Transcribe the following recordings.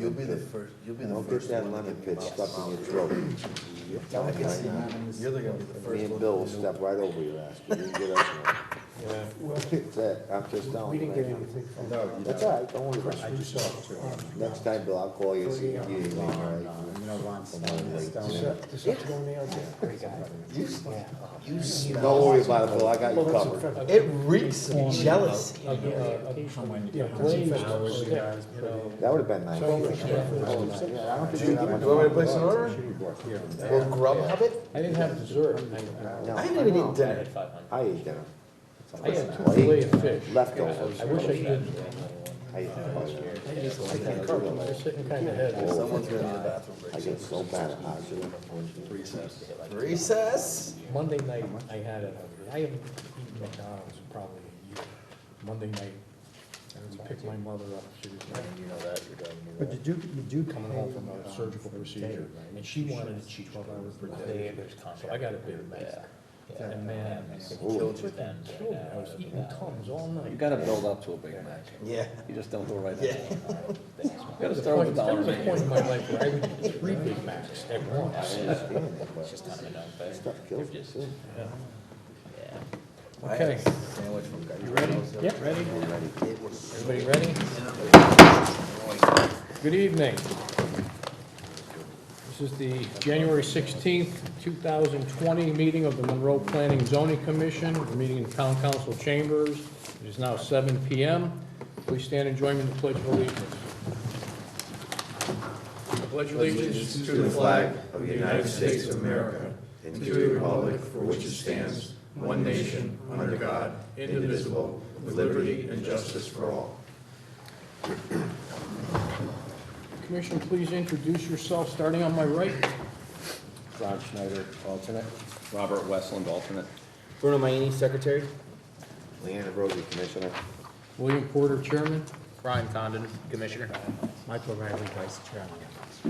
lemon be the pit. first, you'll be the Don't first. get that one to lemon give me pit my stuck in your mouth. throat. You're gonna be the first Me and one Bill to will do step right over your ass, but you can get us one. Yeah. That's it, I'm just telling We you didn't right get now. anything from. No, you That's don't. all right, don't worry about I it. just talked to him. Next time, Bill, I'll call you and see if you ain't No, all right. you know, Ron Come on, late. The stuff going there, great guy. You smell. Don't worry about it, Bill, I got you covered. It reeks of jealousy. Yeah, glazed, yeah, you know. That would've been nice. So, Yeah, I don't think Do you want me to place an order? Well, Grubhub it? I didn't have dessert. No, I haven't even eaten dinner. I ate dinner. I had 2 fillet of fish. Leftovers. I wish I did. I ate I can't cook them, they're sitting kind of heavy. Someone's gonna need a bathroom I break. get so bad at hospital. Recess? Monday night, I haven't eaten McDonald's in probably a year. Monday night, I picked my mother up, she was You know that, you're done. but you do coming home from a surgical procedure, and she wanted to cheat 12 hours per day, so I got a big bag. And man, it killed me. I was eating Tums all You night. gotta build up to a Big Mac. Yeah. You just don't go right Yeah. there. There Gotta was a start with point, the there dollar was a menu. point in my life where I would eat 3 Big Macs at once. Stuff kills me too. Okay, Sandwich from Gutty. you ready? Yep, ready? It was Everybody ready? Good evening. This is the January 16th, 2020 meeting of the Monroe Planning and Zoning Commission. We're meeting in Town Council Chambers. It is now 7 p.m. Please stand and join me in the Pledge of Allegiance. I pledge allegiance To the flag of the United States of America and to the republic for which it stands, one nation, under God, indivisible, with liberty and justice for all. Commission, please introduce yourself, starting on my right. Ron Schneider, alternate. Robert Westland, alternate. Bruno Maini, secretary. Leanna Rosie, Commissioner. William Porter, Chairman. Brian Condon, commissioner. Michael Riley, Vice Chairman.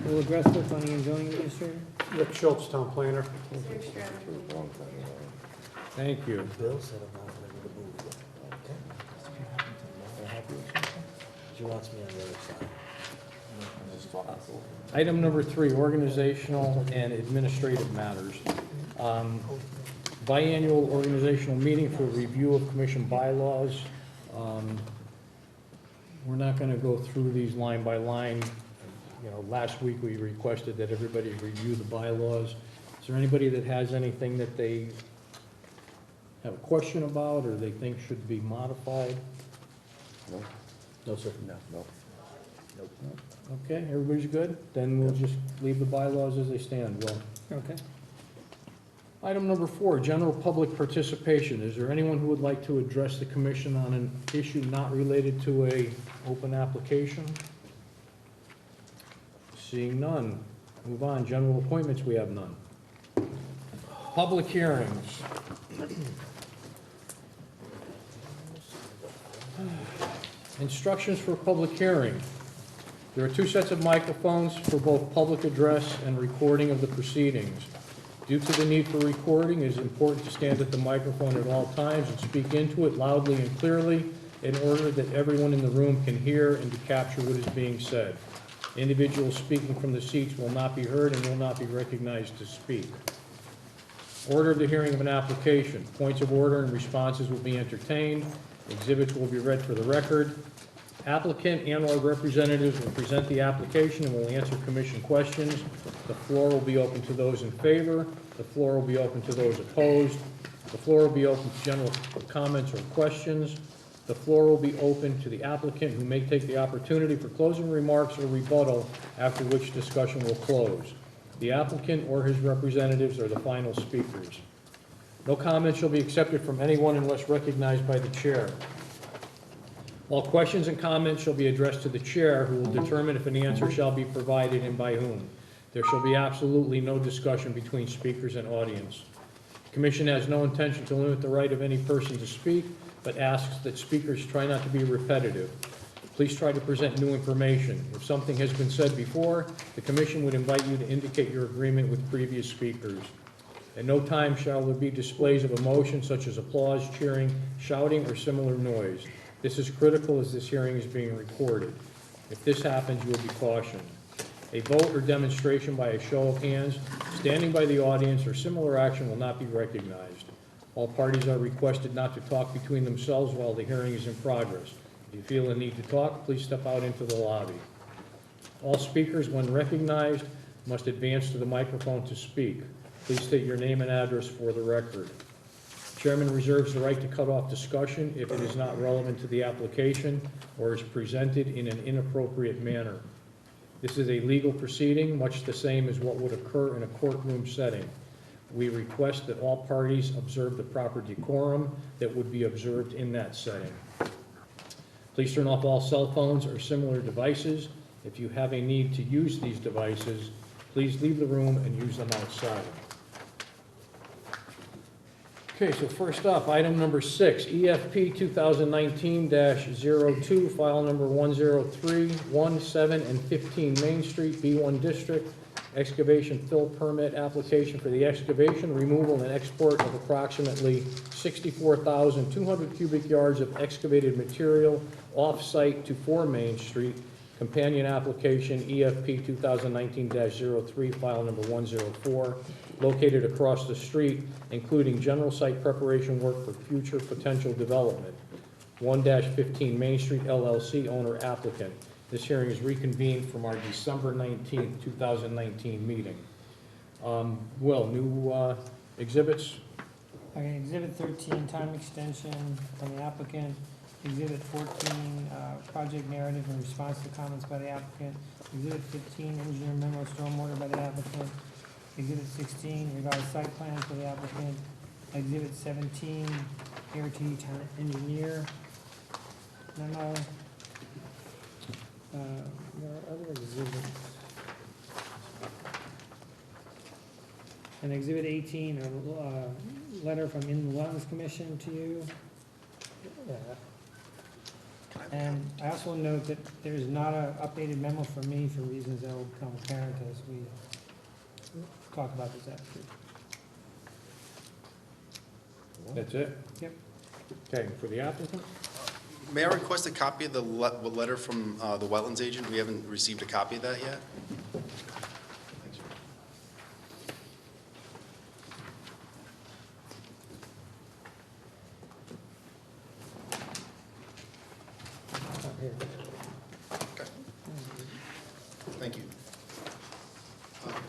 Will Gressler, Planning and Zoning Administrator. Rick Schultz, Town Planner. Wrong thing. Thank you. Bill said I'm not gonna move. Okay. She wants me on the other side. Item number 3, organizational and administrative matters. Biannual organizational meeting for review of commission bylaws. We're not going to go through these line by line. You know, last week we requested that everybody review the bylaws. Is there anybody that has anything that they have a question about or they think should be modified? No? No, sir. No. Okay, everybody's good? Then we'll just leave the bylaws as they stand, Will. Okay. Item number 4, general public participation. Is there anyone who would like to address the commission on an issue not related to a open application? Seeing none. Move on. General appointments, we have none. Public hearings. Instructions for public hearing. There are 2 sets of microphones for both public address and recording of the proceedings. Due to the need for recording, it is important to stand at the microphone at all times and speak into it loudly and clearly in order that everyone in the room can hear and to capture what is being said. Individuals speaking from the seats will not be heard and will not be recognized to speak. Order of the hearing of an application. Points of order and responses will be entertained. Exhibits will be read for the record. Applicant and/or representatives will present the application and will answer commission questions. The floor will be open to those in favor. The floor will be open to those opposed. The floor will be open to general comments or questions. The floor will be open to the applicant, who may take the opportunity for closing remarks or rebuttal, after which discussion will close. The applicant or his representatives are the final speakers. No comment shall be accepted from anyone unless recognized by the chair. All questions and comments shall be addressed to the chair, who will determine if an answer shall be provided and by whom. There shall be absolutely no discussion between speakers and audience. The commission has no intention to limit the right of any person to speak, but asks that speakers try not to be repetitive. Please try to present new information. If something has been said before, the commission would invite you to indicate your agreement with previous speakers. At no time shall there be displays of emotion such as applause, cheering, shouting, or similar noise. This is critical as this hearing is being recorded. If this happens, you will be cautioned. A vote or demonstration by a show of hands, standing by the audience, or similar action will not be recognized. All parties are requested not to talk between themselves while the hearing is in progress. If you feel the need to talk, please step out into the lobby. All speakers, when recognized, must advance to the microphone to speak. Please state your name and address for the record. Chairman reserves the right to cut off discussion if it is not relevant to the application or is presented in an inappropriate manner. This is a legal proceeding, much the same as what would occur in a courtroom setting. We request that all parties observe the proper decorum that would be observed in that setting. Please turn off all cell phones or similar devices. If you have a need to use these devices, please leave the room and use them outside. Okay, so first up, item number 6, EFP 2019-02, file number 103, 17, and 15 Main Street, B1 District, excavation fill permit application for the excavation, removal, and export of approximately 64,200 cubic yards of excavated material off-site to 4 Main Street. Companion application EFP 2019-03, file number 104, located across the street, including general site preparation work for future potential development. 1-15 Main Street LLC, owner applicant. This hearing is reconvened from our December 19th, 2019 meeting. Will, new exhibits? Okay, Exhibit 13, time extension from the applicant. Exhibit 14, project narrative in response to comments by the applicant. Exhibit 15, engineer memo stormwater by the applicant. Exhibit 16, revised site plan for the applicant. Exhibit 17, ART town engineer memo. There are other exhibits. And Exhibit 18, a letter from Inland Wetlands Commission to you. And I also note that there's not an updated memo for me for reasons that will become apparent as we talk about this after. That's it? Yep. Okay, for the applicant? May I request a copy of the letter from the wetlands agent? We haven't received a copy of that yet. Okay. Thank you.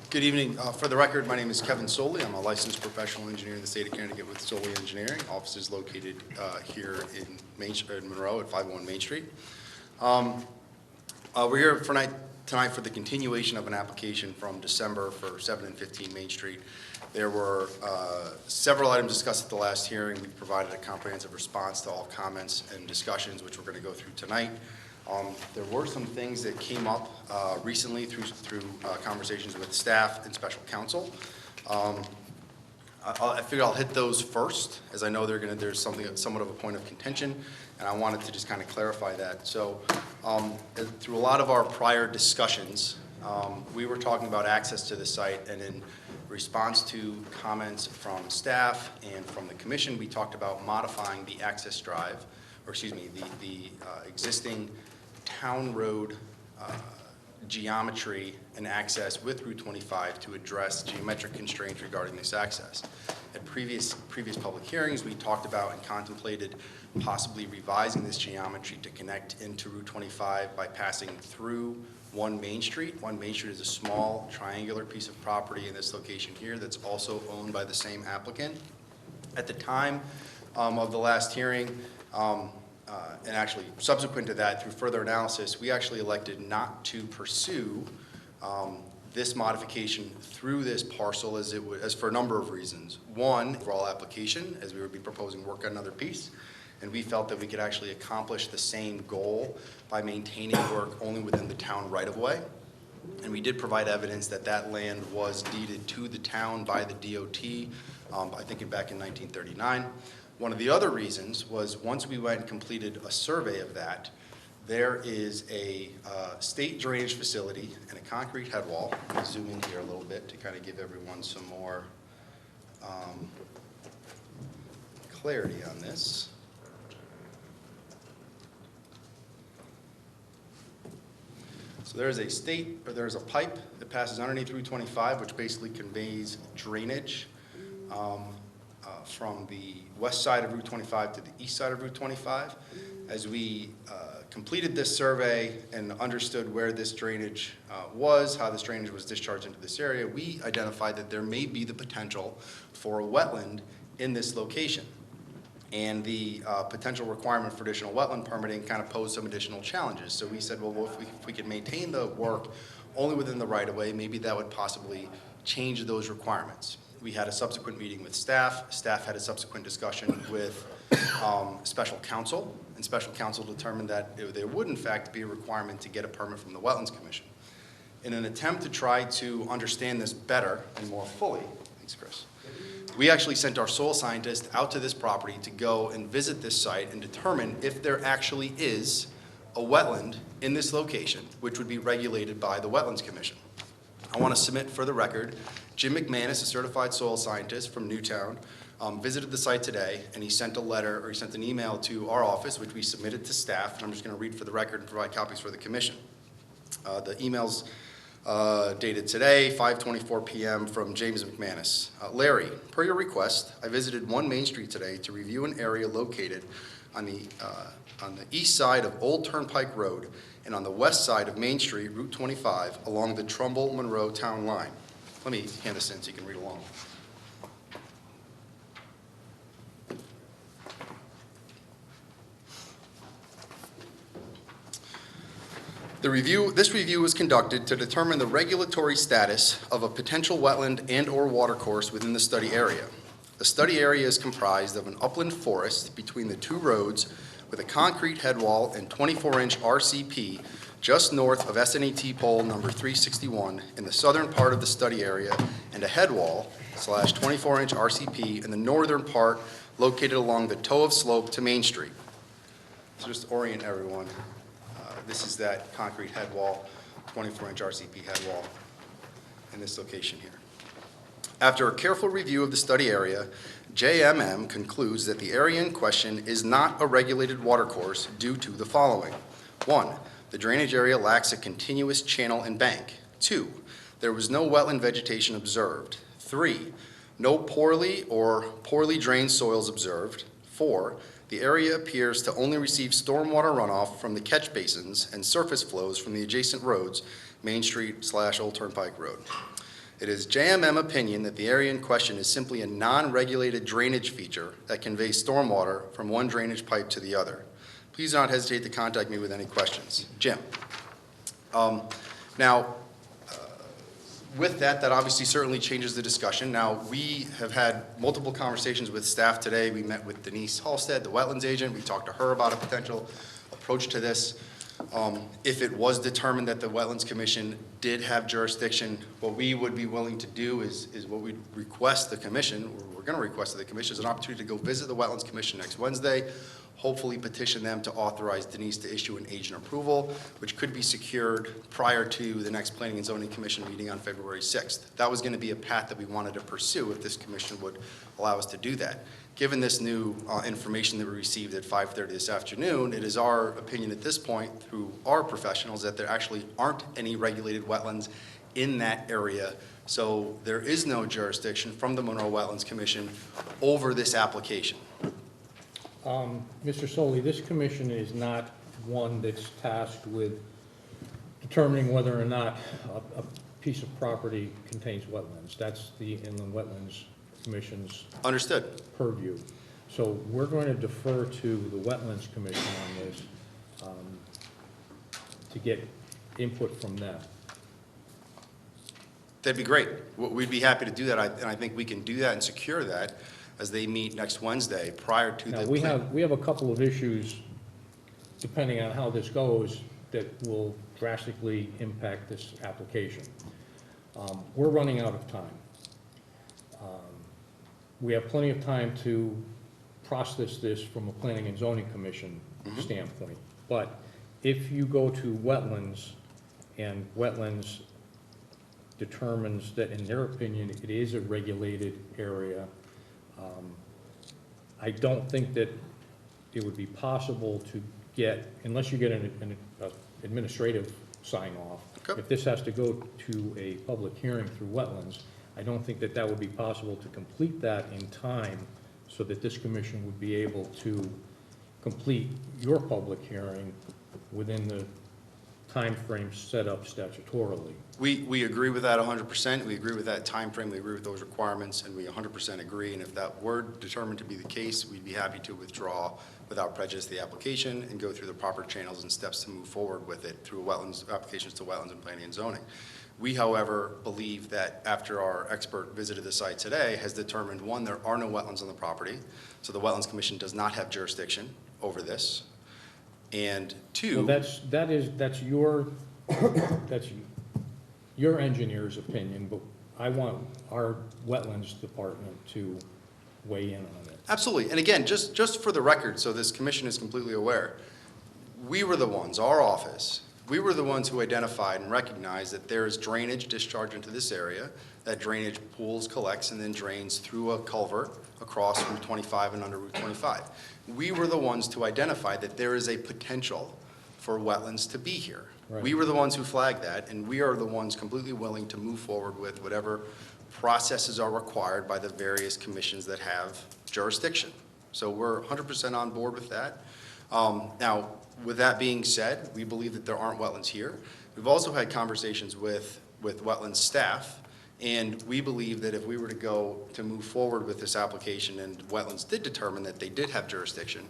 Good evening. For the record, my name is Kevin Soley. I'm a licensed professional engineer in the state of Connecticut with Soley Engineering. Office is located here in Monroe at 501 Main Street. We're here tonight for the continuation of an application from December for 7 and 15 Main Street. There were several items discussed at the last hearing. We provided a comprehensive response to all comments and discussions, which we're going to go through tonight. There were some things that came up recently through conversations with staff and special counsel. I figure I'll hit those first, as I know there's somewhat of a point of contention, and I wanted to just kind of clarify that. So through a lot of our prior discussions, we were talking about access to the site, and in response to comments from staff and from the commission, we talked about modifying the access drive, or excuse me, the existing town road geometry and access with Route 25 to address geometric constraints regarding this access. At previous public hearings, we talked about and contemplated possibly revising this geometry to connect into Route 25 by passing through 1 Main Street. 1 Main Street is a small triangular piece of property in this location here that's also owned by the same applicant. At the time of the last hearing, and actually subsequent to that, through further analysis, we actually elected not to pursue this modification through this parcel as for a number of reasons. One, overall application, as we would be proposing work on another piece, and we felt that we could actually accomplish the same goal by maintaining work only within the town right-of-way. And we did provide evidence that that land was deeded to the town by the DOT, I think back in 1939. One of the other reasons was once we went and completed a survey of that, there is a state drainage facility and a concrete head wall. Let me zoom in here a little bit to kind of give everyone some more clarity on this. So there is a there is a pipe that passes underneath Route 25, which basically conveys drainage from the west side of Route 25 to the east side of Route 25. As we completed this survey and understood where this drainage was, how this drainage was discharged into this area, we identified that there may be the potential for a wetland in this location. And the potential requirement for additional wetland permitting kind of posed some additional challenges. So we said, well, if we could maintain the work only within the right-of-way, maybe that would possibly change those requirements. We had a subsequent meeting with staff. Staff had a subsequent discussion with special counsel, and special counsel determined that there would in fact be a requirement to get a permit from the Wetlands Commission. In an attempt to try to understand this better and more fully, thanks Chris, we actually sent our soil scientist out to this property to go and visit this site and determine if there actually is a wetland in this location, which would be regulated by the Wetlands Commission. I want to submit for the record, Jim McManus, a certified soil scientist from Newtown, visited the site today, and he sent a letter, or he sent an email to our office, which we submitted to staff, and I'm just going to read for the record and provide copies for the commission. The email's dated today, 5:24 p.m. from James McManus. Larry, per your request, I visited 1 Main Street today to review an area located on the east side of Old Turnpike Road and on the west side of Main Street, Route 25, along the Trumbull-Monroe town line. Let me hand this in so you can read along. This review was conducted to determine the regulatory status of a potential wetland and/or watercourse within the study area. The study area is comprised of an upland forest between the 2 roads with a concrete head wall and 24-inch RCP just north of SNET pole number 361 in the southern part of the study area, and a head wall / 24-inch RCP in the northern part located along the toe of slope to Main Street. So just to orient everyone, this is that concrete head wall, 24-inch RCP head wall in this location here. After a careful review of the study area, JMM concludes that the area in question is not a regulated watercourse due to the following. 1, the drainage area lacks a continuous channel and bank. 2, there was no wetland vegetation observed. 3, no poorly or poorly drained soils observed. 4, the area appears to only receive stormwater runoff from the catch basins and surface flows from the adjacent roads, Main Street / Old Turnpike Road. It is JMM opinion that the area in question is simply a non-regulated drainage feature that conveys stormwater from one drainage pipe to the other. Please do not hesitate to contact me with any questions. Jim. With that obviously certainly changes the discussion. Now, we have had multiple conversations with staff today. We met with Denise Halstead, the wetlands agent. We talked to her about a potential approach to this. If it was determined that the Wetlands Commission did have jurisdiction, what we would be willing to do is what we'd request the commission, or we're going to request of the commission, is an opportunity to go visit the Wetlands Commission next Wednesday, hopefully petition them to authorize Denise to issue an agent approval, which could be secured prior to the next Planning and Zoning Commission meeting on February 6th. That was going to be a path that we wanted to pursue if this commission would allow us to do that. Given this new information that we received at 5:30 this afternoon, it is our opinion at this point through our professionals that there actually aren't any regulated wetlands in that area. So there is no jurisdiction from the Monroe Wetlands Commission over this application. Mr. Solly, this commission is not one that's tasked with determining whether or not a piece of property contains wetlands. That's the Inland Wetlands Commission's Understood. purview. So we're going to defer to the Wetlands Commission on this to get input from them. That'd be great. We'd be happy to do that, and I think we can do that and secure that as they meet next Wednesday prior to Now, the. we have a couple of issues, depending on how this goes, that will drastically impact this application. We're running out of time. We have plenty of time to process this from a Planning and Zoning Commission standpoint. But if you go to wetlands and wetlands determines that, in their opinion, it is a regulated area, I don't think that it would be possible to get, unless you get an administrative sign off. Okay. If this has to go to a public hearing through wetlands, I don't think that that would be possible to complete that in time so that this commission would be able to complete your public hearing within the timeframe set up statutorily. We agree with that 100%. We agree with that time frame. We agree with those requirements, and we 100% agree. And if that were determined to be the case, we'd be happy to withdraw without prejudice the application and go through the proper channels and steps to move forward with it through wetlands, applications to wetlands and planning and zoning. We, however, believe that after our expert visited the site today has determined, one, there are no wetlands on the property, so the Wetlands Commission does not have jurisdiction over this. And two, Well, that's your engineer's opinion, but I want our wetlands department to weigh in on it. absolutely. And again, just for the record, so this commission is completely aware, we were the ones, our office, we were the ones who identified and recognized that there is drainage discharge into this area. That drainage pools, collects, and then drains through a culvert across Route 25 and under Route 25. We were the ones to identify that there is a potential for wetlands to be here. Right. We were the ones who flagged that, and we are the ones completely willing to move forward with whatever processes are required by the various commissions that have jurisdiction. So we're 100% on board with that. Now, with that being said, we believe that there aren't wetlands here. We've also had conversations with wetlands staff, and we believe that if we were to move forward with this application and wetlands did determine that they did have jurisdiction,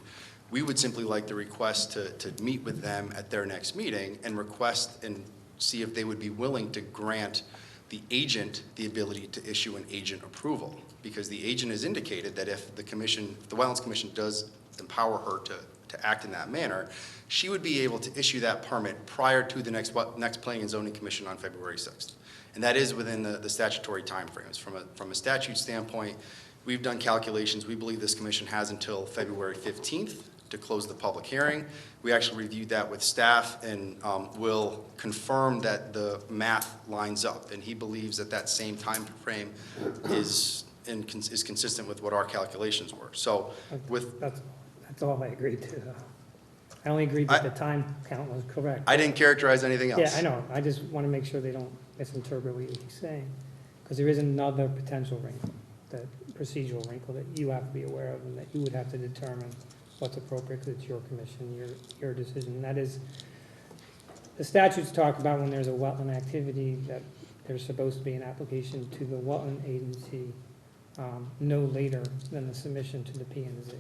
we would simply like to request to meet with them at their next meeting and request and see if they would be willing to grant the agent the ability to issue an agent approval. Because the agent has indicated that if the Wetlands Commission does empower her to act in that manner, she would be able to issue that permit prior to the next Planning and Zoning Commission on February 6th. And that is within the statutory timeframes. From a statute standpoint, we've done calculations. We believe this commission has until February 15th to close the public hearing. We actually reviewed that with staff and will confirm that the math lines up. And he believes that that same time frame is consistent with what our calculations were. So with That's all I agreed to. I only agreed that the time count was correct. I didn't characterize anything else. Yeah, I know. I just want to make sure they don't misinterpret what he's saying. Because there is another potential wrinkle, that procedural wrinkle that you have to be aware of and that you would have to determine what's appropriate because it's your commission, your decision. And that is, the statutes talk about when there's a wetland activity that there's supposed to be an application to the wetland agency no later than the submission to the P&Z.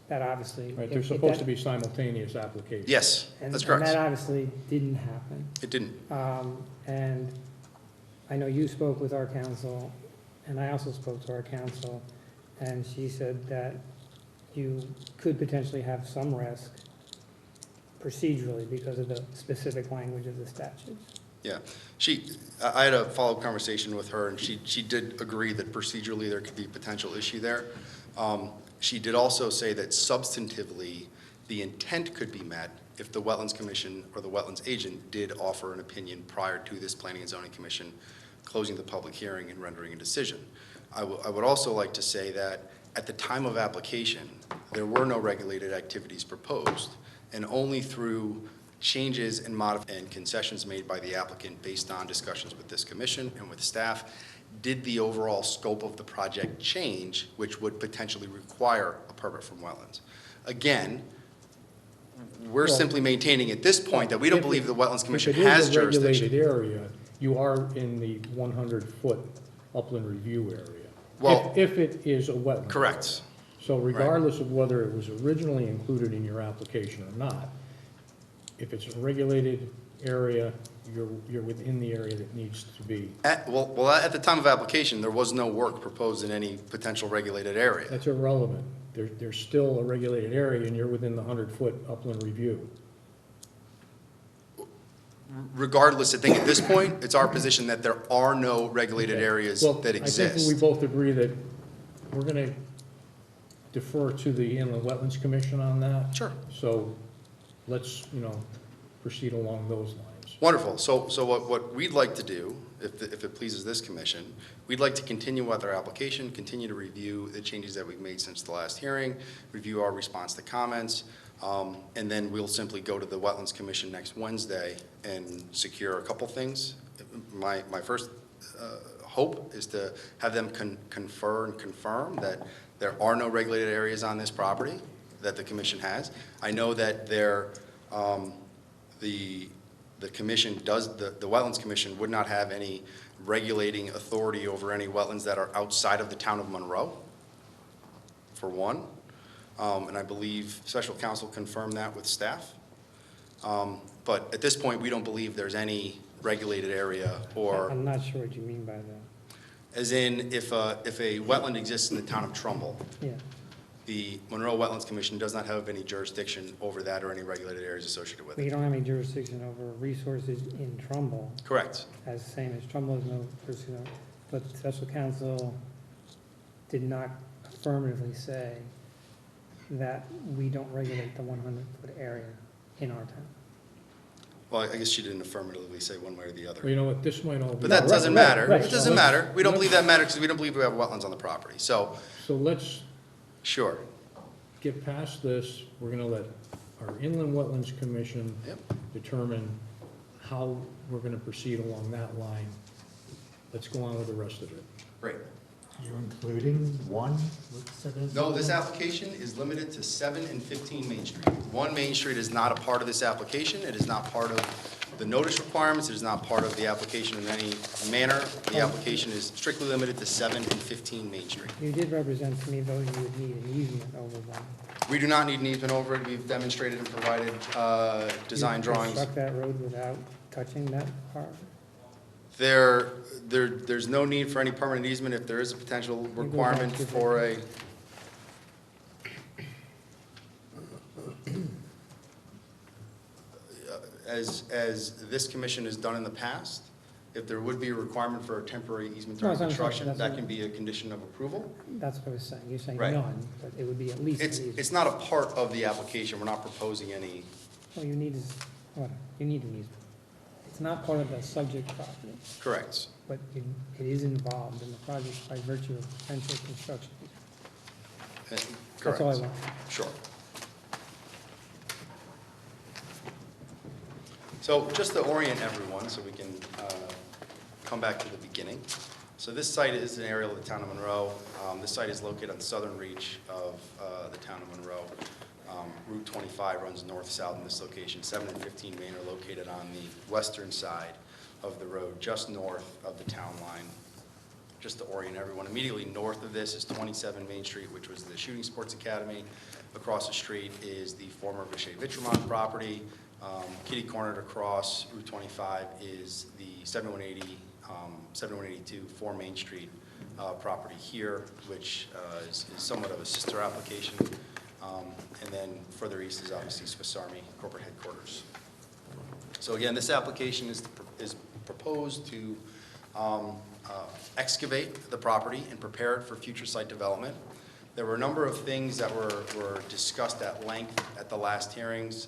That obviously. Right, there's supposed to be simultaneous applications. Yes, that's correct. And that obviously didn't happen. It didn't. And I know you spoke with our counsel, and I also spoke to our counsel, and she said that you could potentially have some risk procedurally because of the specific language of the statutes. Yeah, I had a follow-up conversation with her, and she did agree that procedurally there could be a potential issue there. She did also say that substantively, the intent could be met if the Wetlands Commission or the Wetlands agent did offer an opinion prior to this Planning and Zoning Commission closing the public hearing and rendering a decision. I would also like to say that at the time of application, there were no regulated activities proposed, and only through changes and concessions made by the applicant based on discussions with this commission and with staff did the overall scope of the project change, which would potentially require a permit from wetlands. Again, we're simply maintaining at this point that we don't believe the Wetlands Commission has jurisdiction. If it is a regulated area, you are in the 100-foot upland review area. Well, If it is a wetland. correct. So regardless of whether it was originally included in your application or not, if it's a regulated area, you're within the area that needs to be. At the time of application, there was no work proposed in any potential regulated area. That's irrelevant. There's still a regulated area, and you're within the 100-foot upland review. Regardless, I think at this point, it's our position that there are no regulated areas Well, that I think exist. we both agree that we're going to defer to the Inland Wetlands Commission on that. Sure. So let's, proceed along those lines. Wonderful. So what we'd like to do, if it pleases this commission, we'd like to continue with our application, continue to review the changes that we've made since the last hearing, review our response to comments, And then we'll simply go to the Wetlands Commission next Wednesday and secure a couple things. My first hope is to have them confer and confirm that there are no regulated areas on this property that the commission has. I know that the commission does, the Wetlands Commission would not have any regulating authority over any wetlands that are outside of the town of Monroe, for one. And I believe special counsel confirmed that with staff. But at this point, we don't believe there's any regulated area, or I'm not sure what you mean by that. as in if a wetland exists in the town of Trumbull, Yeah, the Monroe Wetlands Commission does not have any jurisdiction over that or any regulated areas associated with but you it. don't have any jurisdiction over resources in Trumbull, Correct. as same as Trumbull has no jurisdiction, but special counsel did not affirmatively say that we don't regulate the 100-foot area in our town. Well, I guess she didn't affirmatively say one way or the Well, other. you know what, this might all be. But that doesn't matter. right. It doesn't matter. We don't believe that matters because we don't believe we have wetlands on the property. So, So let's sure. get past this. We're gonna let our Inland Wetlands Commission Yep. determine how we're gonna proceed along that line. Let's go on with the rest of it. Great. You're including one with seven? No, this application is limited to 7 and 15 Main Street. 1 Main Street is not a part of this application. It is not part of the notice requirements. It is not part of the application in any manner. The application is strictly limited to 7 and 15 Main Street. You did represent to me, though, you would need an easement over one. We do not need an easement over it. We've demonstrated and provided design You drawings. construct that road without touching that part? There's no need for any permanent easement if there is a potential requirement for a, as this commission has done in the past, if there would be a requirement for a temporary easement during No, that's what I'm saying. construction, That's that what- can be a condition of approval. That's what I was saying. You're saying Right. none, but it would be at least an easement. It's not a part of the application. We're not proposing any, Well, you need is, what, you need an easement. It's not part of the subject property, correct. but it is involved in the project by virtue of potential construction. Correct. That's all I want. Sure. So just to orient everyone, so we can come back to the beginning. So this site is an area of the town of Monroe. This site is located on the southern reach of the town of Monroe. Route 25 runs north-south in this location. 7 and 15 Main are located on the western side of the road, just north of the town line. Just to orient everyone, immediately north of this is 27 Main Street, which was the Shooting Sports Academy. Across the street is the former Vichy Vitremont property. Kitty-cornered across Route 25 is the 7180, 7182 4 Main Street property here, which is somewhat of a sister application. And then further east is obviously Swiss Army corporate headquarters. So again, this application is proposed to excavate the property and prepare it for future site development. There were a number of things that were discussed at length at the last hearings.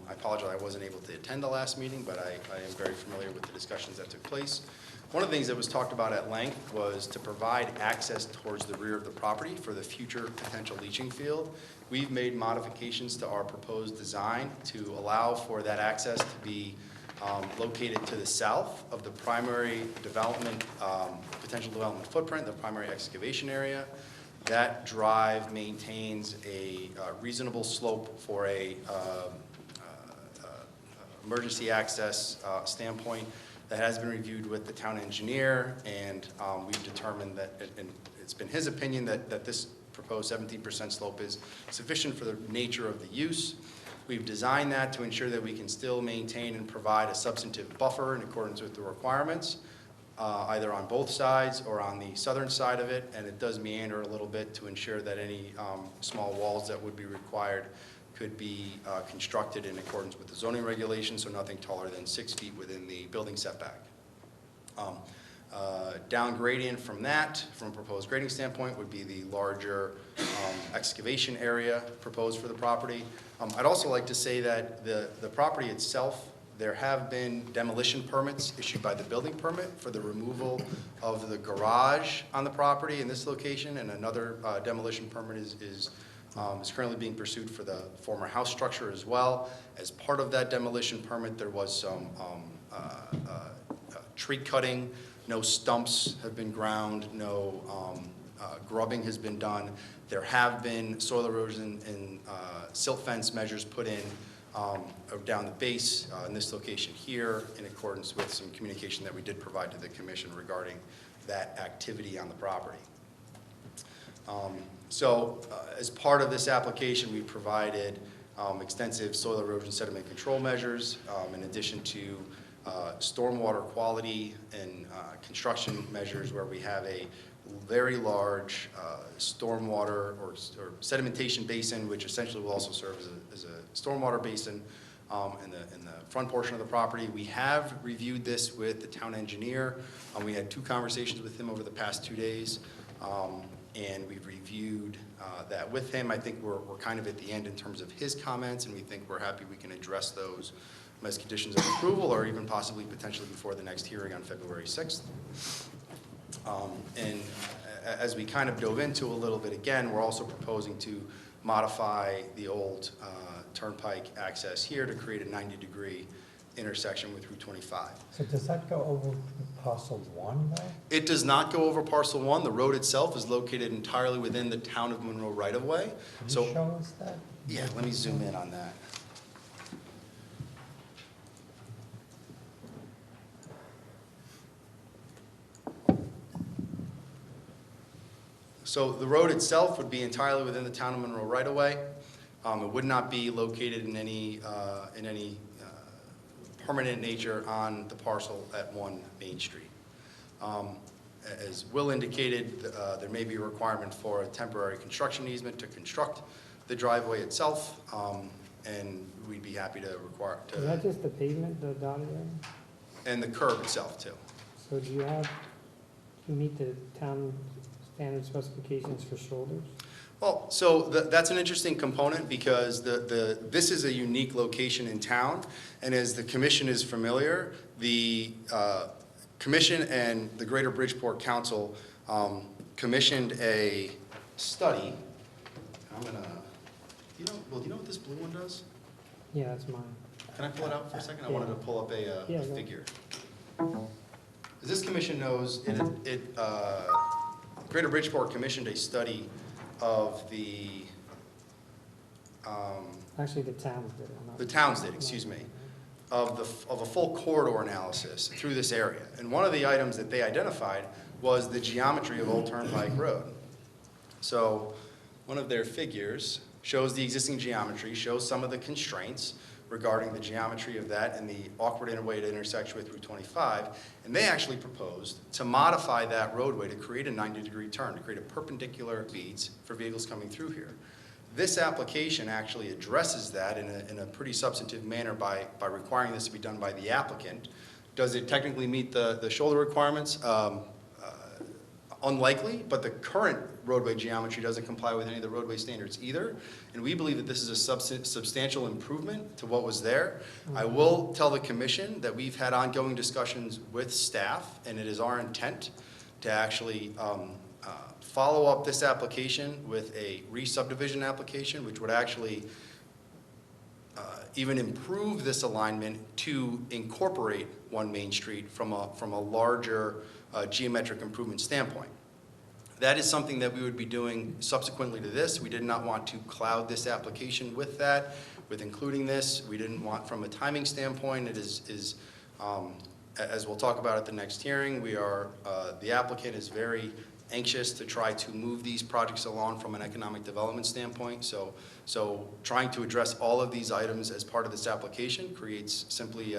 I apologize, I wasn't able to attend the last meeting, but I am very familiar with the discussions that took place. One of the things that was talked about at length was to provide access towards the rear of the property for the future potential leaching field. We've made modifications to our proposed design to allow for that access to be located to the south of the primary development, potential development footprint, the primary excavation area. That drive maintains a reasonable slope for a emergency access standpoint that has been reviewed with the town engineer, and we've determined that, and it's been his opinion that this proposed 17% slope is sufficient for the nature of the use. We've designed that to ensure that we can still maintain and provide a substantive buffer in accordance with the requirements, either on both sides or on the southern side of it, and it does meander a little bit to ensure that any small walls that would be required could be constructed in accordance with the zoning regulations, so nothing taller than 6 feet within the building setback. Down gradient from that, from a proposed grading standpoint, would be the larger excavation area proposed for the property. I'd also like to say that the property itself, there have been demolition permits issued by the building permit for the removal of the garage on the property in this location, and another demolition permit is is currently being pursued for the former house structure as well. As part of that demolition permit, there was some tree cutting. No stumps have been ground, no grubbing has been done. There have been soil erosion and silt fence measures put in down the base in this location here, in accordance with some communication that we did provide to the commission regarding that activity on the property. As part of this application, we provided extensive soil erosion sediment control measures, in addition to stormwater quality and construction measures, where we have a very large stormwater or sedimentation basin, which essentially will also serve as a stormwater basin in the front portion of the property. We have reviewed this with the town engineer. We had 2 conversations with him over the past 2 days, and we've reviewed that with him. I think we're kind of at the end in terms of his comments, and we think we're happy we can address those as conditions of approval, or even possibly potentially before the next hearing on February 6th. And as we kind of dove into a little bit again, we're also proposing to modify the old turnpike access here to create a 90-degree intersection with Route 25. So does that go over parcel 1 though? It does not go over parcel 1. The road itself is located entirely within the town of Monroe right-of-way. Can you So, show us that? yeah, let me zoom in on that. So the road itself would be entirely within the town of Monroe right-of-way. It would not be located in any permanent nature on the parcel at 1 Main Street. As Will indicated, there may be a requirement for a temporary construction easement to construct the driveway itself, and we'd be happy to require. Is that just the pavement, the dotted area? And the curb itself too. So do you meet the town standard specifications for shoulders? Well, so that's an interesting component, because this is a unique location in town, and as the commission is familiar, the commission and the Greater Bridgeport Council commissioned a study. I'm gonna, do you know what this blue one does? Yeah, that's mine. Can I pull it out for a second? I wanted to pull up a Yeah, go. figure. As this commission knows, Greater Bridgeport commissioned a study of the, Actually, the towns did it. the towns did, excuse me, of a full corridor analysis through this area. And one of the items that they identified was the geometry of Old Turnpike Road. So one of their figures shows the existing geometry, shows some of the constraints regarding the geometry of that and the awkward way to intersect with Route 25. And they actually proposed to modify that roadway to create a 90-degree turn, to create a perpendicular speeds for vehicles coming through here. This application actually addresses that in a pretty substantive manner by requiring this to be done by the applicant. Does it technically meet the shoulder requirements? Unlikely, but the current roadway geometry doesn't comply with any of the roadway standards either. And we believe that this is a substantial improvement to what was there. I will tell the commission that we've had ongoing discussions with staff, and it is our intent to actually follow up this application with a re-subdivision application, which would actually even improve this alignment to incorporate 1 Main Street from a larger geometric improvement standpoint. That is something that we would be doing subsequently to this. We did not want to cloud this application with that, with including this. We didn't want, from a timing standpoint, it is as we'll talk about at the next hearing, the applicant is very anxious to try to move these projects along from an economic development standpoint. So trying to address all of these items as part of this application creates simply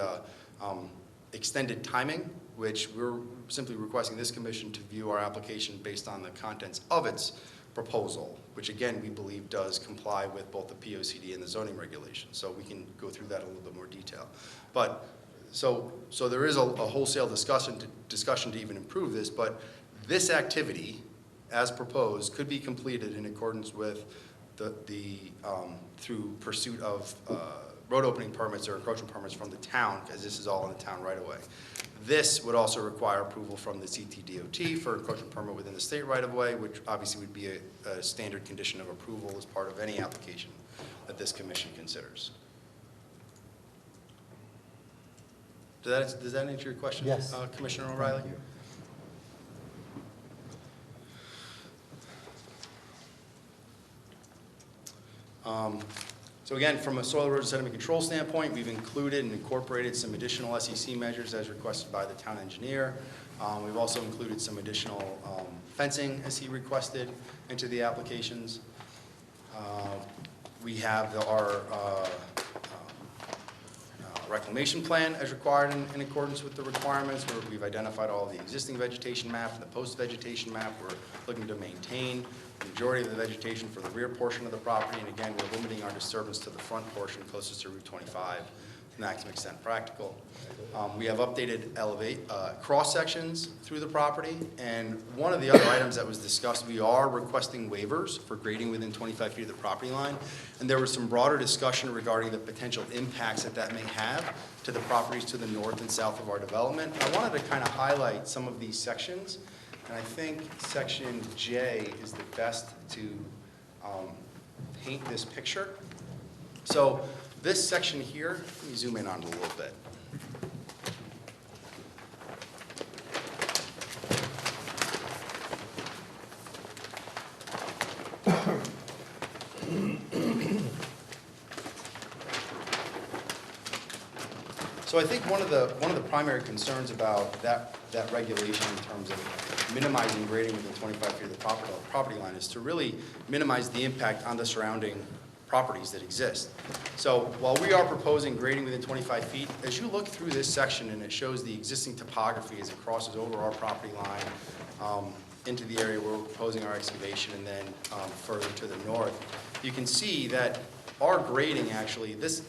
extended timing, which we're simply requesting this commission to view our application based on the contents of its proposal, which again, we believe does comply with both the POCD and the zoning regulations. So we can go through that in a little bit more detail. But so there is a wholesale discussion to even improve this, but this activity, as proposed, could be completed in accordance with through pursuit of road opening permits or encroachment permits from the town, because this is all in the town right away. This would also require approval from the CTDOT for encroachment permit within the state right of way, which obviously would be a standard condition of approval as part of any application that this commission considers. Does that answer your question? Yes. Commissioner O'Reilly? Thank you. So again, from a soil erosion sediment control standpoint, we've included and incorporated some additional SEC measures as requested by the town engineer. We've also included some additional fencing as he requested into the applications. We have our reclamation plan as required in accordance with the requirements, where we've identified all the existing vegetation map and the post-vegetation map. We're looking to maintain the majority of the vegetation for the rear portion of the property, and again, we're limiting our disturbance to the front portion closest to Route 25 to the maximum extent practical. We have updated cross sections through the property, and one of the other items that was discussed, we are requesting waivers for grading within 25 feet of the property line, and there was some broader discussion regarding the potential impacts that may have to the properties to the north and south of our development. I wanted to kind of highlight some of these sections, and I think section J is the best to paint this picture. So this section here, let me zoom in on it a little bit. So I think one of the primary concerns about that regulation in terms of minimizing grading within 25 feet of the property line is to really minimize the impact on the surrounding properties that exist. So while we are proposing grading within 25 feet, as you look through this section and it shows the existing topography as it crosses over our property line into the area where we're proposing our excavation and then further to the north, you can see that our grading actually, the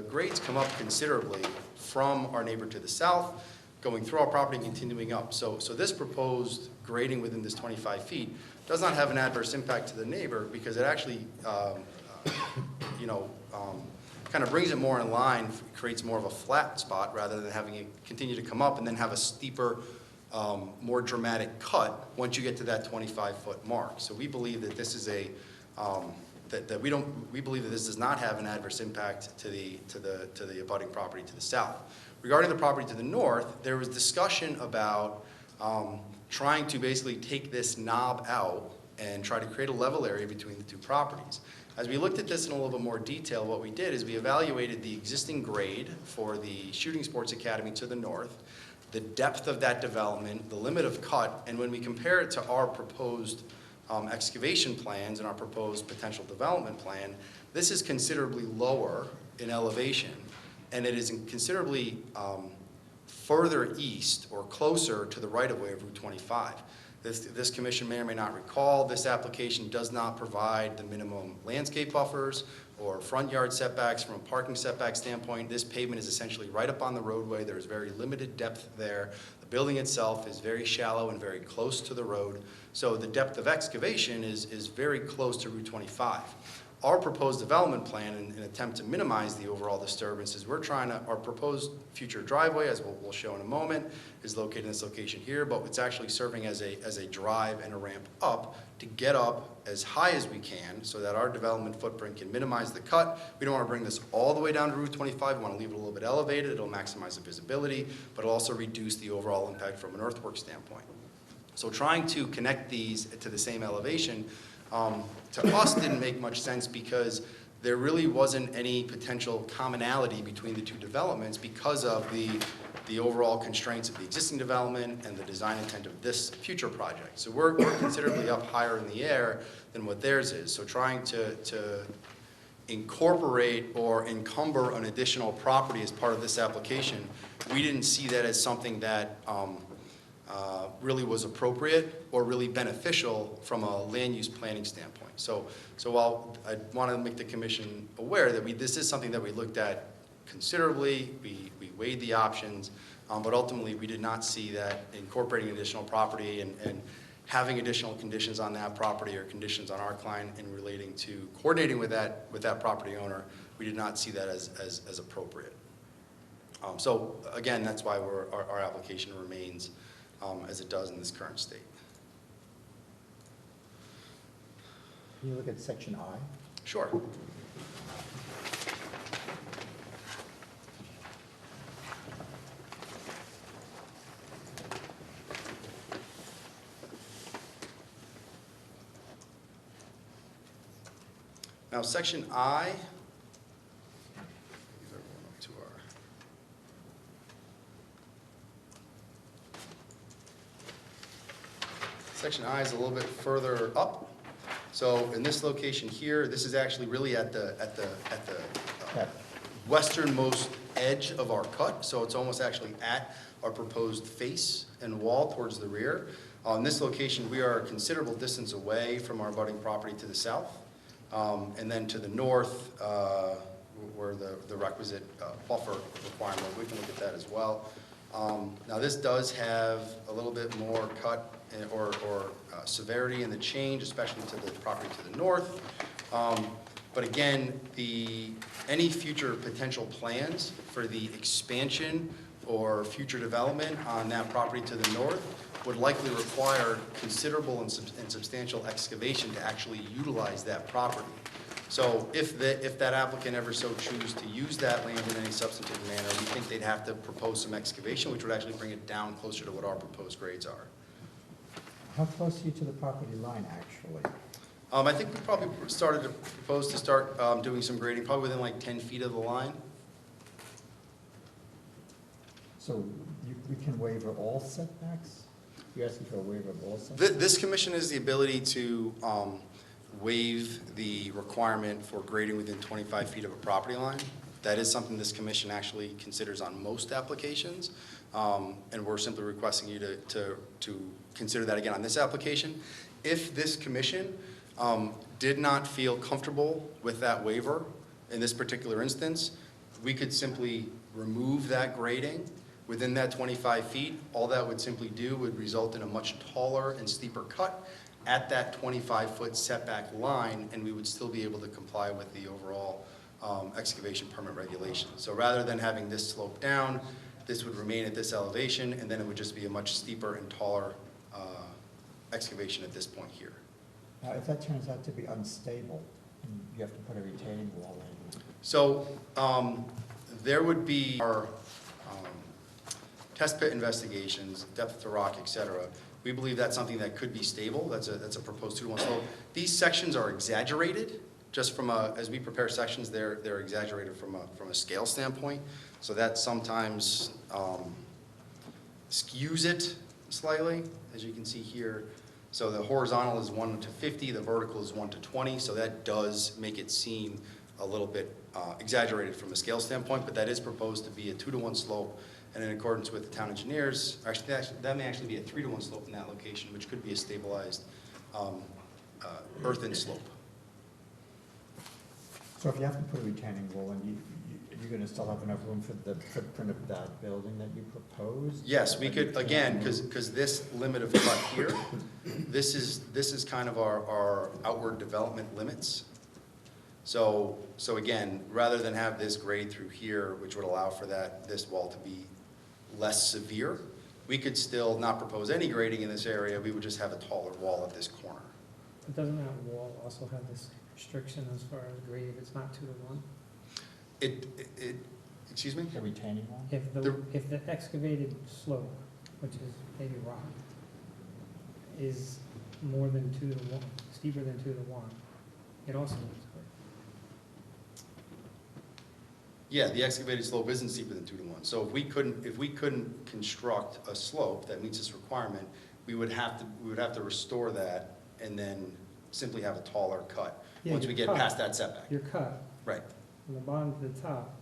grades come up considerably from our neighbor to the south, going through our property and continuing up. So this proposed grading within this 25 feet does not have an adverse impact to the neighbor because it actually, kind of brings it more in line, creates more of a flat spot rather than having it continue to come up and then have a steeper, more dramatic cut once you get to that 25-foot mark. So we believe that this is we believe that this does not have an adverse impact to the abutting property to the south. Regarding the property to the north, there was discussion about trying to basically take this knob out and try to create a level area between the two properties. As we looked at this in a little bit more detail, what we did is we evaluated the existing grade for the Shooting Sports Academy to the north, the depth of that development, the limit of cut, and when we compare it to our proposed excavation plans and our proposed potential development plan, this is considerably lower in elevation, and it is considerably further east or closer to the right-of-way of Route 25. This commission may or may not recall, this application does not provide the minimum landscape buffers or front yard setbacks from a parking setback standpoint. This pavement is essentially right up on the roadway. There is very limited depth there. The building itself is very shallow and very close to the road. So the depth of excavation is very close to Route 25. Our proposed development plan, in an attempt to minimize the overall disturbances, our proposed future driveway, as we'll show in a moment, is located in this location here, but it's actually serving as a drive and a ramp up to get up as high as we can so that our development footprint can minimize the cut. We don't want to bring this all the way down to Route 25. We want to leave it a little bit elevated. It'll maximize the visibility, but it'll also reduce the overall impact from an earthwork standpoint. So trying to connect these to the same elevation to us didn't make much sense because there really wasn't any potential commonality between the two developments because of the overall constraints of the existing development and the design intent of this future project. So we're considerably up higher in the air than what theirs is. So trying to incorporate or encumber an additional property as part of this application, we didn't see that as something that really was appropriate or really beneficial from a land use planning standpoint. So while I want to make the commission aware that this is something that we looked at considerably, we weighed the options, but ultimately we did not see that incorporating additional property and having additional conditions on that property or conditions on our client in relating to coordinating with that property owner, we did not see that as appropriate. So again, that's why our application remains as it does in this current state. Can you look at section I? Sure. Now, section I, move everyone up to our, section I is a little bit further up. So in this location here, this is actually really at the Yeah. westernmost edge of our cut, so it's almost actually at our proposed face and wall towards the rear. On this location, we are a considerable distance away from our abutting property to the south. And then to the north, where the requisite buffer requirement, we can look at that as well. Now, this does have a little bit more cut or severity in the change, especially to the property to the north. But again, any future potential plans for the expansion or future development on that property to the north would likely require considerable and substantial excavation to actually utilize that property. So if that applicant ever so choose to use that land in any substantive manner, we think they'd have to propose some excavation, which would actually bring it down closer to what our proposed grades are. How close are you to the property line, actually? I think we probably propose to start doing some grading, probably within like 10 feet of the line. So we can waiver all setbacks? You're asking for a waiver of all setbacks? This commission has the ability to waive the requirement for grading within 25 feet of a property line. That is something this commission actually considers on most applications, and we're simply requesting you to consider that again on this application. If this commission did not feel comfortable with that waiver in this particular instance, we could simply remove that grading within that 25 feet. All that would simply do would result in a much taller and steeper cut at that 25-foot setback line, and we would still be able to comply with the overall excavation permit regulations. So rather than having this slope down, this would remain at this elevation, and then it would just be a much steeper and taller excavation at this point here. Now, if that turns out to be unstable, you have to put a retaining wall in. So there would be our test pit investigations, depth to rock, et cetera. We believe that's something that could be stable. That's a proposed 2-to-1 slope. These sections are exaggerated. Just from as we prepare sections, they're exaggerated from a scale standpoint. So that sometimes skews it slightly, as you can see here. So the horizontal is 1:50, the vertical is 1:20. So that does make it seem a little bit exaggerated from a scale standpoint, but that is proposed to be a 2-to-1 slope. And in accordance with the town engineers, actually that may actually be a 3-to-1 slope in that location, which could be a stabilized earthen slope. So if you have to put a retaining wall in, you're going to still have enough room for the footprint of that building that you proposed? Yes, we could, again, because this limit of cut here, this is kind of our outward development limits. So again, rather than have this grade through here, which would allow for this wall to be less severe, we could still not propose any grading in this area. We would just have a taller wall at this corner. But doesn't that wall also have this restriction as far as grade if it's not 2-to-1? Excuse me? The retaining wall? If the excavated slope, which is maybe rock, is more than 2-to-1, steeper than 2-to-1, it also looks good. Yeah, the excavated slope isn't steeper than 2-to-1. So if we couldn't construct a slope that meets this requirement, we would have to restore that and then simply have a taller cut Yeah, once we your get cut. past that setback. Your cut, Right. from the bottom to the top,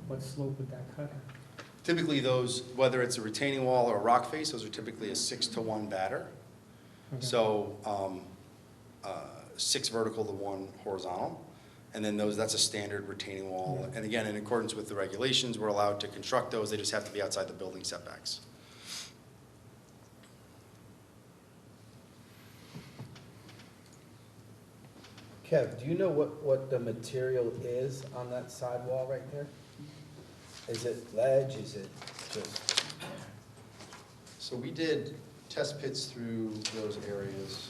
what slope would that cut have? Typically those, whether it's a retaining wall or a rock face, those are typically a 6-to-1 batter. Okay. So 6 vertical to 1 horizontal. And then that's a standard retaining wall. Yeah. And again, in accordance with the regulations, we're allowed to construct those. They just have to be outside the building setbacks. Kev, do you know what the material is on that sidewall right there? Is it ledge, is it just, So we did test pits through those areas.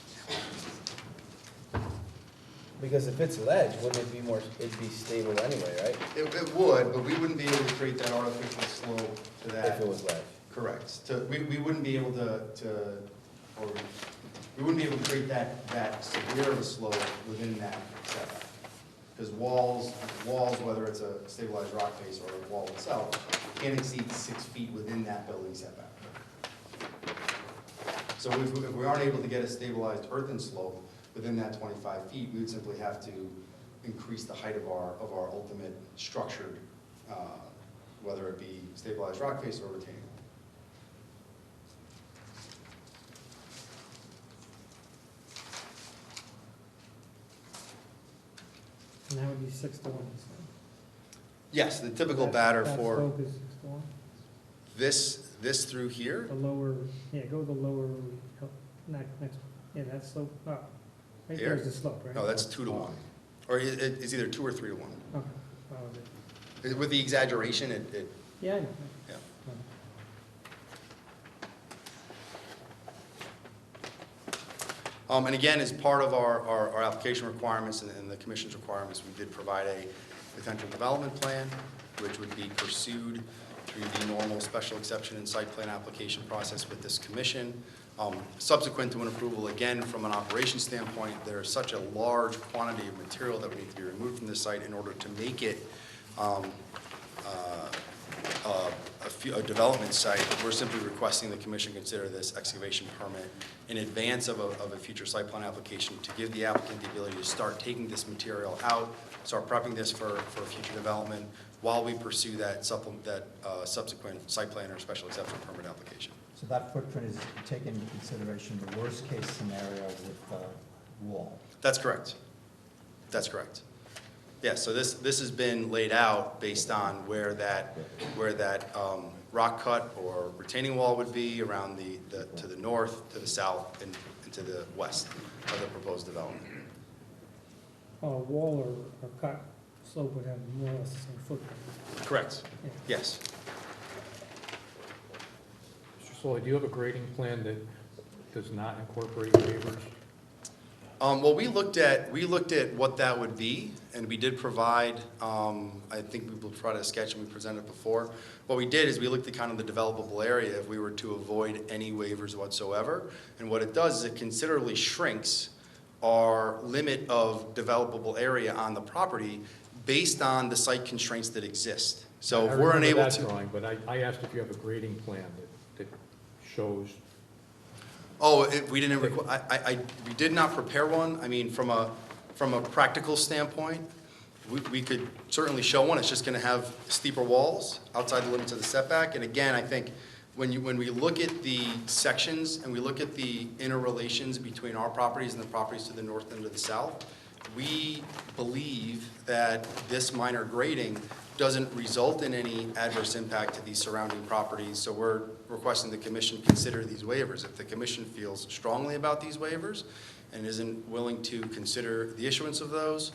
because if it's ledge, wouldn't it be more, it'd be stable anyway, right? It would, but we wouldn't be able to create that artificial slope to that. If it was ledge. Correct. We wouldn't be able or we wouldn't be able to create that severe of a slope within that setback. Because walls, whether it's a stabilized rock face or a wall itself, can't exceed 6 feet within that building setback. So if we aren't able to get a stabilized earthen slope within that 25 feet, we would simply have to increase the height of our ultimate structured, whether it be stabilized rock face or retaining wall. And that would be 6-1. Yes, the typical batter That for slope is 6-1. this through here. The lower, yeah, go the lower, next, yeah, that slope, right Here? there's the slope, right? No, that's 2 to 1. Or it's either 2 or 3 to 1. Okay. Oh, okay. With the exaggeration, Yeah, I know. yeah. And again, as part of our application requirements and the commission's requirements, we did provide a potential development plan, which would be pursued through the normal special exception and site plan application process with this commission. Subsequent to an approval, again, from an operations standpoint, there is such a large quantity of material that would need to be removed from the site in order to make it a development site. We're simply requesting the commission consider this excavation permit in advance of a future site plan application to give the applicant the ability to start taking this material out, start prepping this for future development while we pursue that subsequent site plan or special exception permit application. So that footprint is taken into consideration the worst-case scenario with the wall? That's correct. That's correct. Yeah, so this has been laid out based on where that rock cut or retaining wall would be around to the north, to the south, and to the west of the proposed development. Wall or cut slope would have more or less the same footprint. Correct. Yeah. Yes. Mr. Solly, do you have a grading plan that does not incorporate waivers? Well, we looked at what that would be, and we did provide, I think we provided a sketch and we presented before. What we did is we looked at kind of the developable area if we were to avoid any waivers whatsoever. And what it does is it considerably shrinks our limit of developable area on the property based on the site constraints that exist. So if we're unable to. Drawing, but I asked if you have a grading plan that shows. Oh, we didn't, we did not prepare one. I mean, from a practical standpoint, we could certainly show one. It's just gonna have steeper walls outside the limits of the setback. And again, I think when we look at the sections and we look at the interrelations between our properties and the properties to the north and to the south, we believe that this minor grading doesn't result in any adverse impact to these surrounding properties. So we're requesting the commission consider these waivers. If the commission feels strongly about these waivers and isn't willing to consider the issuance of those,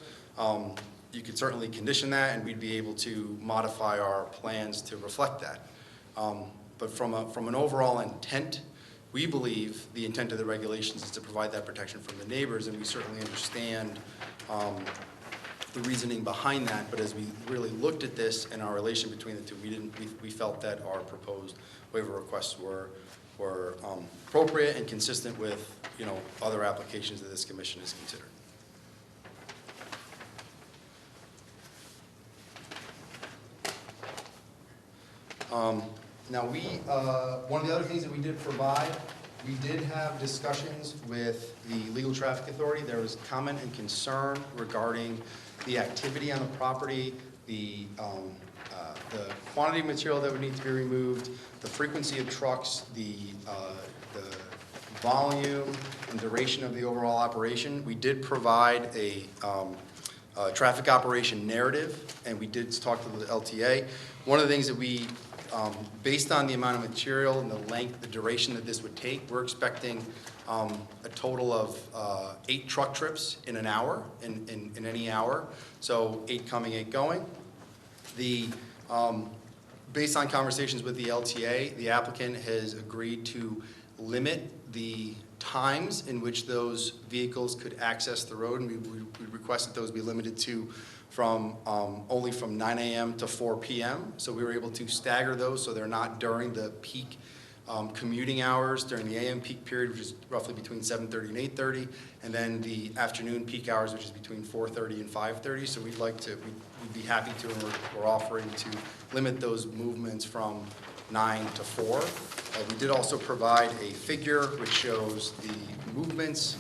you could certainly condition that and we'd be able to modify our plans to reflect that. But from an overall intent, we believe the intent of the regulations is to provide that protection from the neighbors, and we certainly understand the reasoning behind that. But as we really looked at this and our relation between the two, we felt that our proposed waiver requests were appropriate and consistent with other applications that this commission has considered. Now one of the other things that we did provide, we did have discussions with the Legal Traffic Authority. There was comment and concern regarding the activity on the property, the quantity of material that would need to be removed, the frequency of trucks, the volume and duration of the overall operation. We did provide a traffic operation narrative, and we did talk to the LTA. One of the things that we based on the amount of material and the length, the duration that this would take, we're expecting a total of 8 truck trips in an hour, in any hour. So 8 coming, 8 going. Based on conversations with the LTA, the applicant has agreed to limit the times in which those vehicles could access the road, and we request that those be limited to only from 9 a.m. to 4 p.m. So we were able to stagger those so they're not during the peak commuting hours, during the a.m. peak period, which is roughly between 7:30 and 8:30, and then the afternoon peak hours, which is between 4:30 and 5:30. So we'd be happy to, and we're offering to limit those movements from 9 to 4. We did also provide a figure which shows the movements,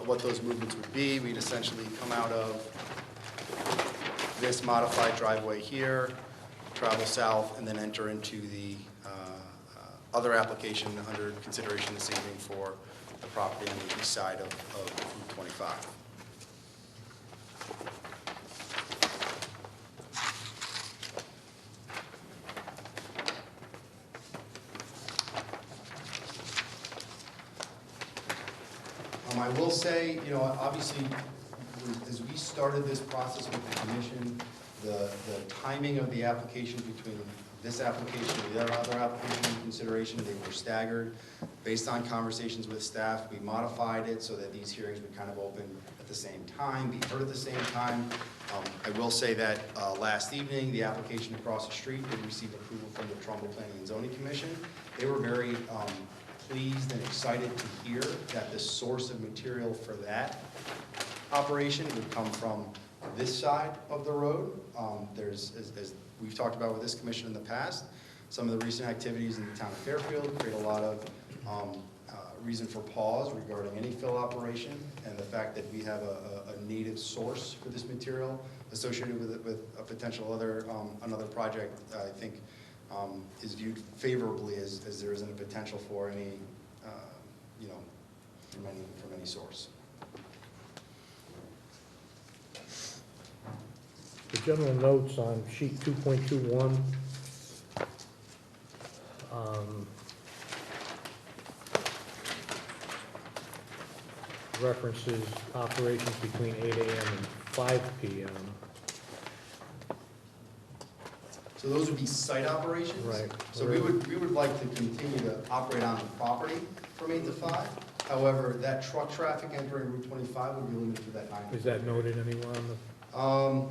what those movements would be. We'd essentially come out of this modified driveway here, travel south, and then enter into the other application under consideration this evening for the property on the east side of Route 25. I will say, obviously, as we started this process with the commission, the timing of the application between this application and the other application in consideration, they were staggered. Based on conversations with staff, we modified it so that these hearings would kind of open at the same time, be heard at the same time. I will say that last evening, the application across the street did receive approval from the Trumbull Planning and Zoning Commission. They were very pleased and excited to hear that the source of material for that operation would come from this side of the road. There's, as we've talked about with this commission in the past, some of the recent activities in the town of Fairfield create a lot of reason for pause regarding any fill operation, and the fact that we have a native source for this material associated with a potential another project, I think is viewed favorably as there isn't a potential for any, from any source. The general notes on sheet 2.21, references operations between 8 a.m. and 5 p.m. So those would be site operations? Right. So we would like to continue to operate on the property from 8 to 5. However, that truck traffic entering Route 25 would be limited to that 9. Is that noted anywhere on the?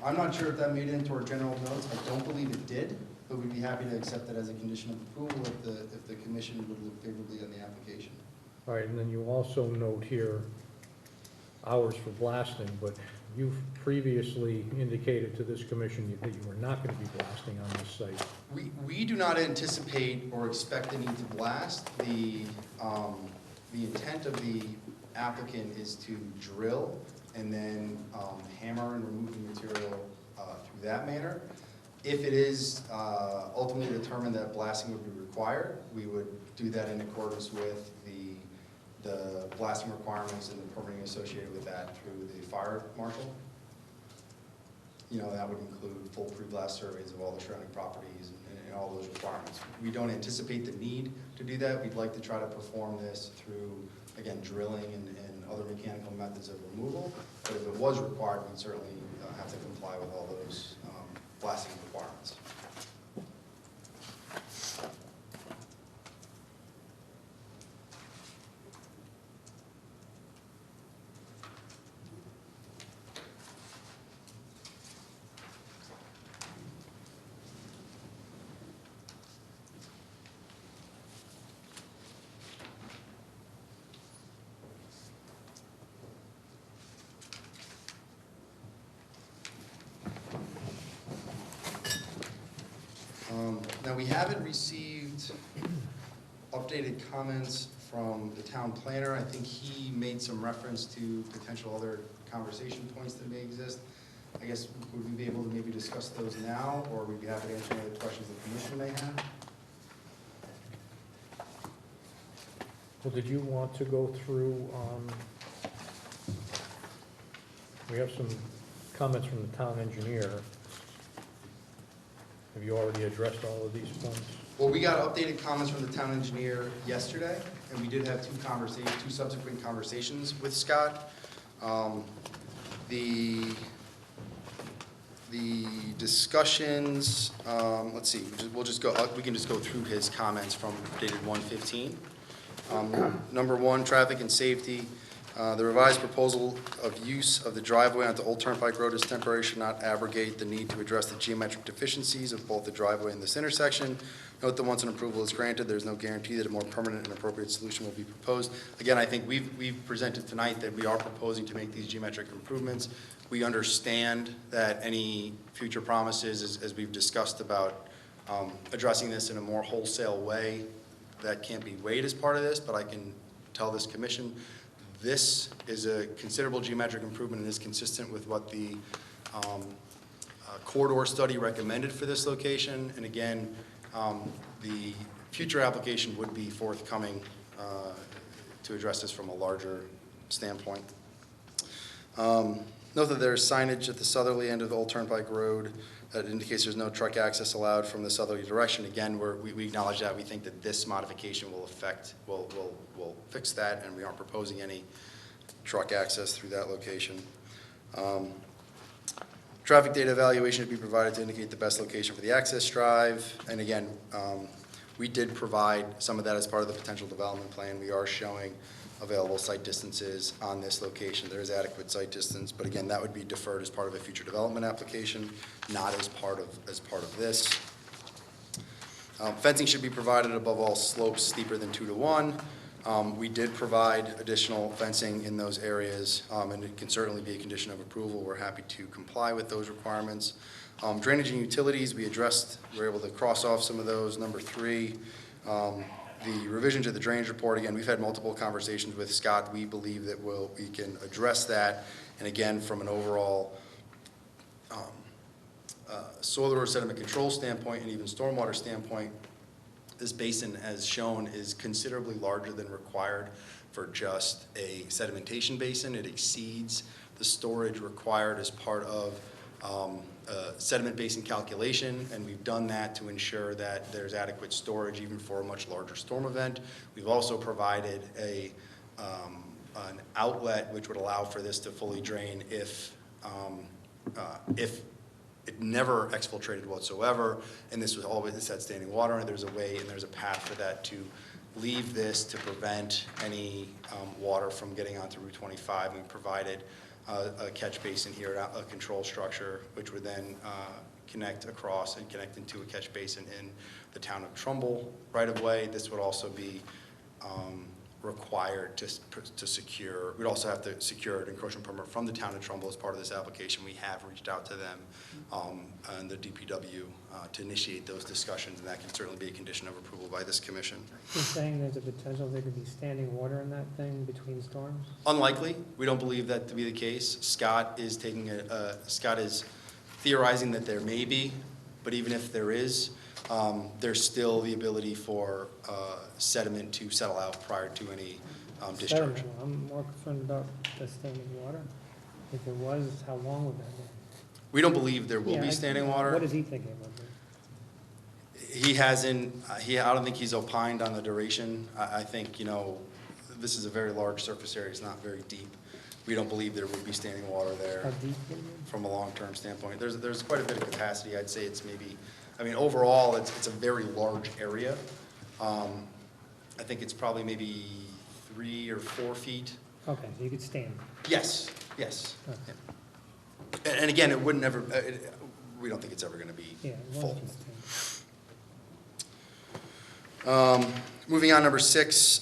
I'm not sure if that made it into our general notes. I don't believe it did, but we'd be happy to accept that as a condition of approval if the commission would look favorably on the application. All right, and then you also note here hours for blasting, but you've previously indicated to this commission that you were not going to be blasting on this site. We do not anticipate or expect the need to blast. The intent of the applicant is to drill and then hammer and remove the material through that manner. If it is ultimately determined that blasting would be required, we would do that in accordance with the blasting requirements and the permitting associated with that through the fire marshal. That would include full pre-blast surveys of all the surrounding properties and all those requirements. We don't anticipate the need to do that. We'd like to try to perform this through, again, drilling and other mechanical methods of removal. But if it was required, we'd certainly have to comply with all those blasting requirements. Now, we haven't received updated comments from the town planner. I think he made some reference to potential other conversation points that may exist. I guess, would we be able to maybe discuss those now, or we'd be happy to answer any other questions the commission may have? Well, did you want to go through, we have some comments from the town engineer. you already addressed all of these points? Well, we got updated comments from the town engineer yesterday, and we did have two subsequent conversations with Scott. The discussions, let's see, we can just go through his comments from dated 1/15. Number one, traffic and safety. The revised proposal of use of the driveway onto Old Turnpike Road as temporary should not abrogate the need to address the geometric deficiencies of both the driveway and this intersection. Note that once an approval is granted, there's no guarantee that a more permanent and appropriate solution will be proposed. Again, I think we've presented tonight that we are proposing to make these geometric improvements. We understand that any future promises, as we've discussed about addressing this in a more wholesale way, that can't be weighed as part of this, but I can tell this commission this is a considerable geometric improvement and is consistent with what the corridor study recommended for this location. And again, the future application would be forthcoming to address this from a larger standpoint. Note that there is signage at the southerly end of the Old Turnpike Road that indicates there's no truck access allowed from the southerly direction. Again, we acknowledge that. We think that this modification will fix that, and we aren't proposing any truck access through that location. Traffic data evaluation to be provided to indicate the best location for the access drive. And again, we did provide some of that as part of the potential development plan. We are showing available site distances on this location. There is adequate site distance, but again, that would be deferred as part of a future development application, not as part of this. Fencing should be provided above all slopes steeper than 2 to 1. We did provide additional fencing in those areas, and it can certainly be a condition of approval. We're happy to comply with those requirements. Drainage and utilities, we were able to cross off some of those. Number 3, the revision to the drainage report. Again, we've had multiple conversations with Scott. We believe that we can address that. And again, from an overall soil or sediment control standpoint and even stormwater standpoint, this basin, as shown, is considerably larger than required for just a sedimentation basin. It exceeds the storage required as part of sediment basin calculation, and we've done that to ensure that there's adequate storage even for a much larger storm event. We've also provided an outlet which would allow for this to fully drain if it never exfiltrated whatsoever, and this had standing water, and there's a way and there's a path for that to leave this to prevent any water from getting onto Route 25. We provided a catch basin here, a control structure, which would then connect across and connect into a catch basin in the town of Trumbull right of way. This would also be required to secure. We'd also have to secure an encroachment permit from the town of Trumbull as part of this application. We have reached out to them and the DPW to initiate those discussions, and that can certainly be a condition of approval by this commission. You're saying there's a potential there could be standing water in that thing between storms? Unlikely. We don't believe that to be the case. Scott is theorizing that there may be, but even if there is, there's still the ability for sediment to settle out prior to any discharge. Sediment. I'm more concerned about the standing water. If there was, how long would that be? We don't believe there will Yeah, be standing water. What is he thinking about this? He hasn't, I don't think he's opined on the duration. I think, this is a very large surface area. It's not very deep. We don't believe there would be standing water there. How deep would it be? From a long-term standpoint. There's quite a bit of capacity. I'd say it's maybe, overall, it's a very large area. I think it's probably maybe 3 or 4 feet. Okay, so you could stand. Yes. Okay. And again, it wouldn't ever, we don't think it's ever going to be Yeah, as long full. as you stand. Moving on, number 6,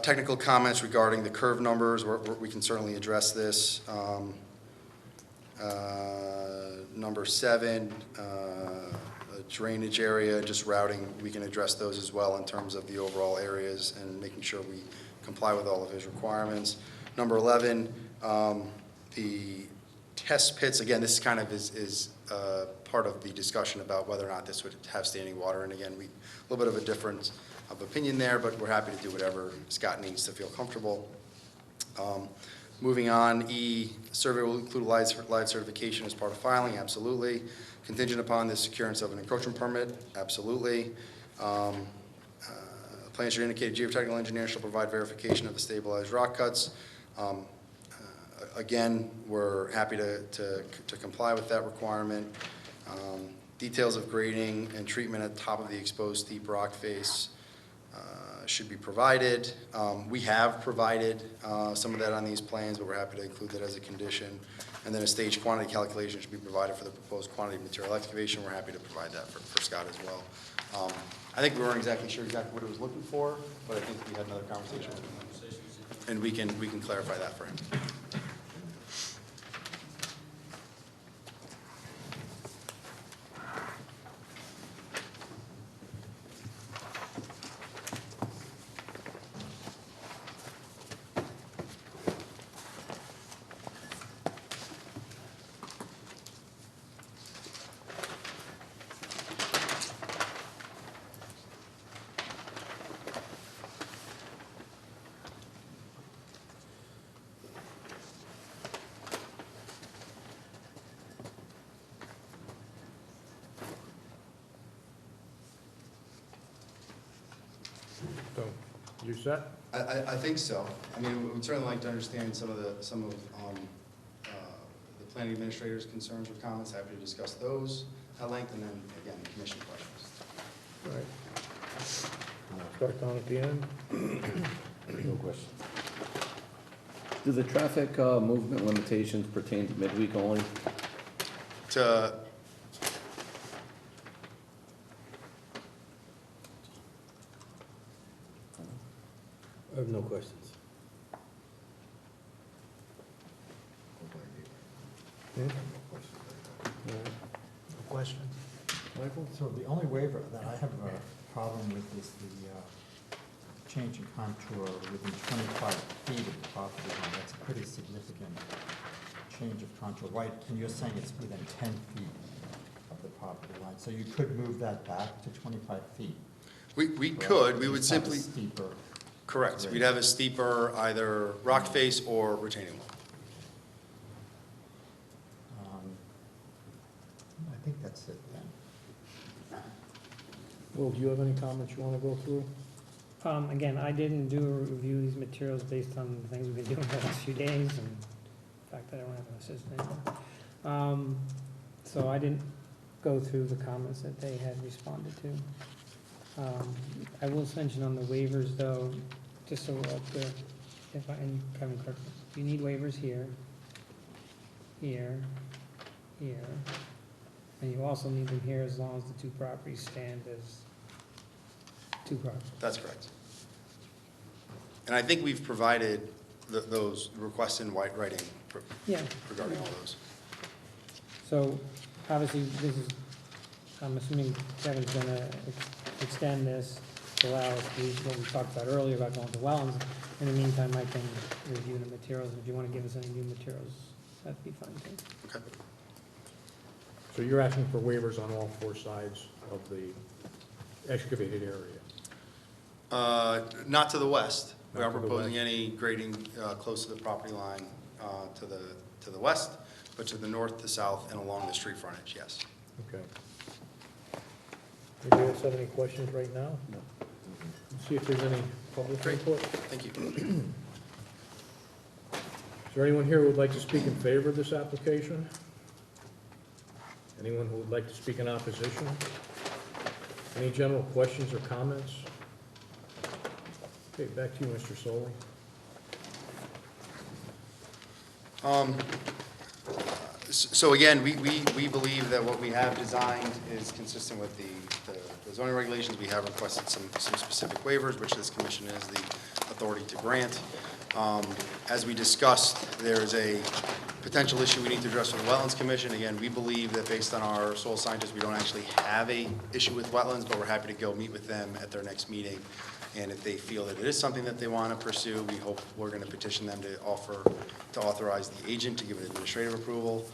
technical comments regarding the curve numbers. We can certainly address this. Number 7, drainage area, just routing, we can address those as well in terms of the overall areas and making sure we comply with all of his requirements. Number 11, the test pits, again, this kind of is part of the discussion about whether or not this would have standing water. And again, a little bit of a difference of opinion there, but we're happy to do whatever Scott needs to feel comfortable. Moving on, E, survey will include live certification as part of filing, absolutely. Contingent upon the securance of an encroachment permit, absolutely. Plans should indicate a geotechnical engineer shall provide verification of the stabilized rock cuts. Again, we're happy to comply with that requirement. Details of grading and treatment at the top of the exposed steep rock face should be provided. We have provided some of that on these plans, but we're happy to include that as a condition. And then a stage quantity calculation should be provided for the proposed quantity of material excavation. We're happy to provide that for Scott as well. I think we weren't exactly sure what it was looking for, but I think we had another conversation with him. And we can clarify that for him. So, you set? I think so. I mean, we'd certainly like to understand some of the planning administrator's concerns or comments. Happy to discuss those at length, and then, again, commission questions. All right. Start down at the end. No question. Do the traffic movement limitations pertain to midweek only? To, I have no questions. Hmm? No question. Michael? So the only waiver that I have a problem with is the change in contour within 25 feet of the property line. That's a pretty significant change of contour, right? And you're saying it's within 10 feet of the property line. So you could move that back to 25 feet. we correct? could, we would Just have a simply, steeper. correct. We'd have a steeper either rock face or retaining wall. I think that's it then. Will, do you have any comments you want to go through? Again, I didn't do a review of these materials based on the things we've been doing the last few days, and the fact that I don't have an assistant anymore. So I didn't go through the comments that they had responded to. I will mention on the waivers, though, just so we're up there, if I, and Kevin, correct me, you need waivers here, here, here, and you also need them here as long as the two properties stand as two properties. That's correct. And I think we've provided those requests in white writing Yeah. regarding all those. So, obviously, this is, I'm assuming Kevin's gonna extend this to allow us to do what we talked about earlier about going to wetlands. In the meantime, I can review the materials. If you wanna give us any new materials, that'd be fine too. Okay. So you're asking for waivers on all four sides of the excavated area? Not to the west. We Not aren't to the proposing west. any grading close to the property line to the west, but to the north, the south, and along the street frontage, yes. Okay. Anybody else have any questions right now? No. Let's see if there's any public Great. input. Thank you. Is there anyone here who would like to speak in favor of this application? Anyone who would like to speak in opposition? Any general questions or comments? Okay, back to you, Mr. Solly. So again, we believe that what we have designed is consistent with the zoning regulations. We have requested some specific waivers, which this commission has the authority to grant. As we discussed, there's a potential issue we need to address with the Wetlands Commission. Again, we believe that based on our soil scientists, we don't actually have a issue with wetlands, but we're happy to go meet with them at their next meeting. And if they feel that it is something that they want to pursue, we hope we're going to petition them to authorize the agent to give an administrative approval.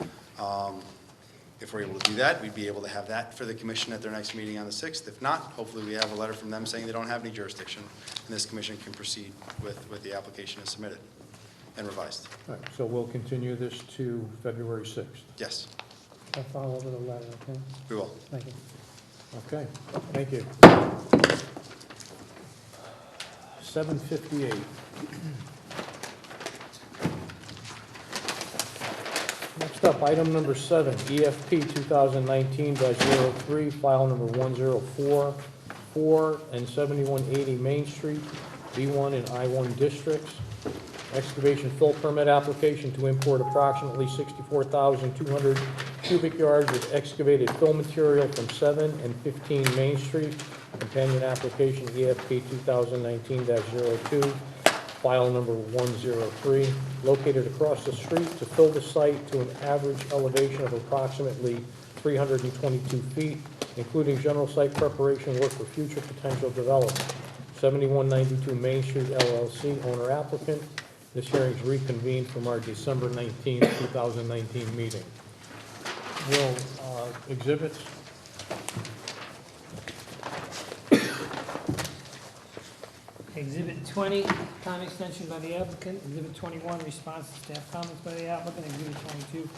If we're able to do that, we'd be able to have that for the commission at their next meeting on the 6th. If not, hopefully we have a letter from them saying they don't have any jurisdiction, and this commission can proceed with the application as submitted. and revised. All right, so we'll continue this to February 6th. Yes, I'll follow over the letter, okay? we will. Thank you. Okay, thank you. 7:58. Next up, item number 7, EFP 2019-03, file number 104, and 7180 Main Street, B1 and I1 districts. Excavation fill permit application to import approximately 64,200 cubic yards of excavated fill material from 7 and 15 Main Street. Companion application EFP 2019-02, file number 103, located across the street to fill the site to an average elevation of approximately 322 feet, including general site preparation work for future potential development. 7192 Main Street LLC, owner applicant. This hearing is reconvened from our December 19, 2019 meeting. Will, exhibits? Exhibit 20, time extension by the applicant. Exhibit 21, response to staff comments by the applicant. Exhibit 22,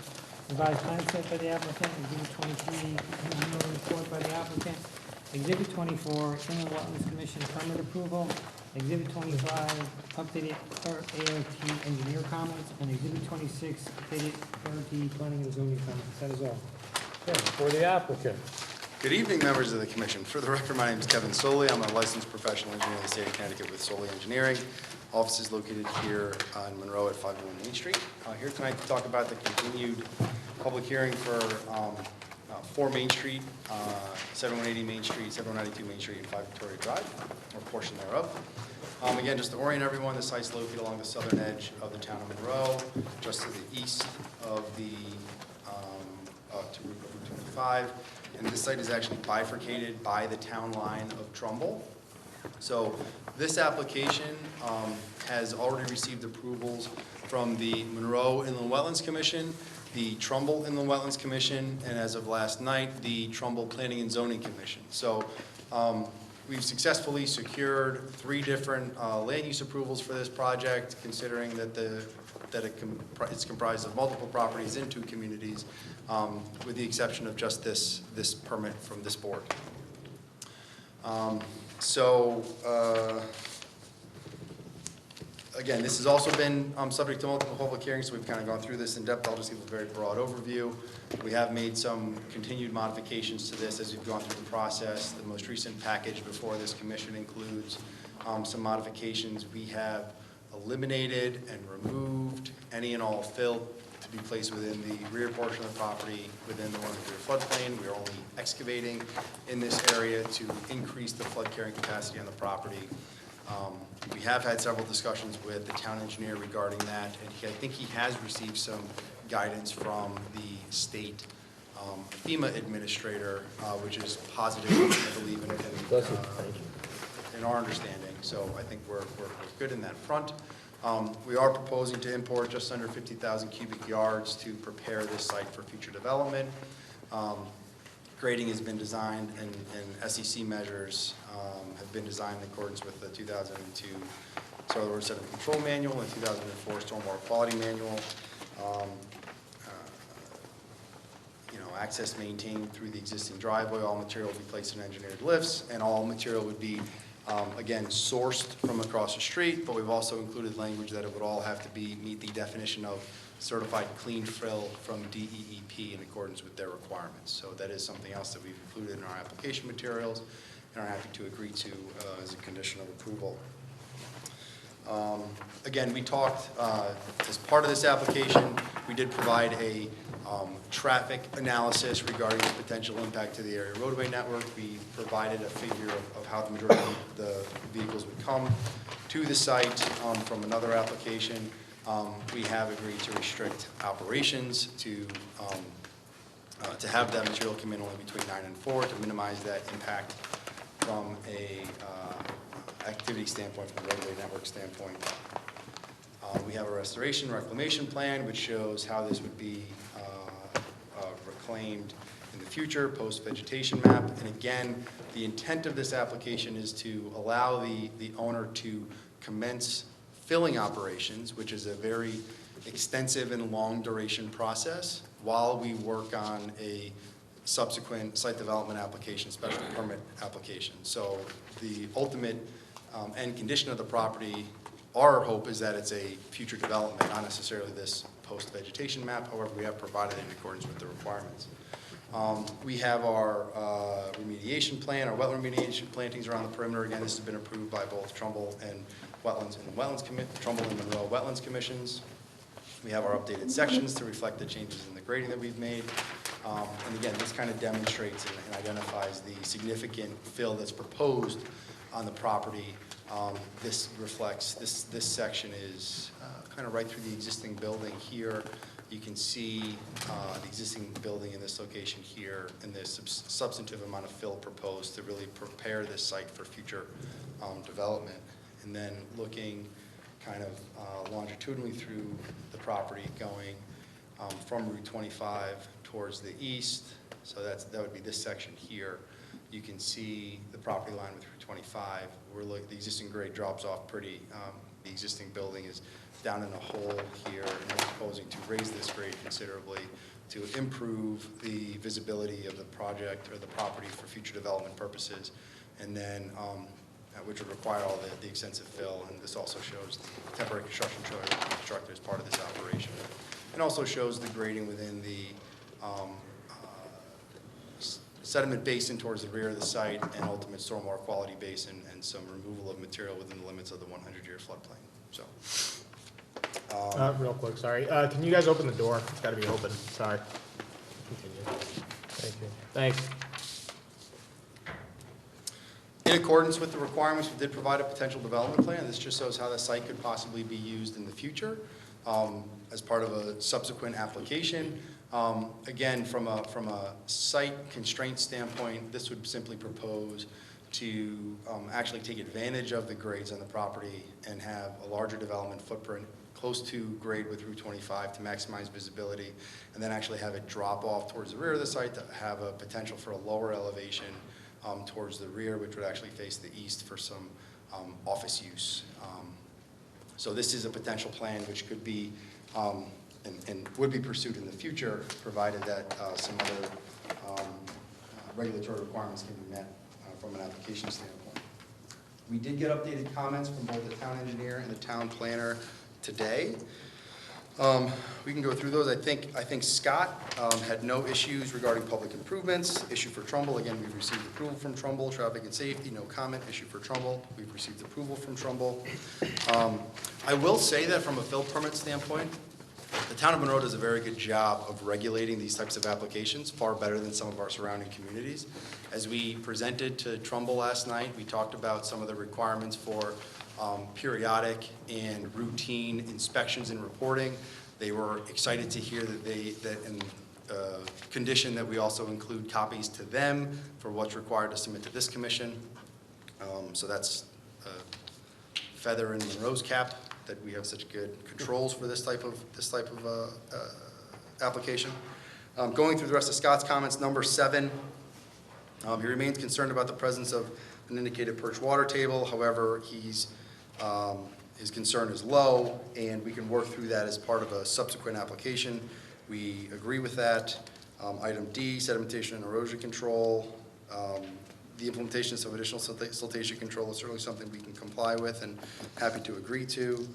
revised plan set by the applicant. Exhibit 23, engineering report by the applicant. Exhibit 24, Inland Wetlands Commission permit approval. Exhibit 25, updated AOT engineer comments. And Exhibit 26, updated AOT planning and zoning comments. That is all. Okay, for the applicant. Good evening, members of the commission. For the record, my name is Kevin Soley. I'm a licensed professional engineer in the state of Connecticut with Soley Engineering. Office is located here in Monroe at 501 Main Street. Here tonight to talk about the continued public hearing for 4 Main Street, 7180 Main Street, 7192 Main Street, and 5 Victoria Drive, or portion thereof. Again, just to orient everyone, the site's located along the southern edge of the town of Monroe, just to the east of the to Route 25. And this site is actually bifurcated by the town line of Trumbull. So this application has already received approvals from the Monroe Inland Wetlands Commission, the Trumbull Inland Wetlands Commission, and as of last night, the Trumbull Planning and Zoning Commission. So we've successfully secured 3 different land use approvals for this project, considering that it's comprised of multiple properties in 2 communities, with the exception of just this permit from this board. Again, this has also been subject to multiple public hearings, so we've kind of gone through this in depth. I'll just give a very broad overview. We have made some continued modifications to this as we've gone through the process. The most recent package before this commission includes some modifications. We have eliminated and removed any and all fill to be placed within the rear portion of the property within the 100-year floodplain. We are only excavating in this area to increase the flood carrying capacity on the property. We have had several discussions with the town engineer regarding that, and I think he has received some guidance from the state FEMA administrator, which is positive, I believe, in our understanding. So I think we're good in that front. We are proposing to import just under 50,000 cubic yards to prepare this site for future development. Grading has been designed and SEC measures have been designed in accordance with the 2002 Soil Water Sediment Control Manual and 2004 Stormwater Quality Manual. Access maintained through the existing driveway. All material will be placed in engineered lifts, and all material would be again, sourced from across the street, but we've also included language that it would all have to meet the definition of certified clean fill from DEEP in accordance with their requirements. So that is something else that we've included in our application materials and are happy to agree to as a condition of approval. Again, we talked, as part of this application, we did provide a traffic analysis regarding the potential impact to the area roadway network. We provided a figure of how the majority of the vehicles would come to the site from another application. We have agreed to restrict operations to have that material come in only between 9 and 4 to minimize that impact from a activity standpoint, from a roadway network standpoint. We have a restoration reclamation plan which shows how this would be reclaimed in the future, post-vegetation map. And again, the intent of this application is to allow the owner to commence filling operations, which is a very extensive and long duration process, while we work on a subsequent site development application, special permit application. So the ultimate end condition of the property, our hope is that it's a future development, not necessarily this post-vegetation map. However, we have provided it in accordance with the requirements. We have our remediation plan, our wetland remediation plantings around the perimeter. Again, this has been approved by both Trumbull and Trumbull and Monroe Wetlands Commissions. We have our updated sections to reflect the changes in the grading that we've made. And again, this kind of demonstrates and identifies the significant fill that's proposed on the property. This reflects, this section is kind of right through the existing building here. You can see the existing building in this location here, and the substantive amount of fill proposed to really prepare this site for future development. And then looking kind of longitudinally through the property, going from Route 25 towards the east. So that would be this section here. You can see the property line with Route 25. The existing grade drops off pretty. The existing building is down in a hole here, and we're proposing to raise this grade considerably to improve the visibility of the project or the property for future development purposes, and then which would require all the extensive fill. And this also shows the temporary construction trailer constructed as part of this operation, and also shows the grading within the sediment basin towards the rear of the site, and ultimate stormwater quality basin, and some removal of material within the limits of the 100-year floodplain. So. Real quick, sorry. Can you guys open the door? It's got to be open. Sorry. Continue. Thank you. Thanks. In accordance with the requirements, we did provide a potential development plan. This just shows how the site could possibly be used in the future as part of a subsequent application. Again, from a site constraint standpoint, this would simply propose to actually take advantage of the grades on the property and have a larger development footprint close to grade with Route 25 to maximize visibility, and then actually have it drop off towards the rear of the site to have a potential for a lower elevation towards the rear, which would actually face the east for some office use. So this is a potential plan which could be and would be pursued in the future, provided that some other regulatory requirements can be met from an application standpoint. We did get updated comments from both the town engineer and the town planner today. We can go through those. I think Scott had no issues regarding public improvements. Issue for Trumbull, again, we've received approval from Trumbull. Traffic and safety, no comment. Issue for Trumbull, we've received approval from Trumbull. I will say that from a fill permit standpoint, the town of Monroe does a very good job of regulating these types of applications, far better than some of our surrounding communities. As we presented to Trumbull last night, we talked about some of the requirements for periodic and routine inspections and reporting. They were excited to hear that in condition that we also include copies to them for what's required to submit to this commission. So that's a feather in Monroe's cap that we have such good controls for this type of application. Going through the rest of Scott's comments, number 7, he remains concerned about the presence of an indicated perch water table. However, his concern is low, and we can work through that as part of a subsequent application. We agree with that. Item D, sedimentation and erosion control. The implementation of some additional siltation control is certainly something we can comply with and happy to agree to.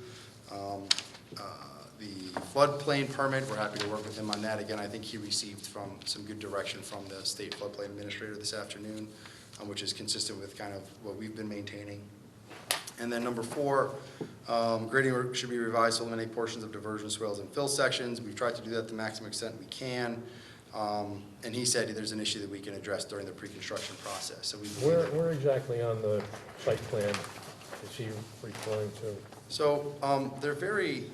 The floodplain permit, we're happy to work with him on that. Again, I think he received some good direction from the state floodplain administrator this afternoon, which is consistent with kind of what we've been maintaining. And then number 4, grading should be revised to eliminate portions of diversion swales and fill sections. We've tried to do that to the maximum extent we can. And he said there's an issue that we can address during the pre-construction process. So we Where exactly on the site plan is he referring to? So they're very,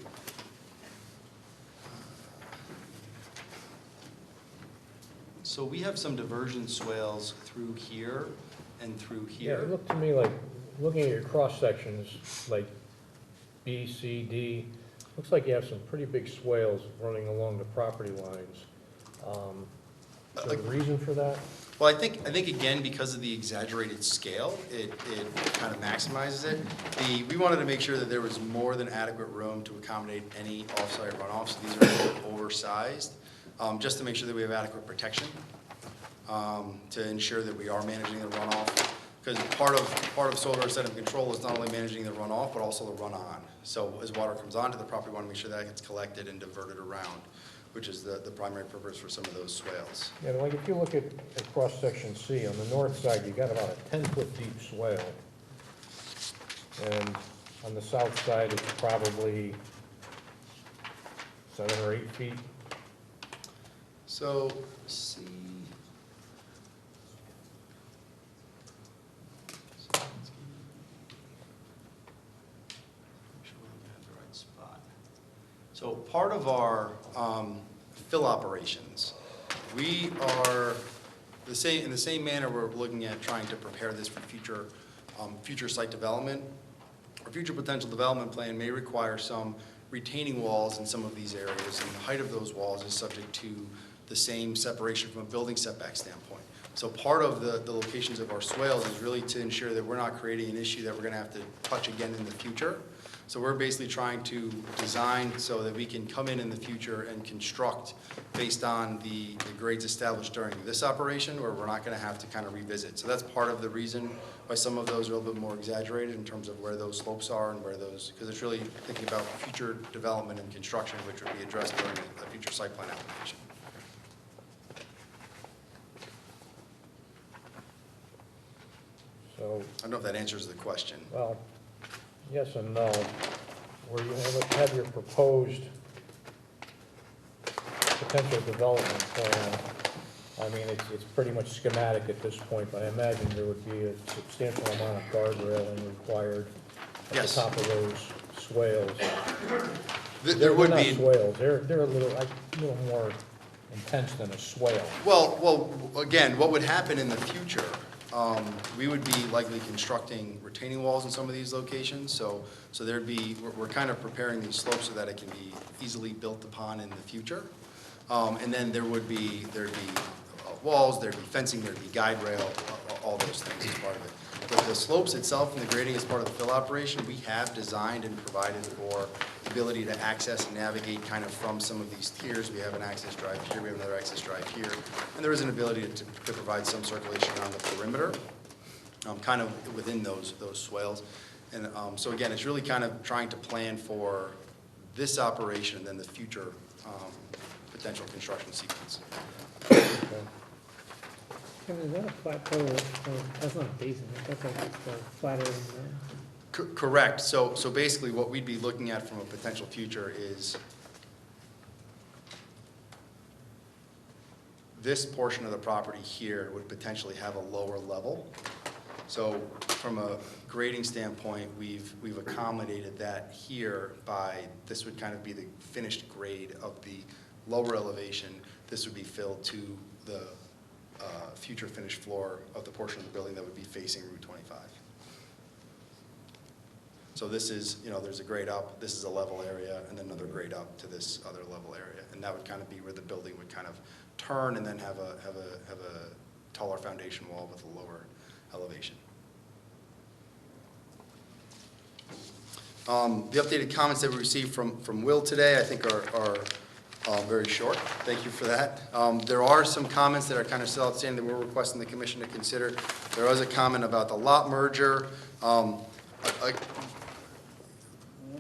so we have some diversion swales through here and through Yeah, here. it looked to me like, looking at your cross sections, like B, C, D, looks like you have some pretty big swales running along the property lines. Is there a reason for that? Well, I think again, because of the exaggerated scale, it kind of maximizes it. We wanted to make sure that there was more than adequate room to accommodate any off-site runoffs. These are a little oversized, just to make sure that we have adequate protection, to ensure that we are managing the runoff. Because part of soil water sediment control is not only managing the runoff, but also the run-on. So as water comes onto the property, we want to make sure that gets collected and diverted around, which is the primary purpose for some of those swales. Yeah, like if you look at cross-section C, on the north side, you got about a 10-foot deep swale. And on the south side, it's probably 7 or 8 feet. So, see. So part of our fill operations, we are in the same manner we're looking at trying to prepare this for future site development. Our future potential development plan may require some retaining walls in some of these areas, and the height of those walls is subject to the same separation from a building setback standpoint. So part of the locations of our swales is really to ensure that we're not creating an issue that we're going to have to touch again in the future. So we're basically trying to design so that we can come in the future and construct based on the grades established during this operation, where we're not going to have to kind of revisit. So that's part of the reason why some of those are a little bit more exaggerated in terms of where those slopes are and where those, because it's really thinking about future development and construction, which would be addressed during a future site plan application. So, I don't know if that answers the question. well, yes and no. Where you have your proposed potential development plan, I mean, it's pretty much schematic at this point, but I imagine there would be a substantial amount of guardrailing required at Yes. the top of those swales. There would They're be. not swales, they're a little more intense than a swale. Well, again, what would happen in the future, we would be likely constructing retaining walls in some of these locations, so there'd be, we're kind of preparing these slopes so that it can be easily built upon in the future. And then there'd be walls, there'd be fencing, there'd be guide rail, all those things as part of it. But the slopes itself and the grading as part of the fill operation, we have designed and provided for the ability to access and navigate kind of from some of these tiers. We have an access drive here, we have another access drive here, and there is an ability to provide some circulation around the perimeter, kind of within those swales. And so again, it's really kind of trying to plan for this operation and then the future potential construction sequence. Kevin, is that a plateau, that's not a basin, that's like just a flat area, right? Correct. So basically what we'd be looking at from a potential future is this portion of the property here would potentially have a lower level. So from a grading standpoint, we've accommodated that here by, this would kind of be the finished grade of the lower elevation. This would be filled to the future finished floor of the portion of the building that would be facing Route 25. So this is, there's a grade up, this is a level area, and then another grade up to this other level area. And that would kind of be where the building would kind of turn and then have a taller foundation wall with a lower elevation. The updated comments that we received from Will today, I think are very short. Thank you for that. There are some comments that are kind of still outstanding that we're requesting the commission to consider. There was a comment about the lot merger.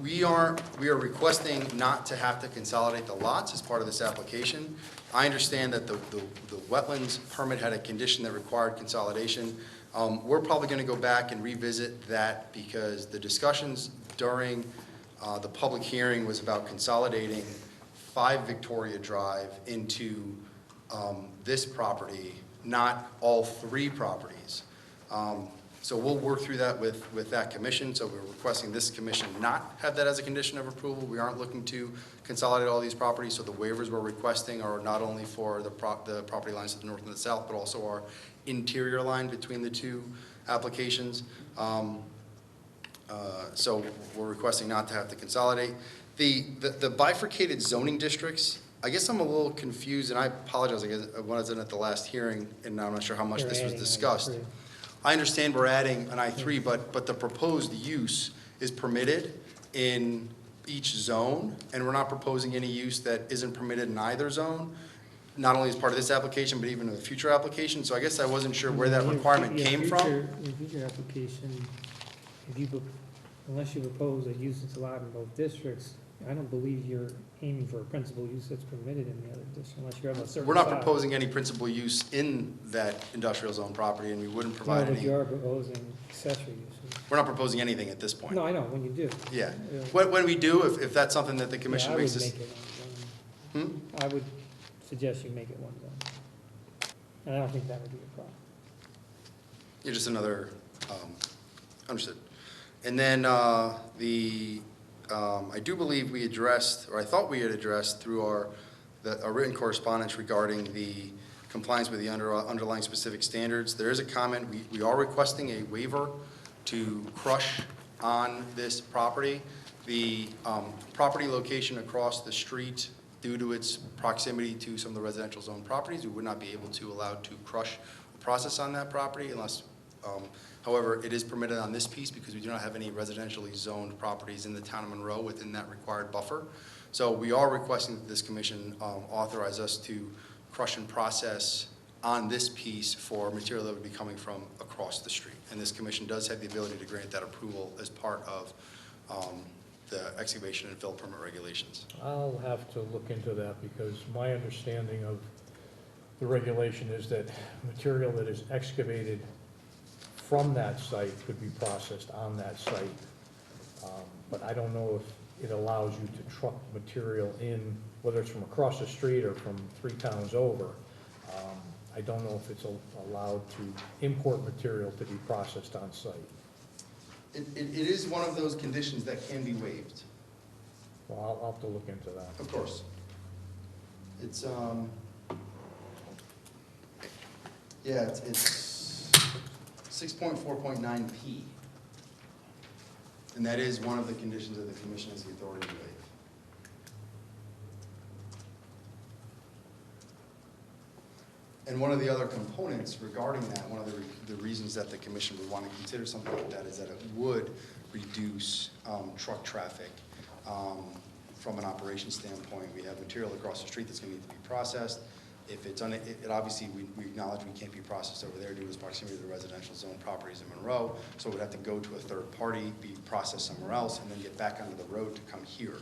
We are requesting not to have to consolidate the lots as part of this application. I understand that the wetlands permit had a condition that required consolidation. We're probably going to go back and revisit that because the discussions during the public hearing was about consolidating 5 Victoria Drive into this property, not all 3 properties. So we'll work through that with that commission. So we're requesting this commission not have that as a condition of approval. We aren't looking to consolidate all these properties. So the waivers we're requesting are not only for the property lines to the north and the south, but also our interior line between the 2 applications. So we're requesting not to have to consolidate. The bifurcated zoning districts I guess I'm a little confused, and I apologize, I guess I wasn't at the last hearing, and I'm not sure how much They're this was adding discussed. I3. I understand we're adding an I3, but the proposed use is permitted in each zone, and we're not proposing any use that isn't permitted in either zone, not only as part of this application, but even in the future application. So I guess I wasn't sure where that Your- requirement your came from. Your future application, if you, unless you propose a use that's allowed in both districts, I don't believe you're aiming for a principal use that's permitted in the other district, unless you have a certain We're not size. proposing any principal use in that industrial zone property, and we wouldn't No, provide but any, you are proposing accessory uses. we're not proposing anything at this point. No, I know, when you do. Yeah. Yeah. When we do, if that's something that the commission Yeah, makes I us. would make it one zone. I would suggest you make it one zone. And I don't think that would be a problem. Yeah, just another, understood. And then I do believe we addressed, or I thought we had addressed through our written correspondence regarding the compliance with the underlying specific standards. There is a comment, we are requesting a waiver to crush on this property. The property location across the street, due to its proximity to some of the residential zone properties, we would not be able to allow to crush or process on that property unless, however, it is permitted on this piece because we do not have any residentially zoned properties in the town of Monroe within that required buffer. So we are requesting that this commission authorize us to crush and process on this piece for material that would be coming from across the street. And this commission does have the ability to grant that approval as part of the excavation and fill permit regulations. I'll have to look into that because my understanding of the regulation is that material that is excavated from that site could be processed on that site. But I don't know if it allows you to truck material in, whether it's from across the street or from 3 towns over. I don't know if it's allowed to import material to be processed on site. It is one of those conditions that can be waived. Well, I'll have to look into that. Of course. It's, yeah, it's 6.4.9P. And that is one of the conditions that the commission has the authority to waive. And one of the other components regarding that, one of the reasons that the commission would want to consider something like that is that it would reduce truck traffic. From an operations standpoint, we have material across the street that's going to need to be processed. If it's obviously, we acknowledge we can't be processed over there due to its proximity to the residential zone properties in Monroe, so it would have to go to a third party, be processed somewhere else, and then get back onto the road to come here.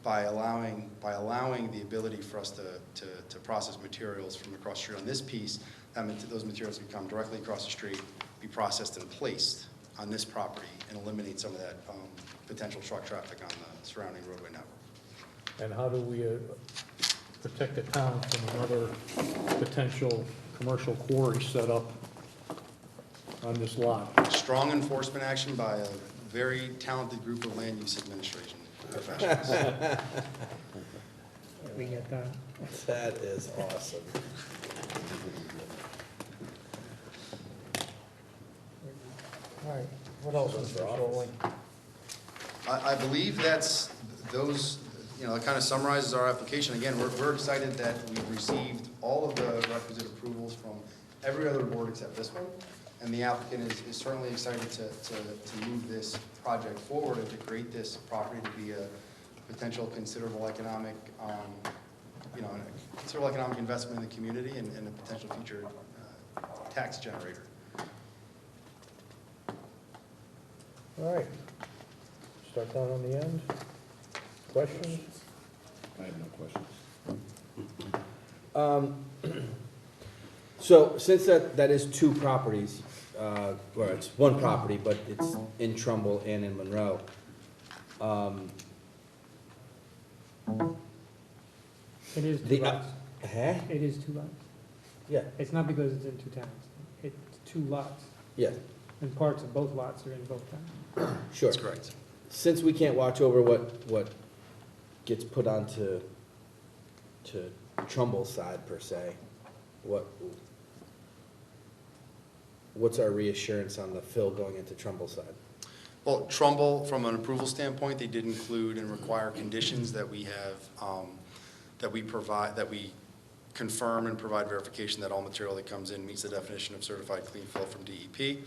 By allowing the ability for us to process materials from across the street on this piece, those materials can come directly across the street, be processed and placed on this property, and eliminate some of that potential truck traffic on the surrounding roadway network. And how do we protect the town from another potential commercial quarry set up on this lot? Strong enforcement action by a very talented group of land use administration professionals. We get that. That is awesome. All right, what else, Mr. Foley? I believe that's those, it kind of summarizes our application. Again, we're excited that we've received all of the requisite approvals from every other board except this one. And the applicant is certainly excited to move this project forward and to create this property to be a potential considerable economic, considerable economic investment in the community and a potential future tax generator. All right. Start down on the end. Questions? I have no questions. So since that is 2 properties, or it's 1 property, but it's in Trumbull and in Monroe, It is 2 the, lots. huh? It is 2 lots. Yeah, It's not because it's in 2 towns. It's 2 lots, yeah, and parts of both lots are in both towns. sure. That's correct. Since we can't watch over what gets put onto Trumbull's side per se, what's our reassurance on the fill going into Trumbull's side? Well, Trumbull, from an approval standpoint, they did include and require conditions that we have that we provide, that we confirm and provide verification that all material that comes in meets the definition of certified clean fill from DEP.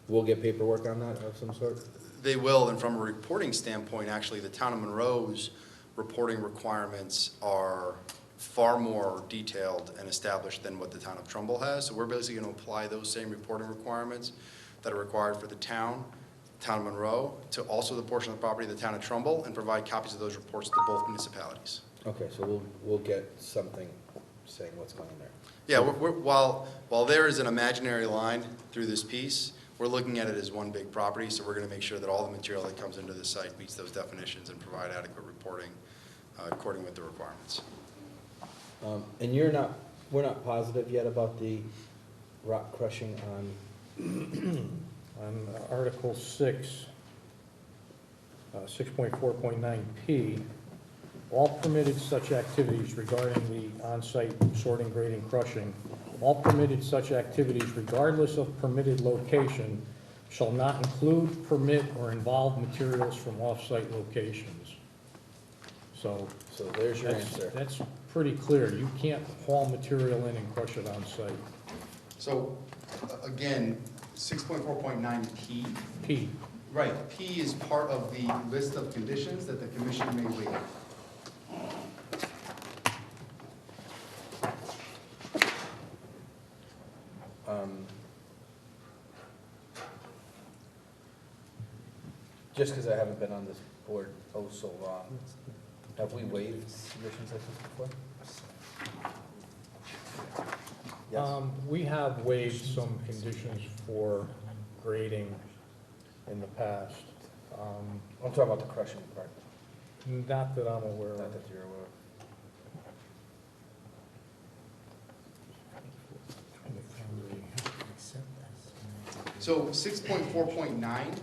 We'll get paperwork on that of some sort? They will, and from a reporting standpoint, actually, the town of Monroe's reporting requirements are far more detailed and established than what the town of Trumbull has. So we're basically going to apply those same reporting requirements that are required for the town of Monroe, to also the portion of the property of the town of Trumbull, and provide copies of those reports to both municipalities. Okay, so we'll get something saying what's going on there. Yeah, while there is an imaginary line through this piece, we're looking at it as one big property, so we're going to make sure that all the material that comes into the site meets those definitions and provide adequate reporting according with the requirements. And we're not positive yet about the rock crushing on, On Article 6, 6.4.9P, all permitted such activities regarding the on-site sorting, grading, crushing, all permitted such activities regardless of permitted location shall not include, permit, or involve materials from off-site locations. So there's your answer. that's pretty clear. You can't haul material in and crush it on site. So, again, 6.4.9P. P. Right, P is part of the list of conditions that the commission may waive. Just because I haven't been on this board so long, have we waived conditions like this before? Yes. We have waived some conditions for grading in the past. I'm talking about the crushing part, Not that I'm aware not of. that you're aware So 6.4.9,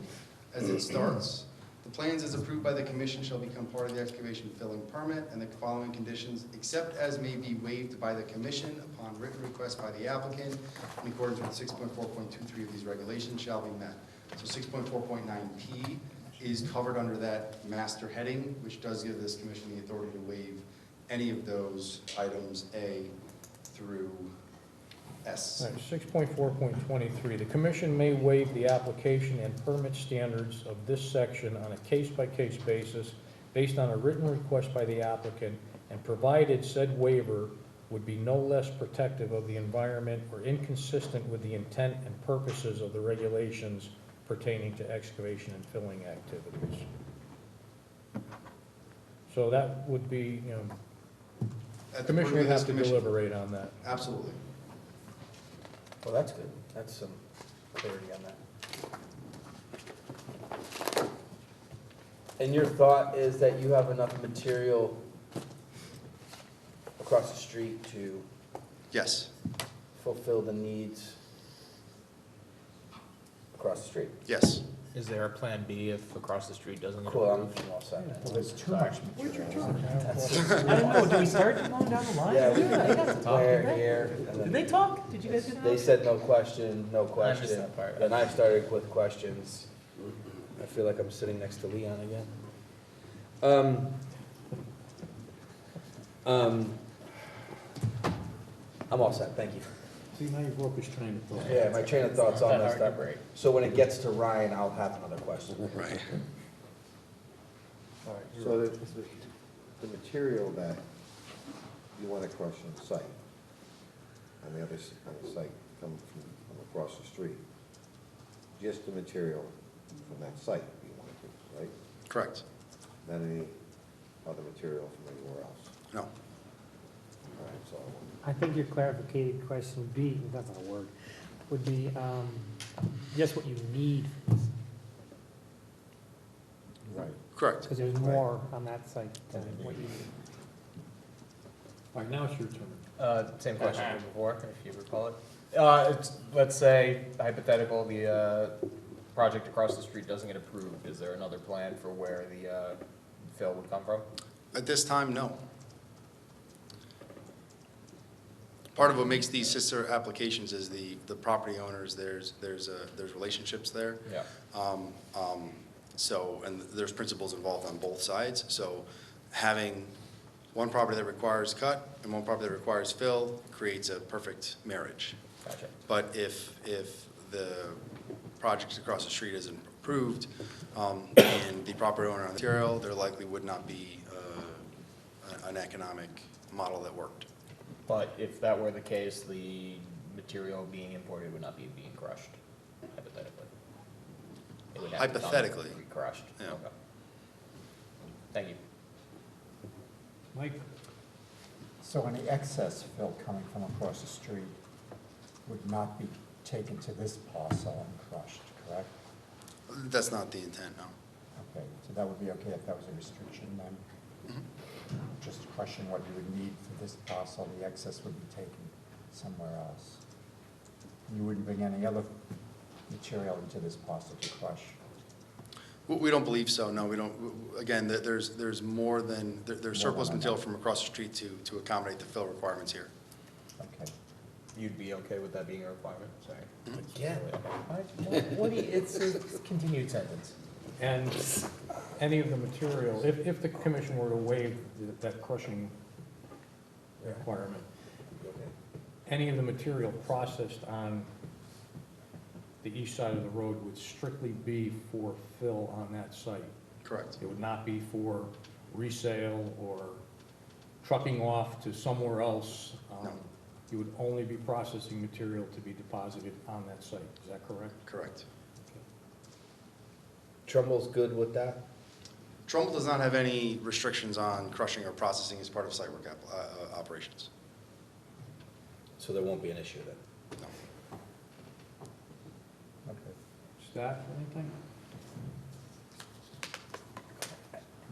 as it starts, the plans as approved by the commission shall become part of the excavation filling permit, and the following conditions, except as may be waived by the commission upon written request by the applicant, in accordance with 6.4.23 of these regulations, shall be met. So 6.4.9P is covered under that master heading, which does give this commission the authority to waive any of those items A through S. 6.4.23, the commission may waive the application and permit standards of this section on a case-by-case basis based on a written request by the applicant, and provided said waiver would be no less protective of the environment or inconsistent with the intent and purposes of the regulations pertaining to excavation and filling activities. So that would be, the commission would have to deliberate on that. Absolutely. Well, that's good. That's some clarity on that. And your thought is that you have enough material across the street to Yes, fulfill the needs across the street? yes. Is there a plan B if across the street doesn't get Cool, I'm approved? all set. Well, there's too much material. I don't know, do we start going down the line? Yeah, we They got to can talk, clear didn't they? here. and Did then they talk? Did you guys get They that? said no question, no I missed question. that part. Then I started with questions. I feel like I'm sitting next to Leon again. I'm all set, thank you. See, now you broke his train of thought. Yeah, my train of thought's all That messed hard up. to break. So when it gets to Ryan, I'll have another question. Right. So the material that you want to crush on site, on the site, coming from across the street, just the material from that site you want to, right? Correct. Not any other material from anywhere else? No. All right, so, I think your clarificated question B, that's not a word, would be, just what you need, right. Correct. because there's more on that site than what you need. All right, now it's your turn. Same question from before, if you recall it. Let's say hypothetical, the project across the street doesn't get approved. Is there another plan for where the fill would come from? At this time, no. Part of what makes these sister applications is the property owners, there's relationships there. Yeah. So, and there's principals involved on both sides, so having one property that requires cut and one property that requires fill creates a perfect marriage. Gotcha. But if the project across the street isn't approved, and the property owner on the material, there likely would not be an economic model that worked. But if that were the case, the material being imported would not be being crushed, hypothetically. It would have to come Hypothetically. and be crushed. Yeah. Okay. Thank you. Mike? So any excess fill coming from across the street would not be taken to this parcel and crushed, correct? That's not the intent, no. Okay, so that would be okay if that was a restriction then? Just crushing what you would need for this parcel, the excess would be taken somewhere else. You wouldn't bring any other material into this parcel to crush? We don't believe so, no, we don't. Again, there's more than, there's surplus than material enough. from across the street to accommodate the fill requirements here. Okay. You'd be okay with that being a requirement? Sorry. Again. What do you, it's a continued sentence. And any of the material, if the commission were to waive that crushing requirement, any of the material processed on the east side of the road would strictly be for fill on that site. Correct. It would not be for resale or trucking off to somewhere else. No. You would only be processing material to be deposited on that site. Is that correct? Correct. Trumbull's good with that? Trumbull does not have any restrictions on crushing or processing as part of site work operations. So there won't be an issue then? No. Okay. Staff, anything?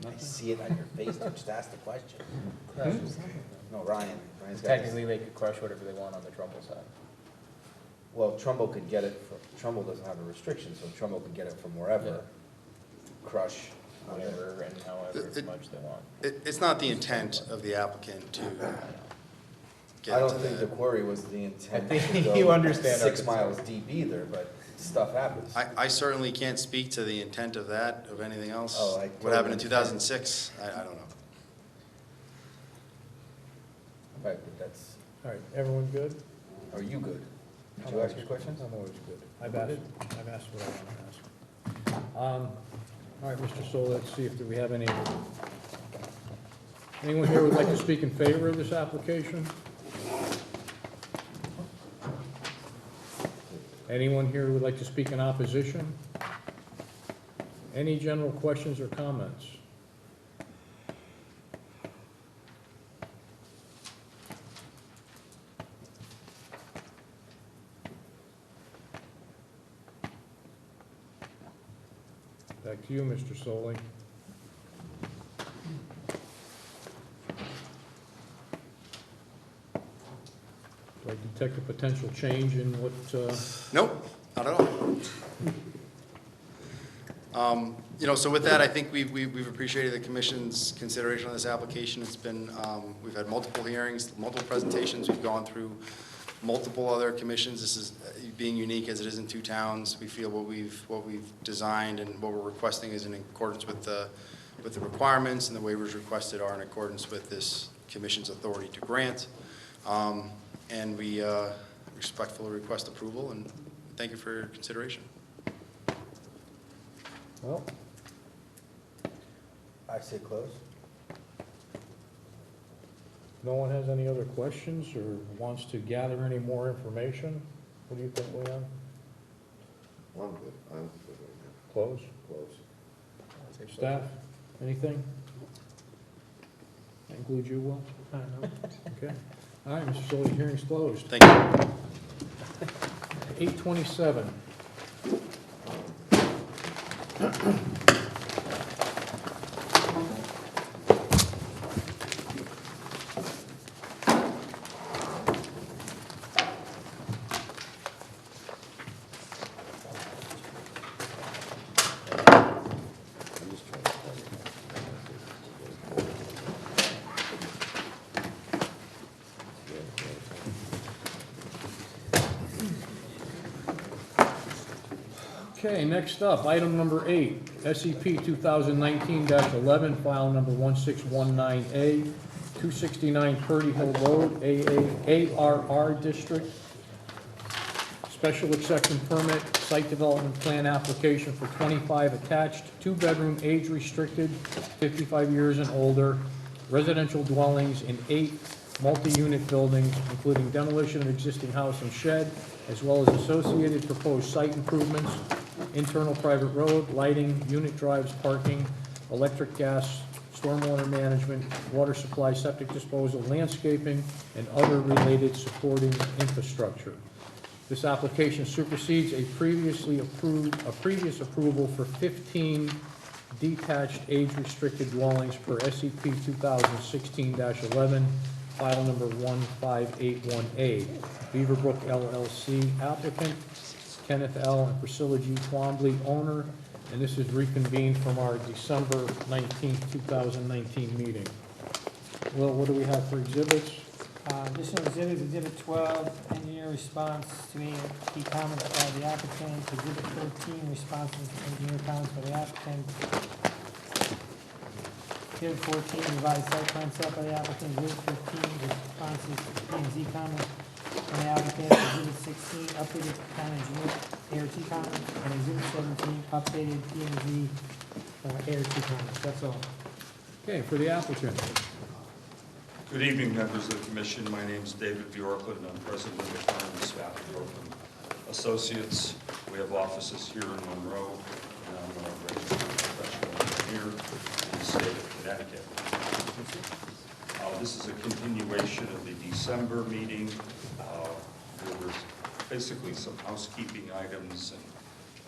I see it on your face, don't just ask the question. No, Ryan's got this. Technically, they could crush whatever they want on the Trumbull side. Well, Trumbull could get it from, Trumbull doesn't have a restriction, so Trumbull could get it from wherever, crush Whatever and however It- much they want. It's not the intent of the applicant to get I into don't think the that. query was the intent I to think go you understand our 6 miles deep either, but stuff happens. I certainly can't speak to the intent of that, of anything else. Oh, I What happened in totally 2006, I don't know. Right, but that's, All right, everyone good? are you good? Did you ask your questions? I'm always good. I've asked what I want to ask. All right, Mr. Soul, let's see if we have anyone here would like to speak in favor of this application? Anyone here who would like to speak in opposition? Any general questions or comments? Back to you, Mr. Solly. Do I detect a potential change in what, Nope, not at all. You know, so with that, I think we've appreciated the commission's consideration on this application. It's been, we've had multiple hearings, multiple presentations, we've gone through multiple other commissions. This is being unique as it is in two towns. We feel what we've designed and what we're requesting is in accordance with the requirements, and the waivers requested are in accordance with this commission's authority to grant. And we respectfully request approval, and thank you for your consideration. well, I say close. no one has any other questions or wants to gather any more information? What do you think, Leon? I'm good, I'm good right Close? now, close. Staff, anything? That includes you, Will? No. Okay. All right, Mr. Solly, hearing's closed. Thank you. 8:27. I'm just trying to find it. Okay, next up, item number 8, SEP 2019-11, file number 1619A, 269 Purdy Hill Road, ARR District. Special exception permit, site development plan application for 25 attached, two-bedroom, age-restricted, 55 years and older, residential dwellings in 8 multi-unit buildings, including demolition of existing house and shed, as well as associated proposed site improvements, internal private road, lighting, unit drives, parking, electric, gas, stormwater management, water supply, septic disposal, landscaping, and other related supporting infrastructure. This application supersedes a previous approval for 15 detached age-restricted dwellings per SCP 2016-11, file number 1581A. Beaverbrook LLC applicant, Kenneth L. and Priscilla G. Twombly owner, and this is reconvened from our December 19, 2019 meeting. Well, what do we have for exhibits? Additional exhibits, Exhibit 12, engineer response to any key comments by the applicant. Exhibit 13, responses to engineer comments by the applicant. Exhibit 14, revised site plan set by the applicant. Exhibit 15, responses to P&Z comments from the applicant. Exhibit 16, updated town engineer ART comments. And Exhibit 17, updated P&Z ART comments. That's all. Okay, for the applicant. Good evening, members of the commission. My name is David Bjorklund, and I'm president of the firm Staff and Bjorklund Associates. We have offices here in Monroe, and I'm a registered professional engineer in the state of Connecticut. This is a continuation of the December meeting. There was basically some housekeeping items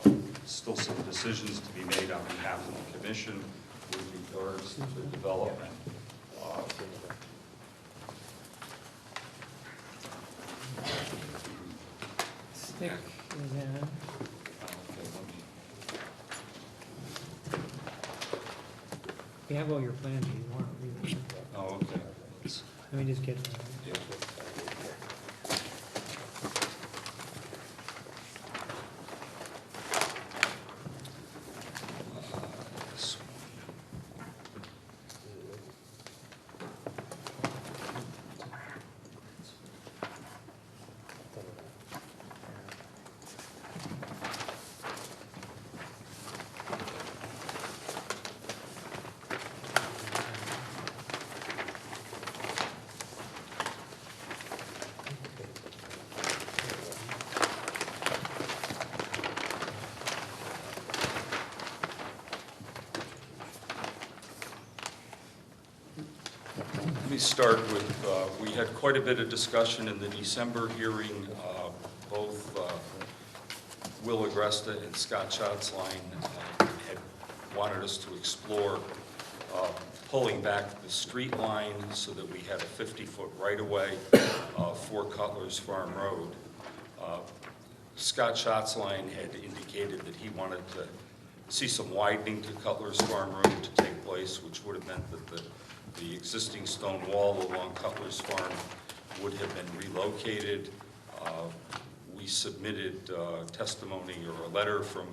and still some decisions to be made on behalf of the commission with regards to the development. Stick is in. We have all your plans if you want to read them. Oh, okay. Let me just get them. Let me start with, we had quite a bit of discussion in the December hearing. Both Will Agresta and Scott Schatzline had wanted us to explore pulling back the street line so that we had a 50-foot right-of-way for Cutler's Farm Road. Scott Schatzline had indicated that he wanted to see some widening to Cutler's Farm Road to take place, which would have meant that the existing stone wall along Cutler's Farm would have been relocated. We submitted testimony or a letter from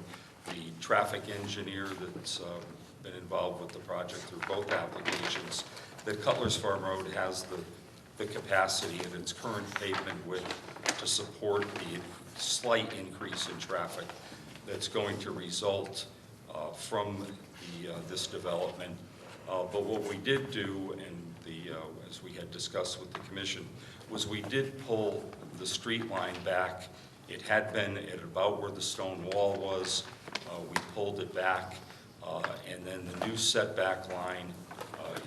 the traffic engineer that's been involved with the project through both applications, that Cutler's Farm Road has the capacity at its current pavement width to support the slight increase in traffic that's going to result from this development. But what we did do, and as we had discussed with the commission, was we did pull the street line back. It had been at about where the stone wall was. We pulled it back, and then the new setback line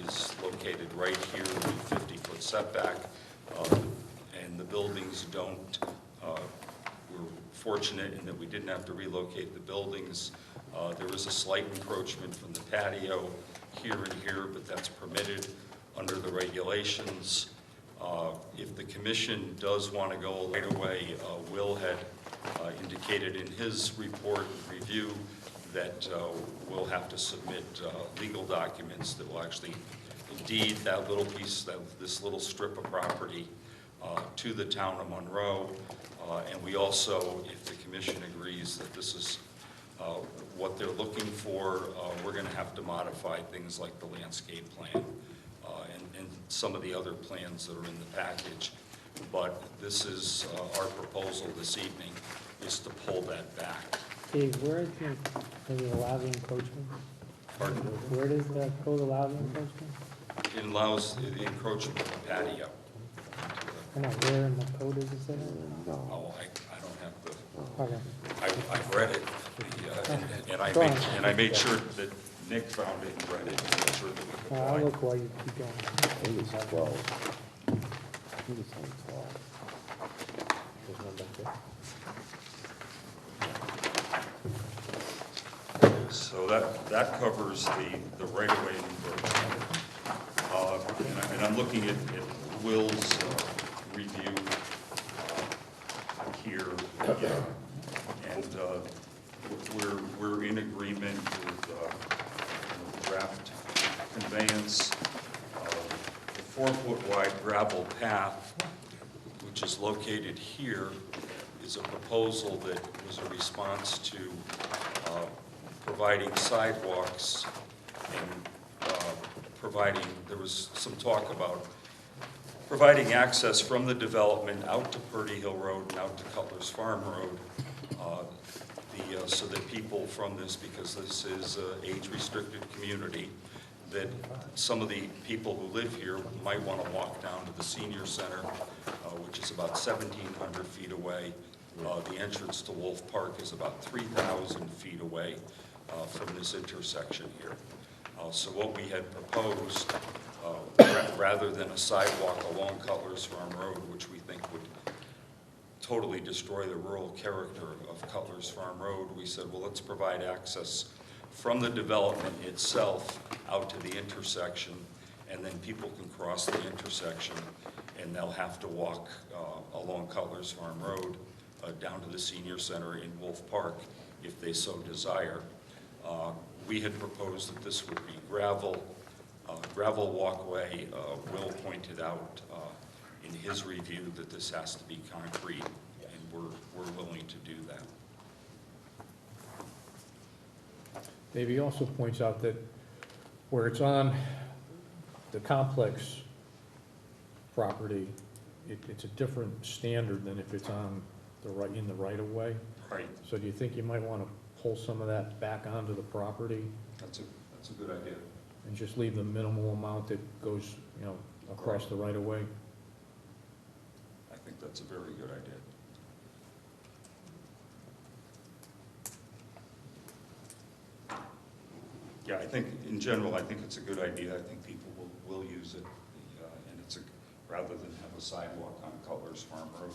is located right here with a 50-foot setback, and the buildings don't. We're fortunate in that we didn't have to relocate the buildings. There was a slight encroachment from the patio here and here, but that's permitted under the regulations. If the commission does want to go right away, Will had indicated in his report and review that we'll have to submit legal documents that will actually deed that little piece, this little strip of property to the town of Monroe. And we also, if the commission agrees that this is what they're looking for, we're going to have to modify things like the landscape plan and some of the other plans that are in the package. But this is our proposal this evening, is to pull that back. Dave, where is does it allow the encroachment? Pardon? Where does the code allow the encroachment? It allows the encroachment of the patio. I know, where in the code does it say that? Oh, I don't have the, Okay. I've read it, and I made sure that Nick found it and read it, and made sure that we I'll complied. look while you keep going. I think it's 12. I think it's on 12. There's one back there. So that covers the right-of-way encroachment. And I'm looking at Will's review here. And we're in agreement with draft conveyance. The 4-foot wide gravel path, which is located here, is a proposal that was a response to providing sidewalks and there was some talk about providing access from the development out to Purdy Hill Road and out to Cutler's Farm Road, so that people from this, because this is an age-restricted community, that some of the people who live here might want to walk down to the senior center, which is about 1,700 feet away. The entrance to Wolf Park is about 3,000 feet away from this intersection here. So what we had proposed, rather than a sidewalk along Cutler's Farm Road, which we think would totally destroy the rural character of Cutler's Farm Road, we said, well, let's provide access from the development itself out to the intersection, and then people can cross the intersection, and they'll have to walk along Cutler's Farm Road down to the senior center in Wolf Park if they so desire. We had proposed that this would be gravel walkway. Will pointed out in his review that this has to be concrete, and we're willing to do that. Dave, he also points out that where it's on the complex property, it's a different standard than if it's on in the right of way. Right. So do you think you might want to pull some of that back onto the property That's a good idea. and just leave the minimal amount that goes, across the right of way? I think that's a very good idea. Yeah, I think, in general, I think it's a good idea. I think people will use it, and it's rather than have a sidewalk on Cutler's Farm Road.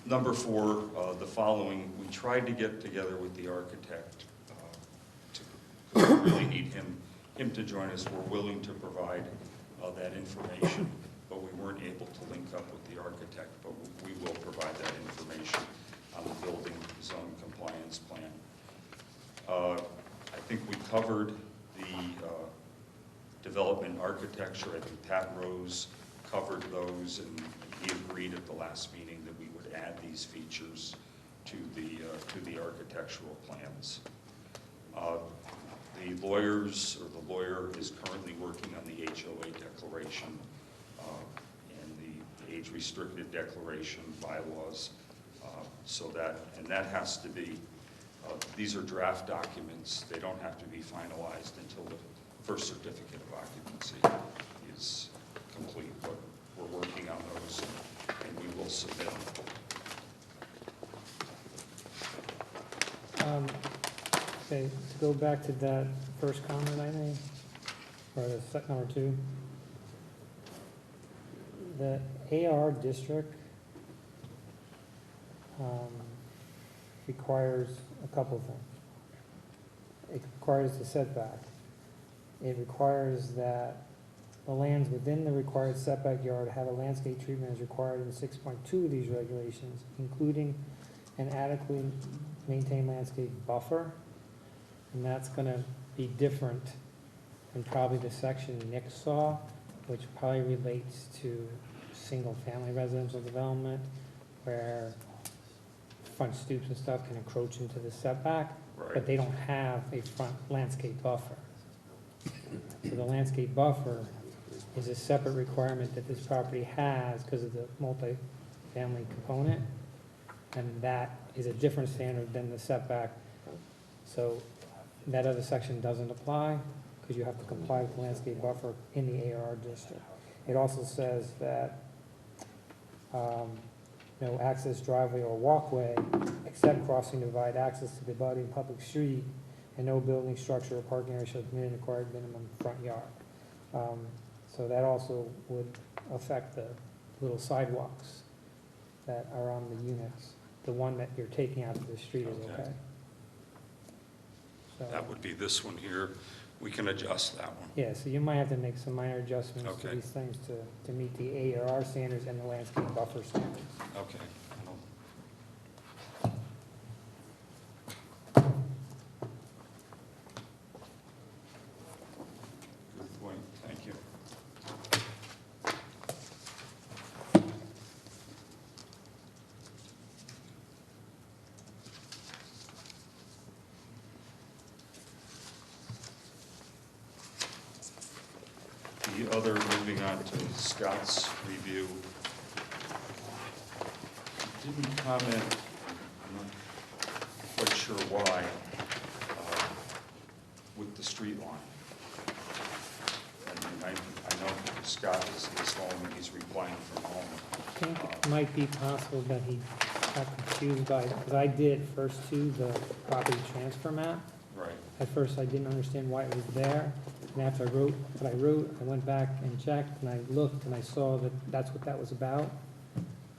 Number 4, the following, we tried to get together with the architect. We really need him to join us. We're willing to provide that information, but we weren't able to link up with the architect, but we will provide that information on the building zone compliance plan. I think we covered the development architecture. I think Pat Rose covered those, and he agreed at the last meeting that we would add these features to the architectural plans. The lawyer is currently working on the HOA declaration and the age-restricted declaration bylaws. That has to be, these are draft documents. They don't have to be finalized until the first certificate of occupancy is complete, but we're working on those, and we will submit them. Okay, to go back to that first comment I made, or the second or two. The AR district requires a couple of things. It requires the setback. It requires that the lands within the required setback yard have a landscape treatment as required in 6.2 of these regulations, including an adequately maintained landscape buffer. And that's gonna be different than probably the section Nick saw, which probably relates to single-family residential development, where front stoops and stuff can encroach into the setback, Right. but they don't have a front landscape buffer. So the landscape buffer is a separate requirement that this property has because of the multi-family component, and that is a different standard than the setback. So that other section doesn't apply, because you have to comply with the landscape buffer in the AR district. It also says that, no access driveway or walkway, except crossing to provide access to the abutting public street, and no building structure or parking area shall permit an required minimum front yard. So that also would affect the little sidewalks that are on the units. The one that you're taking out to the street is Okay. okay. So, That would be this one here. We can adjust that one. yeah, so you might have to make some minor adjustments to Okay. these things to meet the ARR standards and the landscape buffer standards. Okay. Good point, thank you. The other, moving on to Scott's review. Didn't comment, I'm not quite sure why, with the street line. I mean, I know Scott is home and he's replying from home. I think it might be possible that he got confused by, because I did first to the property transfer map. Right. At first, I didn't understand why it was there, and after I wrote what I wrote, I went back and checked, and I looked, and I saw that that's what that was about.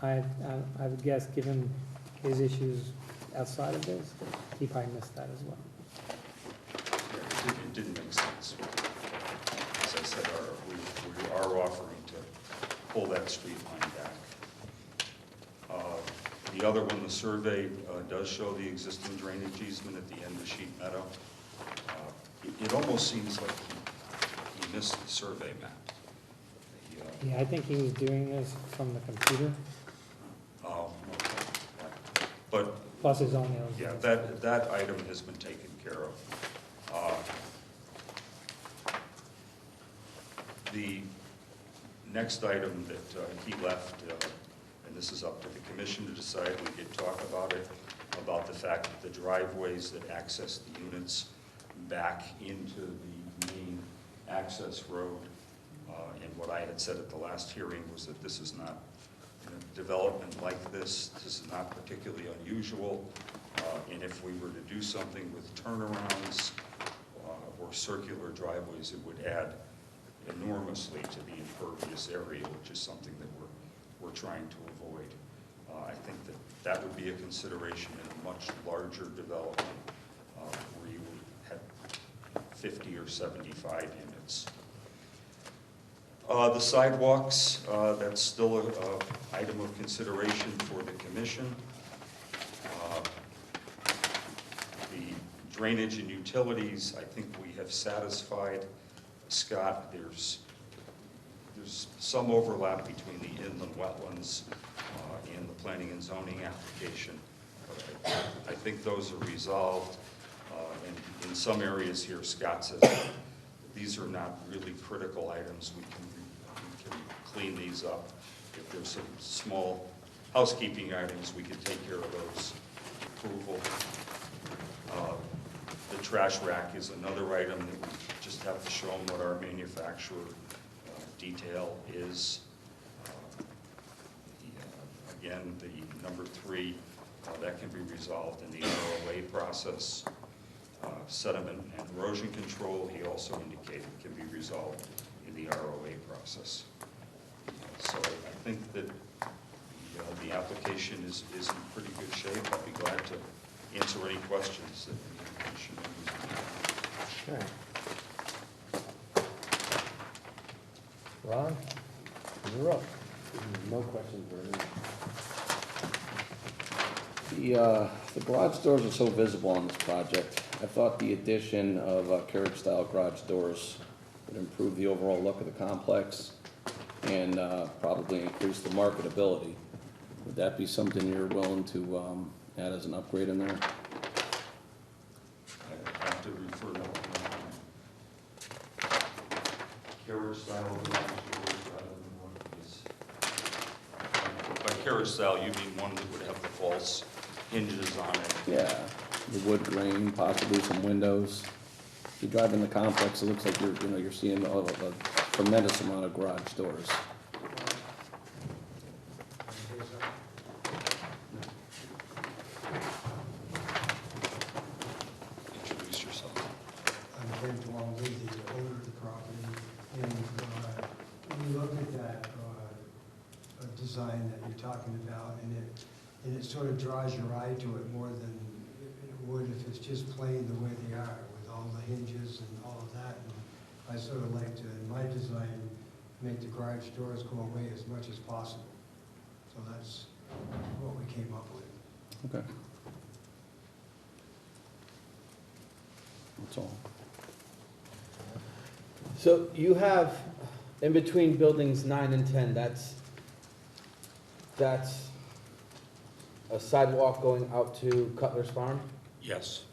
I would guess, given his issues outside of this, he probably missed that as well. Yeah, it didn't make sense. As I said, we are offering to pull that street line back. The other one, the survey does show the existing drainage easement at the end of Sheep Meadow. It almost seems like he missed the survey map. Yeah, I think he was doing this from the computer, Oh, okay. But plus his own notes. yeah, that item has been taken care of. The next item that he left, and this is up to the commission to decide, we did talk about it, about the fact that the driveways that access the units back into the main access road, and what I had said at the last hearing was that this is not, development like this is not particularly unusual, and if we were to do something with turnarounds or circular driveways, it would add enormously to the impervious area, which is something that we're trying to avoid. I think that would be a consideration in a much larger development where you would have 50 or 75 units. The sidewalks, that's still an item of consideration for the commission. The drainage and utilities, I think we have satisfied Scott. There's some overlap between the inland wetlands and the planning and zoning application. I think those are resolved. And in some areas here, Scott says these are not really critical items. We can clean these up. If there's some small housekeeping items, we can take care of those. Approval. The trash rack is another item that we just have to show them what our manufacturer detail is. Again, the number 3, that can be resolved in the ROA process. Sediment and erosion control, he also indicated, can be resolved in the ROA process. So I think that the application is in pretty good shape. I'll be glad to answer any questions that the commission members Okay. Ron, you're up. No questions for me. The garage doors are so visible on this project. I thought the addition of carriage-style garage doors would improve the overall look of the complex and probably increase the marketability. Would that be something you're willing to add as an upgrade in there? I have to refer to carriage style garage doors rather than one is. By carriage style, you mean one that would have the false hinges on it? Yeah, the wood grain, possibly some windows. If you drive in the complex, it looks like you're seeing a tremendous amount of garage doors. Introduce yourself. I'm Ken Twombly, the owner of the property, and we looked at that design that you're talking about, and it sort of draws your eye to it more than it would if it's just plain the way they are, with all the hinges and all of that. And I sort of like to, in my design, make the garage doors go away as much as possible. So that's what we came up with. Okay. That's all. So you have, in between buildings 9 and 10, that's a sidewalk going out to Cutler's Farm? Yes.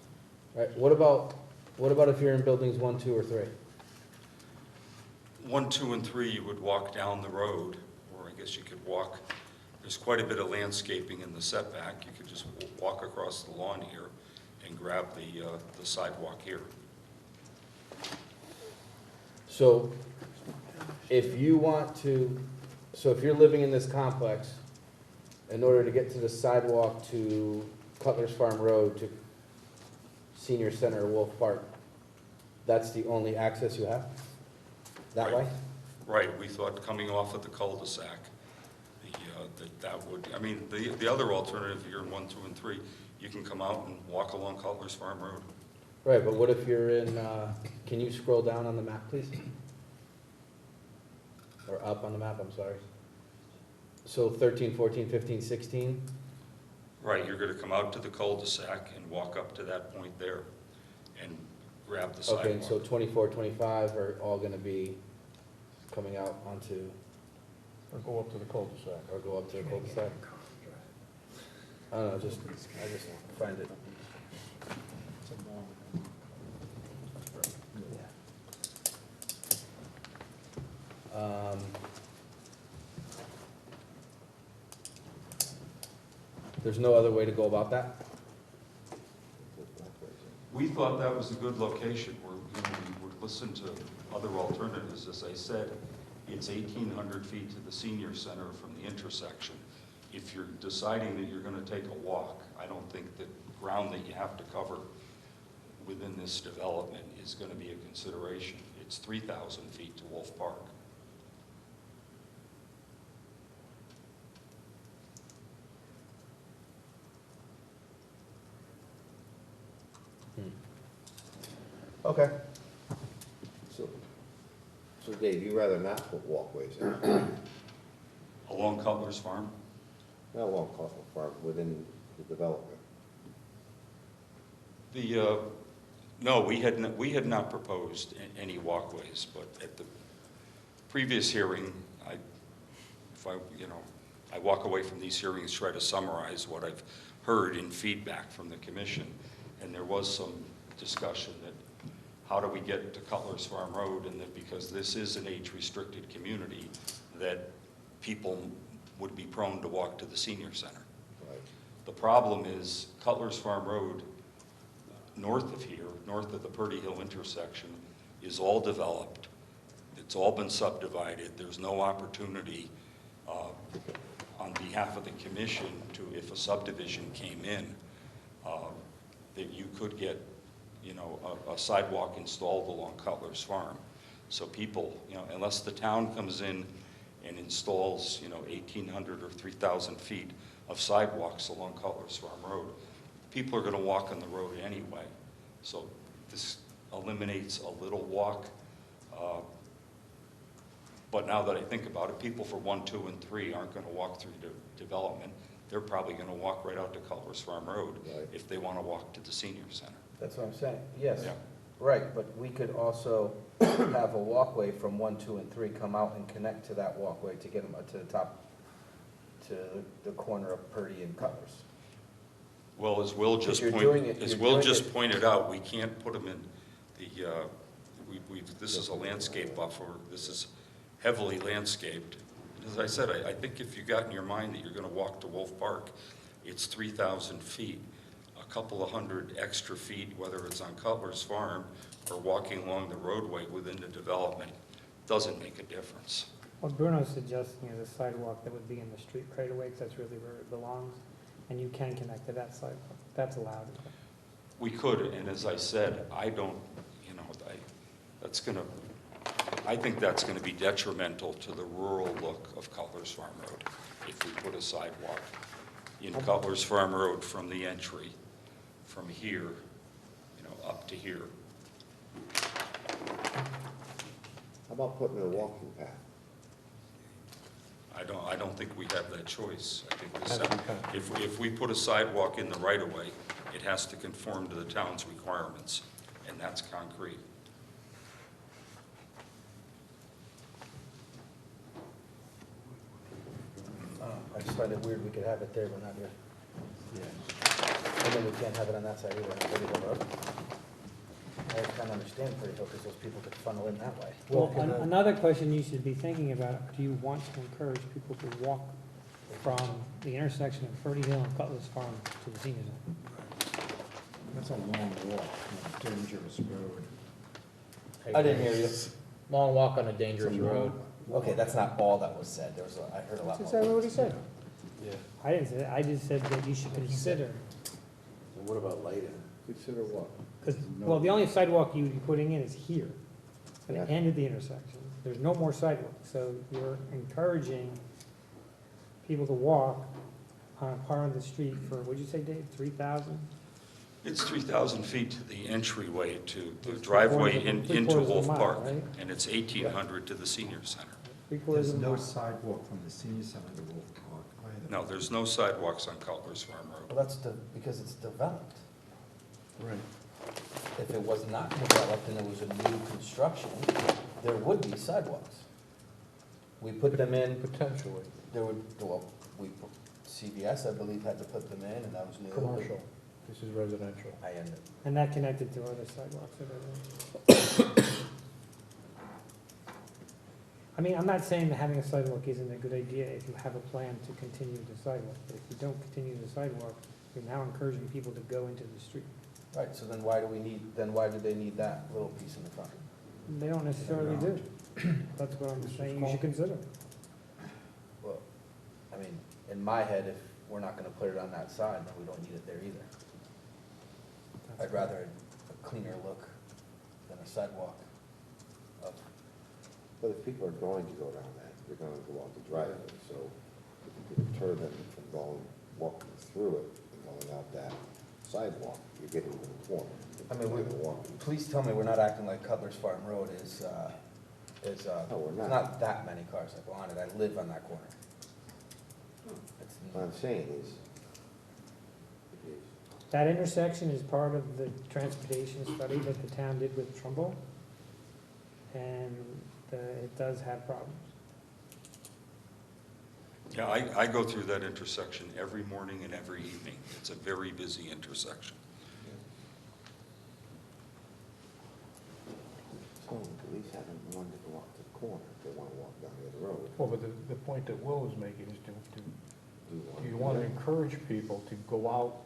Right, what about if you're in buildings 1, 2, or 3? 1, 2, and 3, you would walk down the road, or I guess you could walk, there's quite a bit of landscaping in the setback. You could just walk across the lawn here and grab the sidewalk here. So if you're living in this complex, in order to get to the sidewalk to Cutler's Farm Road to Senior Center or Wolf Park, that's the only access you have? That Right. way? Right, we thought coming off of the cul-de-sac, that would, I mean, the other alternative, you're in 1, 2, and 3, you can come out and walk along Cutler's Farm Road. Right, but what if you're in, can you scroll down on the map, please? Or up on the map, I'm sorry. So 13, 14, 15, 16? Right, you're gonna come out to the cul-de-sac and walk up to that point there and grab the sidewalk. Okay, so 24, 25 are all gonna be coming out onto, Or go up to the cul-de-sac. or go up to the cul-de-sac? I don't know, I just find it. There's no other way to go about that? We thought that was a good location. We would listen to other alternatives. As I said, it's 1,800 feet to the senior center from the intersection. If you're deciding that you're going to take a walk, I don't think that ground that you have to cover within this development is going to be a consideration. It's 3,000 feet to Wolf Park. Okay. So Dave, you'd rather not put walkways in? Along Cutler's Farm? Not along Coughlin Farm, within the development? No, we had not proposed any walkways, but at the previous hearing, I walk away from these hearings, try to summarize what I've heard in feedback from the commission, and there was some discussion that how do we get to Cutler's Farm Road, and that because this is an age-restricted community, that people would be prone to walk to the senior center. Right. The problem is Cutler's Farm Road, north of here, north of the Purdy Hill intersection, is all developed. It's all been subdivided. There's no opportunity on behalf of the commission to, if a subdivision came in, that you could get, a sidewalk installed along Cutler's Farm. So people, unless the town comes in and installs, 1,800 or 3,000 feet of sidewalks along Cutler's Farm Road, people are going to walk on the road anyway. So this eliminates a little walk. But now that I think about it, people for 1, 2, and 3 aren't going to walk through the development. They're probably going to walk right out to Cutler's Farm Road Right. if they want to walk to the senior center. That's what I'm saying, yes. Yeah. Right, but we could also have a walkway from 1, 2, and 3 come out and connect to that walkway to get them up to the top, to the corner of Purdy and Cutler's. Well, as Will just you're doing it- as you're Will doing just it- pointed out, we can't put them in the, this is a landscape buffer, this is heavily landscaped. As I said, I think if you got in your mind that you're gonna walk to Wolf Park, it's 3,000 feet. A couple of hundred extra feet, whether it's on Cutler's Farm or walking along the roadway within the development, doesn't make a difference. What Bruno's suggesting is a sidewalk that would be in the street right away, because that's really where it belongs, and you can connect to that sidewalk. That's allowed. We could, and as I said, I don't, I think that's gonna be detrimental to the rural look of Cutler's Farm Road if we put a sidewalk in Cutler's Farm Road from the entry, from here, up to here. How about putting in a walking path? I don't think we have that choice. I think if we put a sidewalk in the right-of-way, it has to conform to the town's requirements, and that's concrete. I just find it weird we could have it there, but not here. Yeah. And then we can't have it on that side either, on Pretty Hill Road. I kind of understand Pretty Hill, because those people could funnel in that way. Well, another question you should be thinking about, do you want to encourage people to walk from the intersection of Ferdy Hill and Cutler's Farm to the senior center? That's a long walk, a dangerous road. I didn't hear you. Long walk on a dangerous road. Okay, that's not all that was said. There was, I heard a lot That's more. exactly what he said. Yeah. I didn't say that, I just said that you should consider, And what about lighting? Consider what? because, well, the only sidewalk you'd be putting in is here. It's gonna Yeah. end at the intersection. There's no more sidewalk, so you're encouraging people to walk on a part of the street for, what'd you say, Dave, 3,000? It's 3,000 feet to the entryway to the driveway into Three-quarters of a Wolf mile, Park, right? and it's 1,800 to the senior center. Three-quarters There's of a no mile. sidewalk from the senior center to Wolf Park either. No, there's no sidewalks on Cutler's Farm Road. Well, that's because it's developed. Right. If it was not developed and it was a new construction, there would be sidewalks. We put them in. Potentially. There would, well, CVS, I believe, had to put them in, and that was new. Commercial. This is residential. I ended. And that connected to other sidewalks that are there. I mean, I'm not saying that having a sidewalk isn't a good idea if you have a plan to continue the sidewalk, but if you don't continue the sidewalk, you're now encouraging people to go into the street. Right, so then why do they need that little piece in the front? They don't necessarily do. That's what I'm saying you should consider. Well, I mean, in my head, if we're not gonna put it on that side, then we don't need it there either. I'd rather a cleaner look than a sidewalk. But if people are going to go down that, they're gonna go out the driveway, so if you deter them from walking through it and going out that sidewalk, you're getting them informed. I mean, please tell me we're not acting like Cutler's Farm Road is, No, we're there's not. not that many cars that go on it. I live on that corner. It's What I'm saying is, That intersection is part of the transportation study that the town did with Trumbull, and it does have problems. Yeah, I go through that intersection every morning and every evening. It's a very busy intersection. so at least having one to go up to the corner, if they wanna walk down the other road. Well, but the point that Will is making is do you do want to encourage people to go out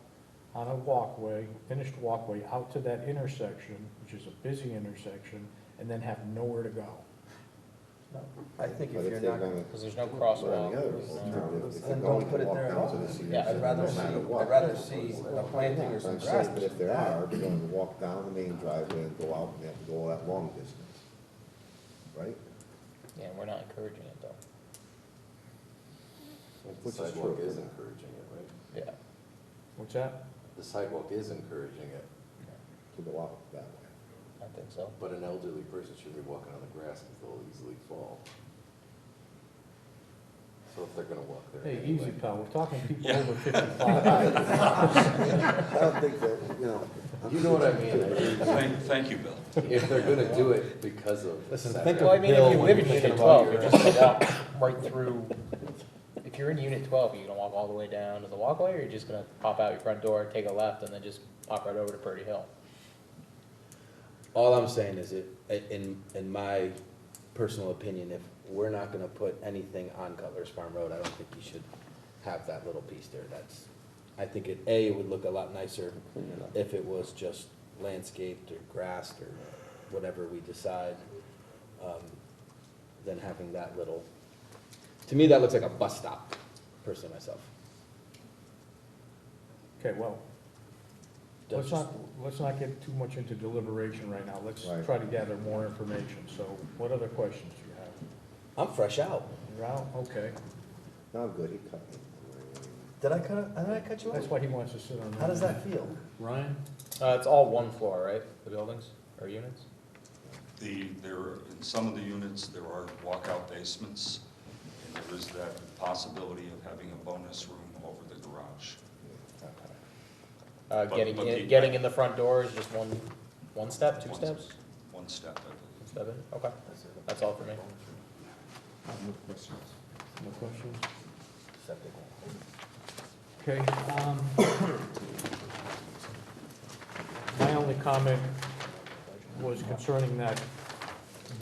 on a walkway, finished walkway, out to that intersection, which is a busy intersection, and then have nowhere to go? I think But if you're they're not, gonna- Because there's no but on crosswalk. the other there's no- alternative, if then they're don't going put to it walk there at down all. to the senior Yeah, center, I'd rather no matter see, what. I'd rather see a planting or some I'm grass. saying, but if there are, they're gonna walk down the main driveway and go out, and they have to go that long distance, right? Yeah, we're not encouraging it though. The Which is sidewalk true. is encouraging it, right? Yeah. What's that? The sidewalk is encouraging it, To go out that way. I think so. but an elderly person should be walking on the grass because they'll easily fall. So if they're gonna walk there Hey, anyway. easy, pal, we're talking people Yeah. over 55. I don't think that, you know. You know what I mean? Thank you, Bill. If they're gonna do it because of. Listen, setback. think Well, I mean, if you live in Thinking Unit about 12, your- you're just gonna walk right through, if if you're in unit 12, are you gonna walk all the way down to the walkway, or you're just gonna pop out your front door, take a left, and then just pop right over to Purdy Hill? All I'm saying is in my personal opinion, if we're not gonna put anything on Cutler's Farm Road, I don't think you should have that little piece there. I think it would look a lot nicer if it was just landscaped or grassed or whatever we decide, than having that little, to me, that looks like a bus stop, personally myself. Okay, well, let's not get too much into deliberation right now. Let's Right. try to gather more information. So what other questions do you have? I'm fresh out. You're out? Okay. No, I'm good, he cut me. Did I cut you That's why he wants to sit on. How does that feel? Ryan? It's all one floor, right, the buildings, or units? In some of the units, there are walkout basements, and there is that possibility of having a bonus room over the garage. But Getting in the front door is just one step, two One- steps? One step, I believe. Step in, okay, that's all for me. No questions. No questions? Septic. Okay, my only comment was concerning that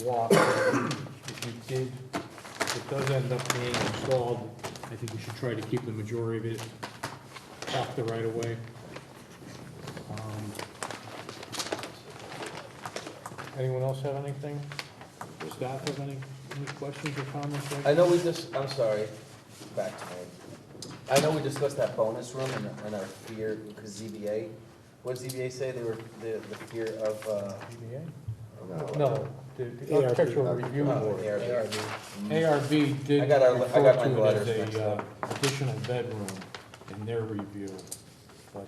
walk. If you did, if it does end up being installed, I think you should try to keep the majority of it off the right of way. Anyone else have anything? Staff have any questions or comments? I know I'm sorry, back to me. I know we discussed that bonus room and our fear, because ZBA, what did ZBA say, they were, the fear of, ZBA? No, the architectural review board. ARB did I got refer my to it letters as mixed a up. additional bedroom in their review, but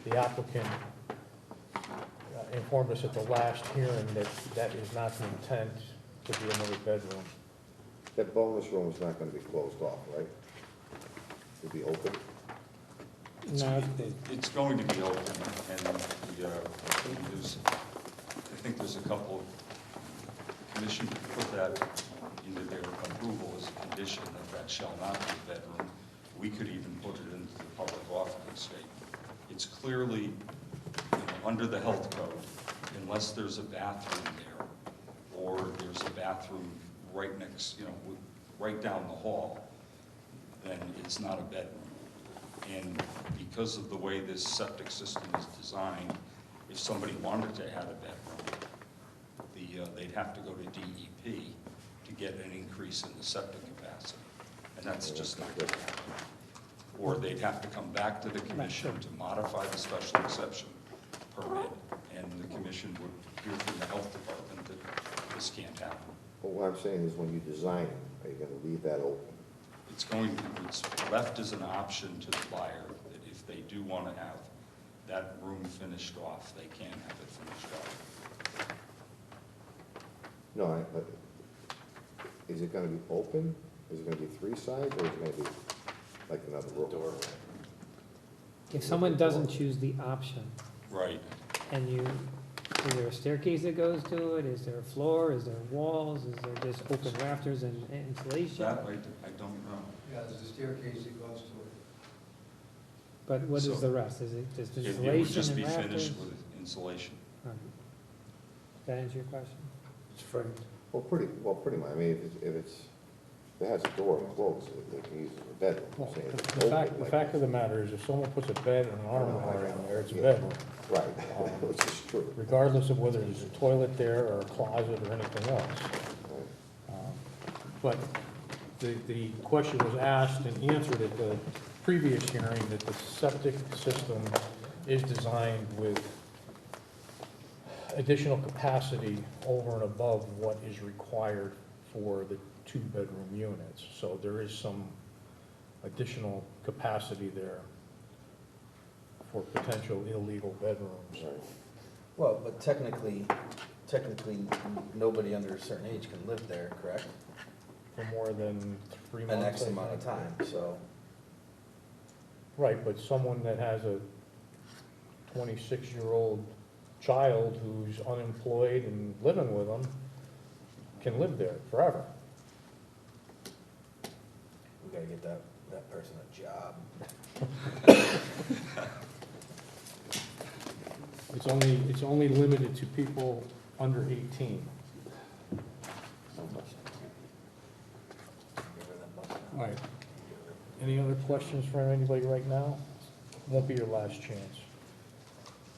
the applicant informed us at the last hearing that that is not the intent to be another bedroom. That bonus room is not gonna be closed off, right? It'll be open? No, It's going to be open, and I think there's a couple, the commission put that into their approval as a condition that shall not be a bedroom. We could even put it into the public offering statement. It's clearly, under the health code, unless there's a bathroom there, or there's a bathroom right next, right down the hall, then it's not a bedroom. And because of the way this septic system is designed, if somebody wanted to add a bedroom, they'd have to go to DEP to get an increase in the septic capacity. And that's just not going to happen. Or they'd have to come back to the commission to modify the special exception permit, and the commission would hear from the health department that this can't happen. Well, what I'm saying is when you design it, are you gonna leave that open? It's left as an option to the buyer, that if they do want to have that room finished off, they can have it finished off. No, but is it gonna be open? Is it gonna be three sides, or is it gonna be like another room? if someone doesn't choose the option, Right. and is there a staircase that goes to it? Is there a floor? Is there walls? Is there just open rafters and insulation? That I don't know. Yeah, there's a staircase that goes to it. But what So- is the rest? Is it just It would insulation just and be rafters? finished with insulation. All right. That answer your question? It's framed. Well, pretty much, I mean, if it has a door closed, they can use it as a bedroom. I'm Well, saying if it's the open, fact like- of the matter is, if someone puts a bed and an armoire in there, it's a bedroom, Right, which is true. regardless of whether there's a toilet there or a closet or anything else. But the question was asked and answered at the previous hearing that the septic system is designed with additional capacity over and above what is required for the two-bedroom units. So there is some additional capacity there for potential illegal bedrooms. Right. Well, but technically, nobody under a certain age can live there, correct? For more than 3 An months. X I amount of think. time, so. Right, but someone that has a 26-year-old child who's unemployed and living with them can live there forever. Gotta get that person a job. It's only limited to people under 18. All right. Any other questions from anybody right now? Won't be your last chance.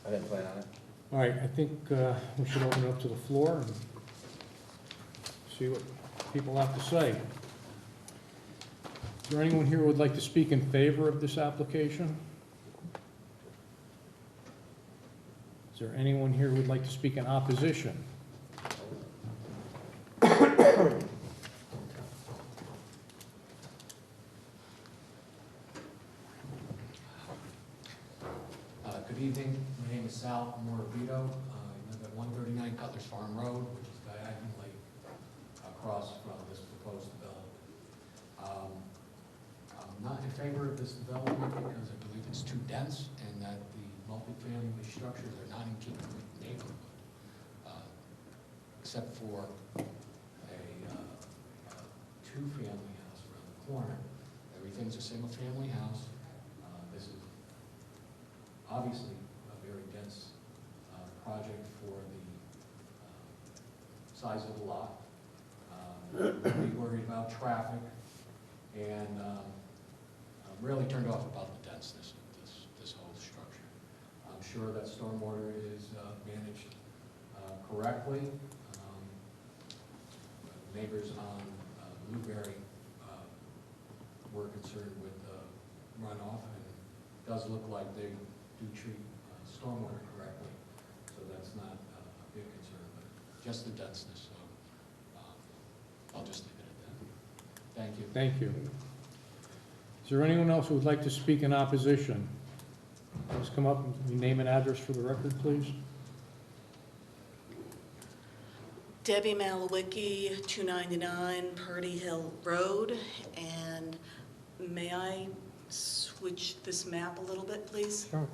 I didn't plan on it. All right, I think we should open it up to the floor and see what people have to say. Is there anyone here who would like to speak in favor of this application? Is there anyone here who would like to speak in opposition? Good evening, my name is Sal Morabito. I live at 139 Cutler's Farm Road, which is diagonally across from this proposed development. I'm not in favor of this development because I believe it's too dense and that the multifamily structures are not in keeping with the neighborhood, except for a two-family house around the corner. Everything's a single-family house. This is obviously a very dense project for the size of the lot. Really worried about traffic, and I'm really turned off about the denseness of this whole structure. I'm sure that stormwater is managed correctly. Neighbors on Blueberry were concerned with runoff, and it does look like they do treat stormwater correctly, so that's not a big concern, but just the denseness, so I'll just leave it at that. Thank you. Thank you. Is there anyone else who would like to speak in opposition? Please come up and name and address for the record, please. Debbie Malawicki, 299 Purdy Hill Road, and may I switch this map a little bit, please? Sure.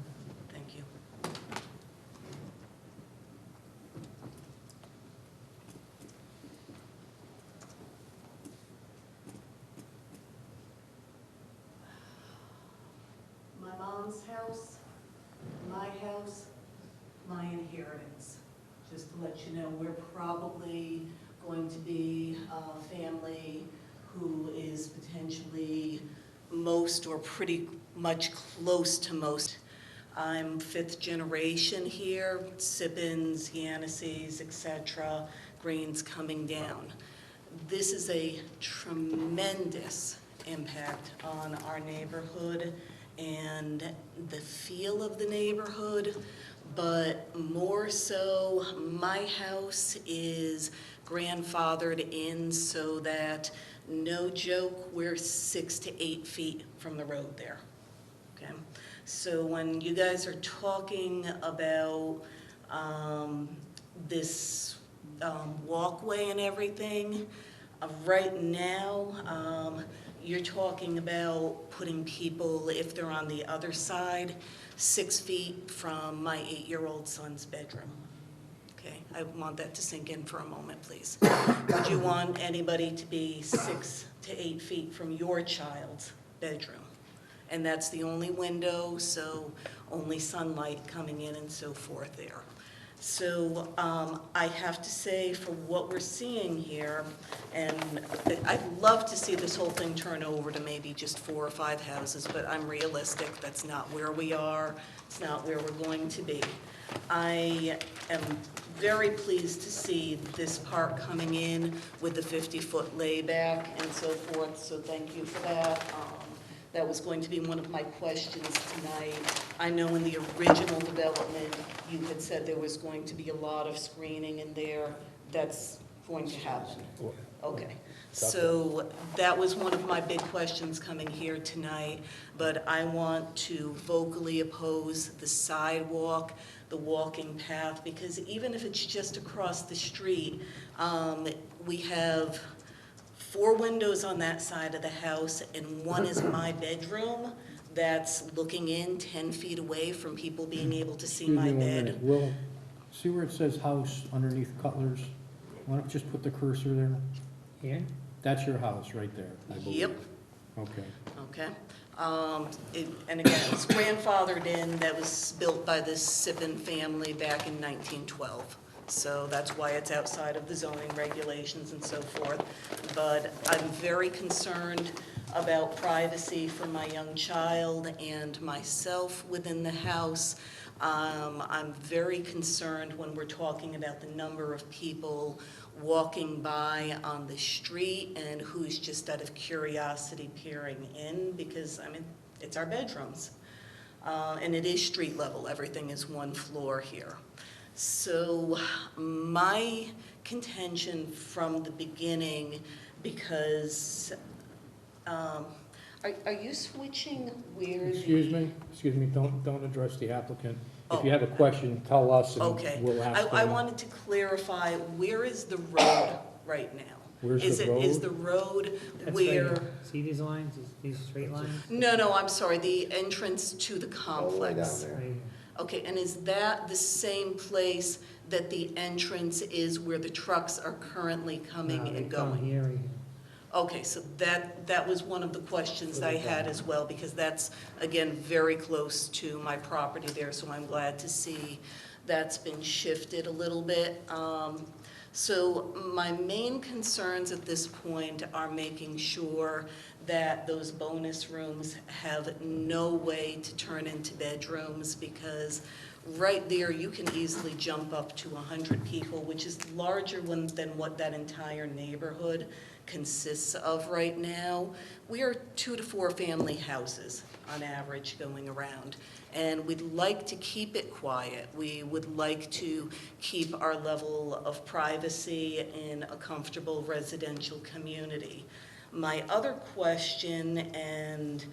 Thank you. My mom's house, my house, my inheritance. Just to let you know, we're probably going to be a family who is potentially most or pretty much close to most. I'm 5th generation here, Sippins, Yannissees, etc., Greens coming down. This is a tremendous impact on our neighborhood and the feel of the neighborhood, but more so, my house is grandfathered in so that, no joke, we're 6 to 8 feet from the road there, okay? So when you guys are talking about this walkway and everything, right now, you're talking about putting people, if they're on the other side, 6 feet from my 8-year-old son's bedroom. Okay, I want that to sink in for a moment, please. Would you want anybody to be 6 to 8 feet from your child's bedroom? And that's the only window, so only sunlight coming in and so forth there. So I have to say, for what we're seeing here, and I'd love to see this whole thing turn over to maybe just 4 or 5 houses, but I'm realistic. That's not where we are. It's not where we're going to be. I am very pleased to see this part coming in with the 50-foot layback and so forth, so thank you for that. That was going to be one of my questions tonight. I know in the original development, you had said there was going to be a lot of screening in there. That's going to happen. Okay. So that was one of my big questions coming here tonight, but I want to vocally oppose the sidewalk, the walking path, because even if it's just across the street, we have 4 windows on that side of the house, and one is my bedroom that's looking in 10 feet away from people being able to see my Excuse me 1 bed. minute. Will, see where it says house underneath Cutler's? Why don't you just put the cursor there? Here? That's your house right there, I believe. Yep. Okay. Okay? And again, it's grandfathered in, that was built by this Sippin family back in 1912. So that's why it's outside of the zoning regulations and so forth. But I'm very concerned about privacy for my young child and myself within the house. I'm very concerned when we're talking about the number of people walking by on the street and who's just out of curiosity peering in, because, I mean, it's our bedrooms. And it is street level, everything is one floor here. So my contention from the beginning, because, are you switching where the... Excuse me, don't address the applicant. If you have a question, tell us Okay. and we'll ask them. I wanted to clarify, where is the road right now? Where's the road? Is the road That's where... right. See these lines, these straight lines? No, I'm sorry, the entrance to the All the way down complex. there. Right here. Okay, and is that the same place that the entrance is where the trucks are currently coming No, they and come going? here and here. Okay, so that was one of the questions I had as well, because that's, again, very close to my property there, so I'm glad to see that's been shifted a little bit. So my main concerns at this point are making sure that those bonus rooms have no way to turn into bedrooms, because right there, you can easily jump up to 100 people, which is larger than what that entire neighborhood consists of right now. We are 2 to 4 family houses on average going around, and we'd like to keep it quiet. We would like to keep our level of privacy in a comfortable residential community. My other question, and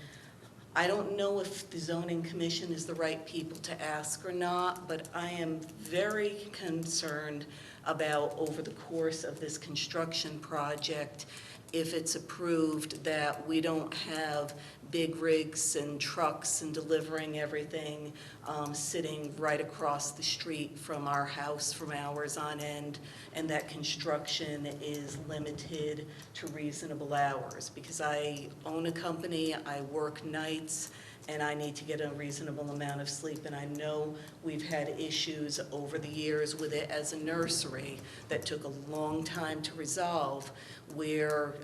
I don't know if the zoning commission is the right people to ask or not, but I am very concerned about, over the course of this construction project, if it's approved, that we don't have big rigs and trucks and delivering everything sitting right across the street from our house from hours on end, and that construction is limited to reasonable hours. Because I own a company, I work nights, and I need to get a reasonable amount of sleep. And I know we've had issues over the years with it as a nursery that took a long time to resolve, where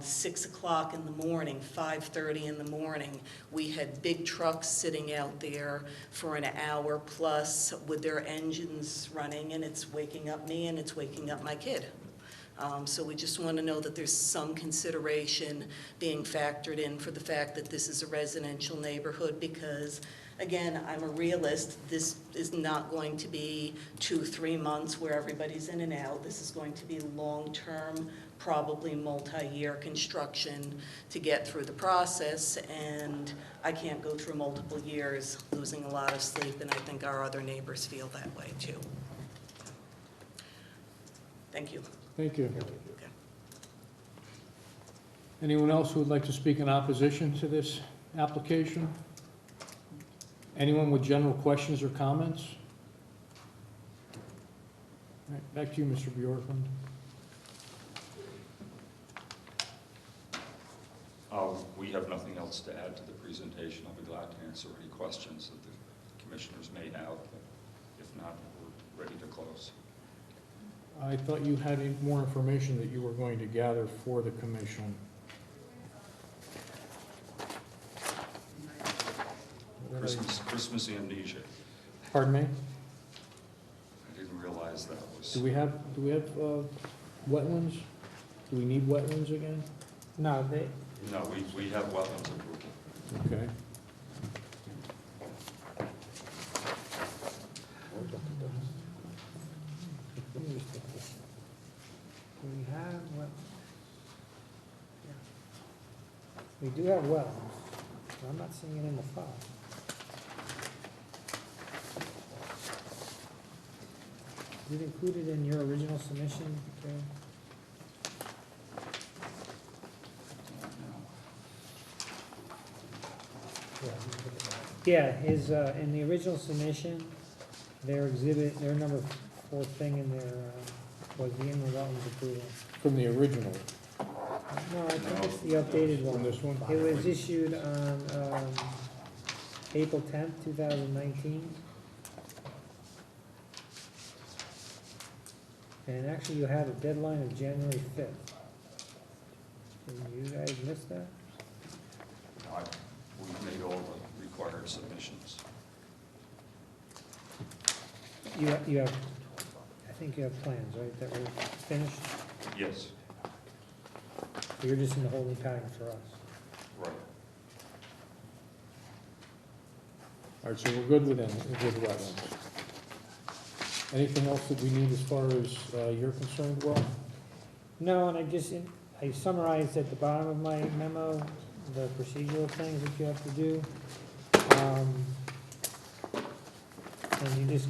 6 o'clock in the morning, 5:30 in the morning, we had big trucks sitting out there for an hour plus with their engines running, and it's waking up me and it's waking up my kid. So we just want to know that there's some consideration being factored in for the fact that this is a residential neighborhood, because, again, I'm a realist. This is not going to be 2-3 months where everybody's in and out. This is going to be long-term, probably multi-year construction to get through the process, and I can't go through multiple years losing a lot of sleep, and I think our other neighbors feel that way too. Thank you. Thank you. Okay. Anyone else who would like to speak in opposition to this application? Anyone with general questions or comments? All right, back to you, Mr. Bjorklund. We have nothing else to add to the presentation. I'll be glad to answer any questions that the commissioners may have, but if not, we're ready to close. I thought you had more information that you were going to gather for the commission. Christmas amnesia. Pardon me? I didn't realize that was. Do we have wetlands? Do we need wetlands again? No, No, we have wetlands approval. Okay. we have, well, we do have wetlands, but I'm not seeing it in the file. Is it included in your original submission, Gary? Yeah, in the original submission, their exhibit, their number 4 thing in there was the inland wetlands approval. From the original. No, I think it's the updated From one. this one? It was issued on April 10th, 2019. And actually, you had a deadline of January 5th. Did you guys miss that? We've made all the required submissions. You have, I think you have plans, right, that were finished? Yes, You're just in the holding pattern for us. right. All right, so we're good with them, with wetlands. Anything else that we need as far as you're concerned, Will? No, and I summarized at the bottom of my memo, the procedural things that you have to do. And we just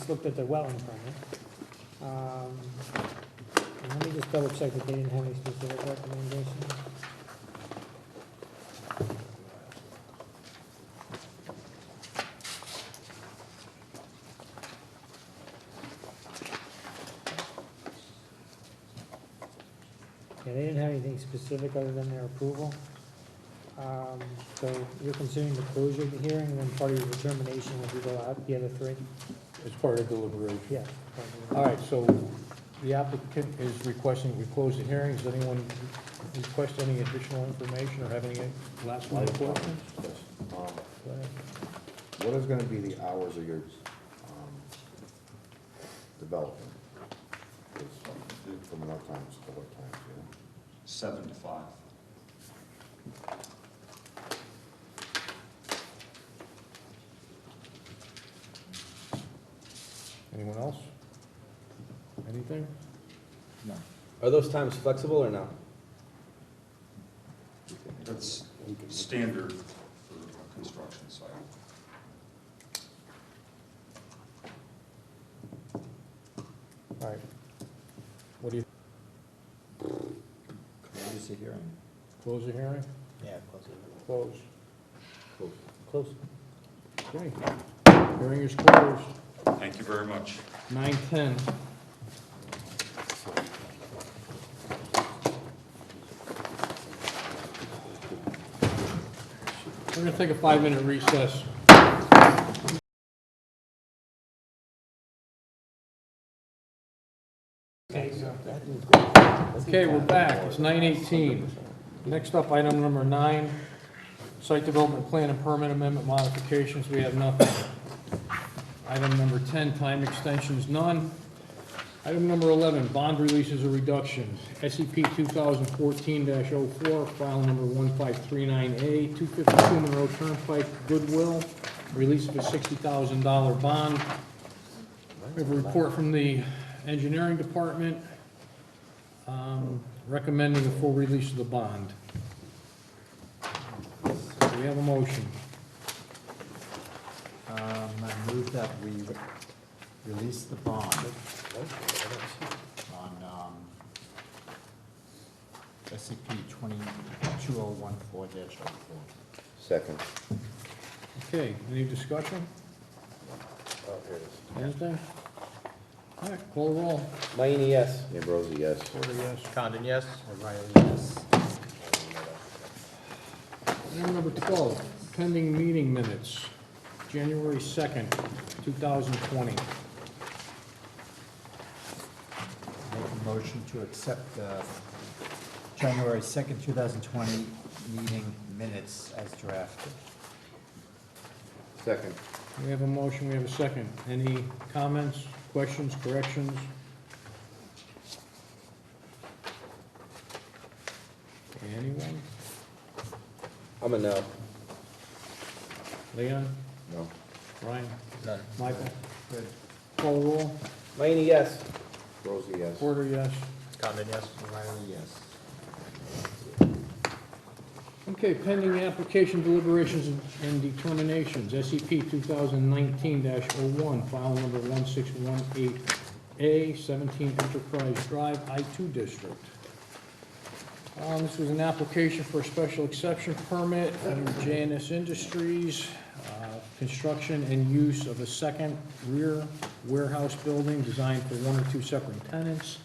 looked at the wetland permit. And let me just double check that they didn't have any specific recommendations. Yeah, they didn't have anything specific other than their approval. So you're considering the closure of the hearing, and then part of your determination will be the other three? As part of deliberation? Yes. All right, so the applicant is requesting we close the hearing. Does anyone request any additional information or have any last minute questions? Yes. Go ahead. What is gonna be the hours of your, development? From what times to what times, you know? 7 to 5. Anyone else? Anything? No. Are those times flexible or no? That's standard for a construction site. All right. What do you, Close the hearing. close the hearing? Yeah, close it. Close. Close. Okay. Hearing is closed. Thank you very much. 9:10. We're gonna take a 5-minute recess. Okay, we're back. It's 9:18. Next up, item number 9, site development plan and permit amendment modifications. We have nothing. Item number 10, time extensions, none. Item number 11, bond releases or reductions. SCP 2014-04, file number 1539A, 252 Monroe Turnpike, Goodwill, release of a $60,000 bond. We have a report from the engineering department recommending a full release of the bond. We have a motion. I move that we release the bond on SCP-2014-04. Second. Okay, any discussion? Oh, here it is. Anything? All right, call the roll. Mayini, yes. Ambrosi, yes. Porter, yes. Condon, yes? O'Reilly, yes. Item number 12, pending meeting minutes, January 2nd, 2020. Make a motion to accept the January 2nd, 2020 meeting minutes as drafted. Second. We have a motion, we have a second. Any comments, questions, corrections? Anyone? I'm a no. Leon? No. Ryan? None. Michael? Good. Call the roll. Mayini, yes. Ambrosi, yes. Porter, yes. Condon, yes? O'Reilly, yes. Okay, pending application deliberations and determinations, SCP 2019-01, file number 1618A, 17 Enterprise Drive, I-2 District. This was an application for a special exception permit from J&S Industries, construction and use of a second rear warehouse building designed for 1 or 2 separate tenants.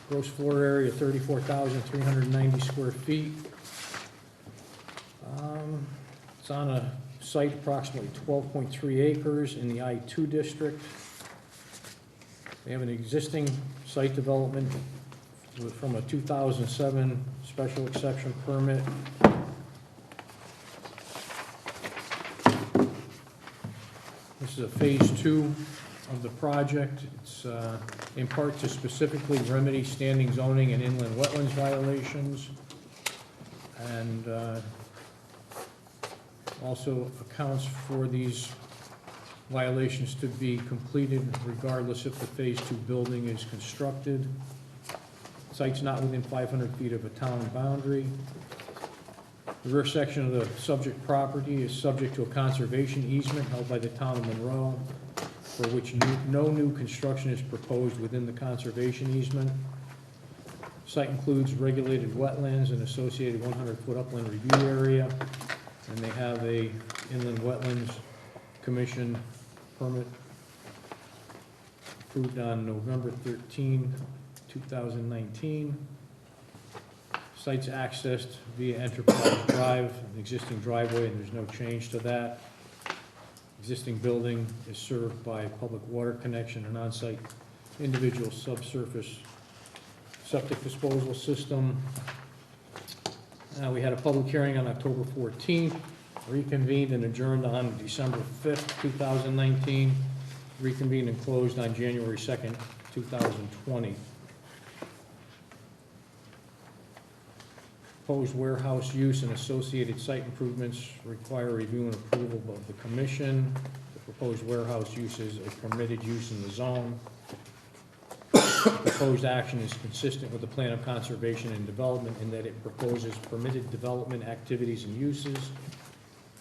Gross floor area, 34,390 square feet. It's on a site approximately 12.3 acres in the I-2 district. They have an existing site development from a 2007 special exception permit. This is a phase 2 of the project. It's in part to specifically remedy standing zoning and inland wetlands violations, and also accounts for these violations to be completed regardless if the phase 2 building is constructed. Site's not within 500 feet of a town boundary. The rear section of the subject property is subject to a conservation easement held by the town of Monroe, for which no new construction is proposed within the conservation easement. Site includes regulated wetlands and associated 100-foot upland review area, and they have a Inland Wetlands Commission permit approved on November 13, 2019. Site's accessed via Enterprise Drive, an existing driveway, and there's no change to that. Existing building is served by a public water connection, an on-site individual subsurface septic disposal system. We had a public hearing on October 14th, reconvened and adjourned on December 5th, 2019, reconvened and closed on January 2nd, 2020. Proposed warehouse use and associated site improvements require review and approval of the commission. The proposed warehouse use is a permitted use in the zone. The proposed action is consistent with the plan of conservation and development in that it proposes permitted development activities and uses.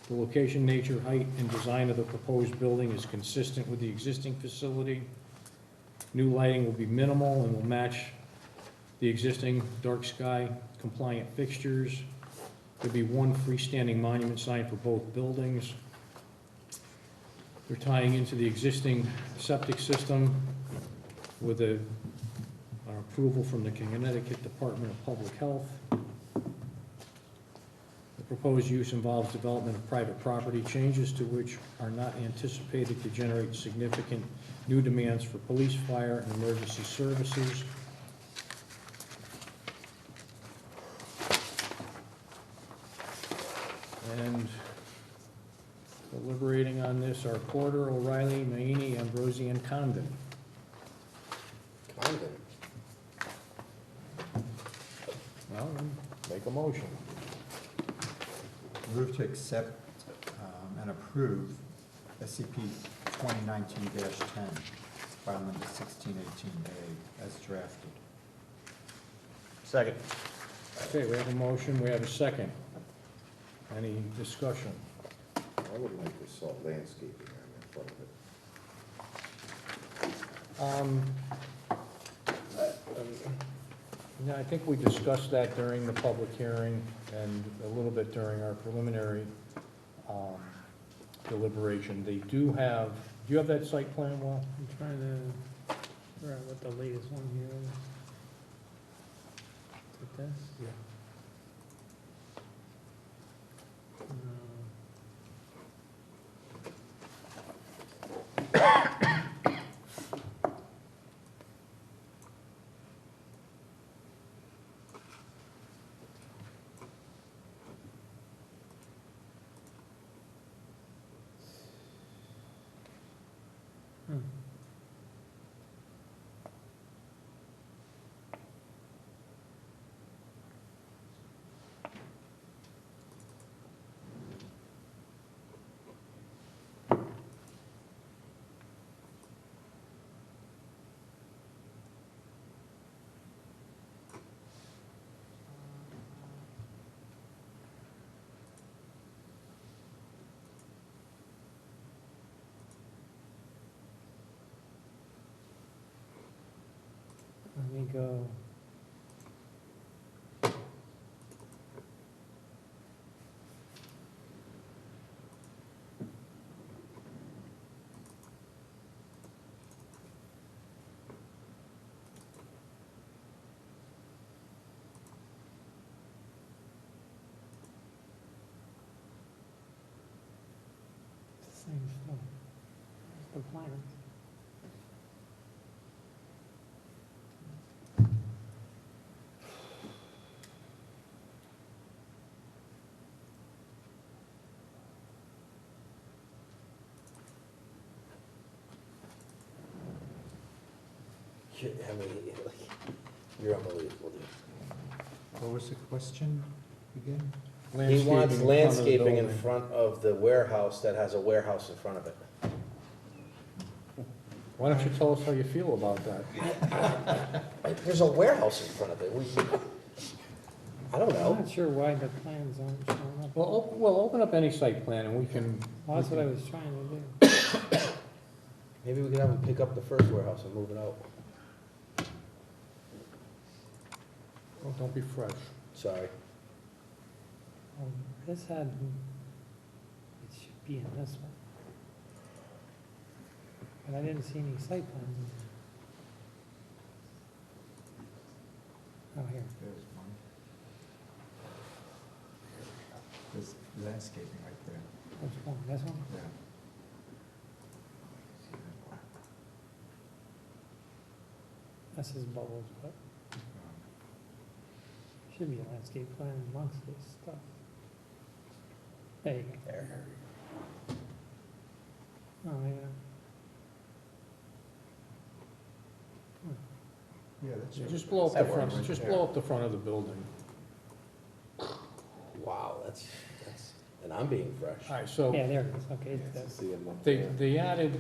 The location, nature, height, and design of the proposed building is consistent with the existing facility. New lighting will be minimal and will match the existing dark sky compliant fixtures. There'll be one freestanding monument sign for both buildings. They're tying into the existing septic system with an approval from the Connecticut Department of Public Health. The proposed use involves development of private property, changes to which are not anticipated to generate significant new demands for police, fire, and emergency services. And deliberating on this are Porter, O'Reilly, Maini, Ambrosi, and Condon. Condon. Well, then, make a motion. Move to accept and approve SCP 2019-10, file number 1618A, as drafted. Second. Okay, we have a motion, we have a second. Any discussion? I would like to saw landscaping on in front of it. Yeah, I think we discussed that during the public hearing and a little bit during our preliminary deliberation. They do have you have that site plan, Will? I'm trying to figure out what the latest one here is. Is it this? Yeah. Let me go. things, so, the plans. I mean, like, you're unbelievable, dude. What was the question again? He wants landscaping in building. front of the warehouse that has a warehouse in front of it. Why don't you tell us how you feel about that? There's a warehouse in front of it. I don't I'm know. not sure why the plans aren't showing up. Well, open up any site plan and we can, Well, that's what I was trying to do. Maybe we can have him pick up the first warehouse and move it out. oh, don't be fresh. Sorry. This had, it should be in this one. But I didn't see any site plans in there. Oh, here. There's one. There's landscaping right there. Which one? This one? Yeah. This is bubbles, but should be a landscape plan amongst this stuff. There you go. There. Oh, yeah. Yeah, that's. Just blow up the That front, works. just blow up the front of the building. Wow, that's, and I'm being fresh. All right, so Yeah, there it is, okay, it's this. they added,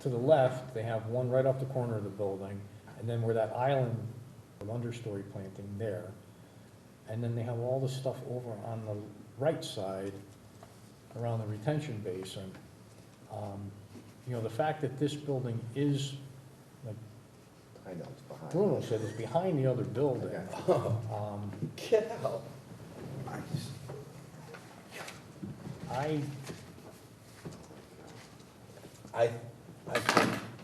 to the left, they have one right off the corner of the building, and then where that island of understory planting there. And then they have all the stuff over on the right side, around the retention basin. You know, the fact that this building is, like I know, it's behind. Bruno said, is behind the other building. Get out.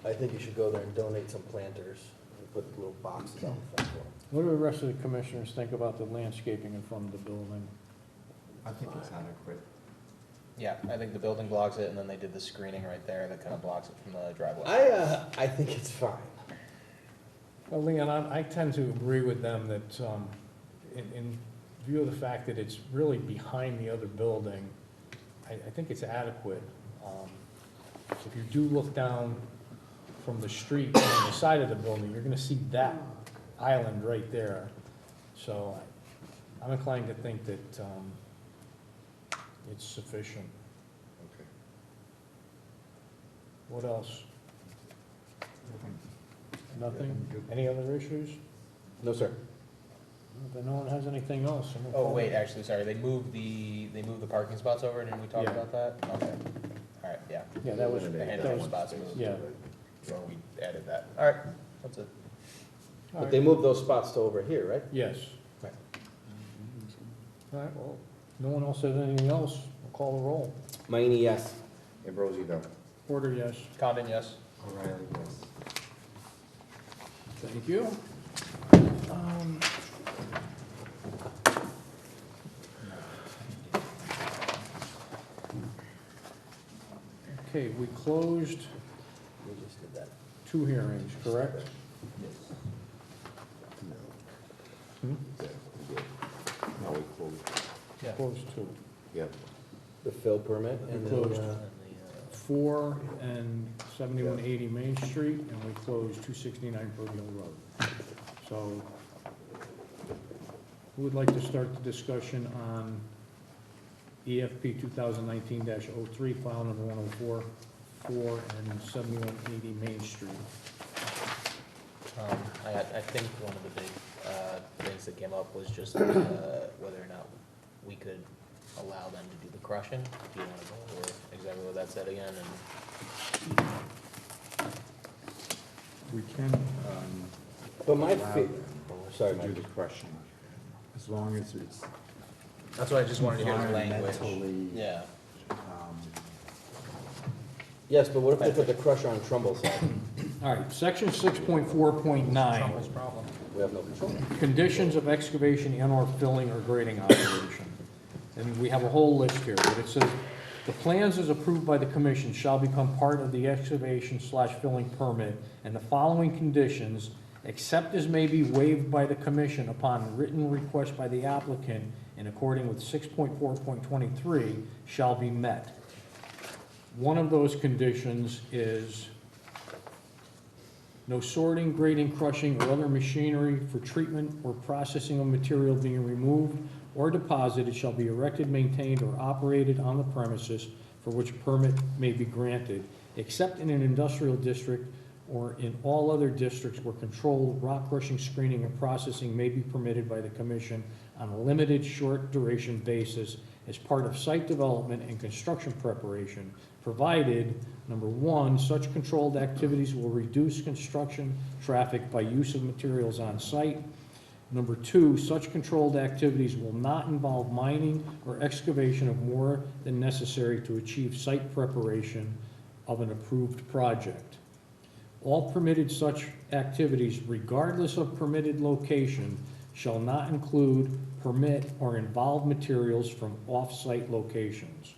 I think you should go there and donate some planters and put little boxes out in front of them. What do the rest of the commissioners think about the landscaping in front of the building? I think it's adequate. Yeah, I think the building blocks it, and then they did the screening right there that kind of blocks it from the driveway. I think it's fine. Well, Leon, I tend to agree with them that, in view of the fact that it's really behind the other building, I think it's adequate. If you do look down from the street on the side of the building, you're gonna see that island right there. So I'm inclined to think that, it's sufficient. Okay. What else? Everything. Nothing? Good. Any other issues? No, sir. Then no one has anything else. I'm gonna Oh, call wait, it- actually, sorry, they moved the parking spots over, didn't we talk Yeah. about that? Okay, all right, yeah. Yeah, that was, The that handicap was, spots moved. yeah. So we added that. All right, that's it. All But they right. moved those spots to over here, right? Yes. Right. All right, well, no one else says anything else, we'll call the roll. Mayini, yes. Ambrosi, no. Porter, yes. Condon, yes? O'Reilly, yes. Thank you. Okay, we closed We just did that. 2 hearings, correct? Hmm? No, we closed. Yeah. Closed 2. Yeah. The fill permit and We then, closed. 4 and 7180 Main Street, and we closed 269 Bird Hill Road. So, who would like to start the discussion on EFP 2019-03, file number 104, 4 and 7180 Main Street? I think one of the big things that came up was just whether or not we could allow them to do the crushing. Do you want to go over exactly what that said again? And We can, but my, allow fe- them sorry, to do Mike. the crushing, as long as it's that's what I just wanted to hear the language. environmentally, Yeah. Yes, but what if they put the crusher on Trumbull side? All right, section 6.4.9, problem. We have no control. conditions of excavation and/or filling or grading operation. And we have a whole list here, but it says, The plans as approved by the commission shall become part of the excavation/filling permit, and the following conditions, except as may be waived by the commission upon written request by the applicant in accordance with 6.4.23, shall be met. One of those conditions is no sorting, grading, crushing, or other machinery for treatment or processing of material being removed or deposited shall be erected, maintained, or operated on the premises for which a permit may be granted, except in an industrial district or in all other districts where controlled rock crushing, screening, and processing may be permitted by the commission on a limited, short-duration basis as part of site development and construction preparation, provided, number one, such controlled activities will reduce construction traffic by use of materials on site. Number two, such controlled activities will not involve mining or excavation of more than necessary to achieve site preparation of an approved project. All permitted such activities, regardless of permitted location, shall not include, permit, or involve materials from off-site locations.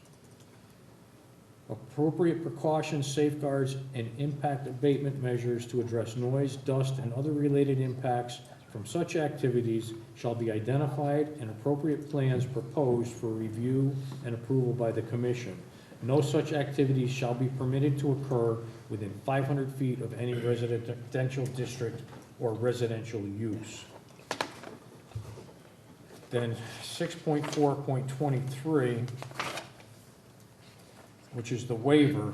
Appropriate precautions, safeguards, and impact abatement measures to address noise, dust, and other related impacts from such activities shall be identified, and appropriate plans proposed for review and approval by the commission. No such activities shall be permitted to occur within 500 feet of any residential district or residential use. Then 6.4.23, which is the waiver.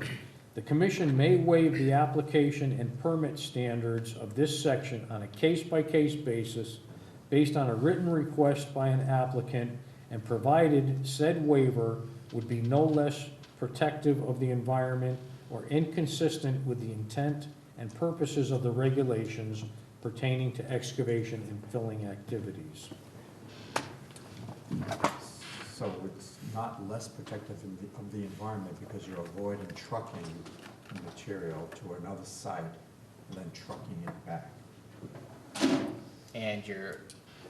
The commission may waive the application and permit standards of this section on a case-by-case basis based on a written request by an applicant, and provided said waiver would be no less protective of the environment or inconsistent with the intent and purposes of the regulations pertaining to excavation and filling activities. So it's not less protective of the environment because you're avoiding trucking the material to another site and then trucking it back. And you're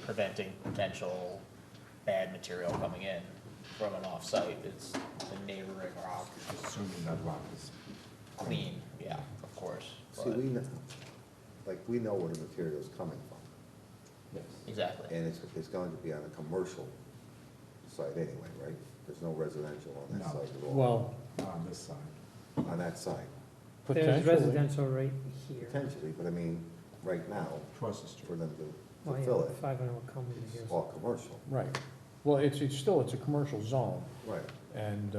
preventing potential bad material coming in from an off-site. It's the neighboring rock, Assuming that rock is clean, yeah, of course. See, but- we know, we know where the material's coming from, Yes. Exactly. and it's going to be on a commercial site anyway, right? There's no residential on that No. site at all. Well, Not on this side. On that site, There's potentially. residential right here. potentially, but I mean, right now, Across the for street. them to Well, fulfill yeah, it, 500 will come in here. it's all commercial. Right. Well, it's still, it's a commercial zone, Right. and,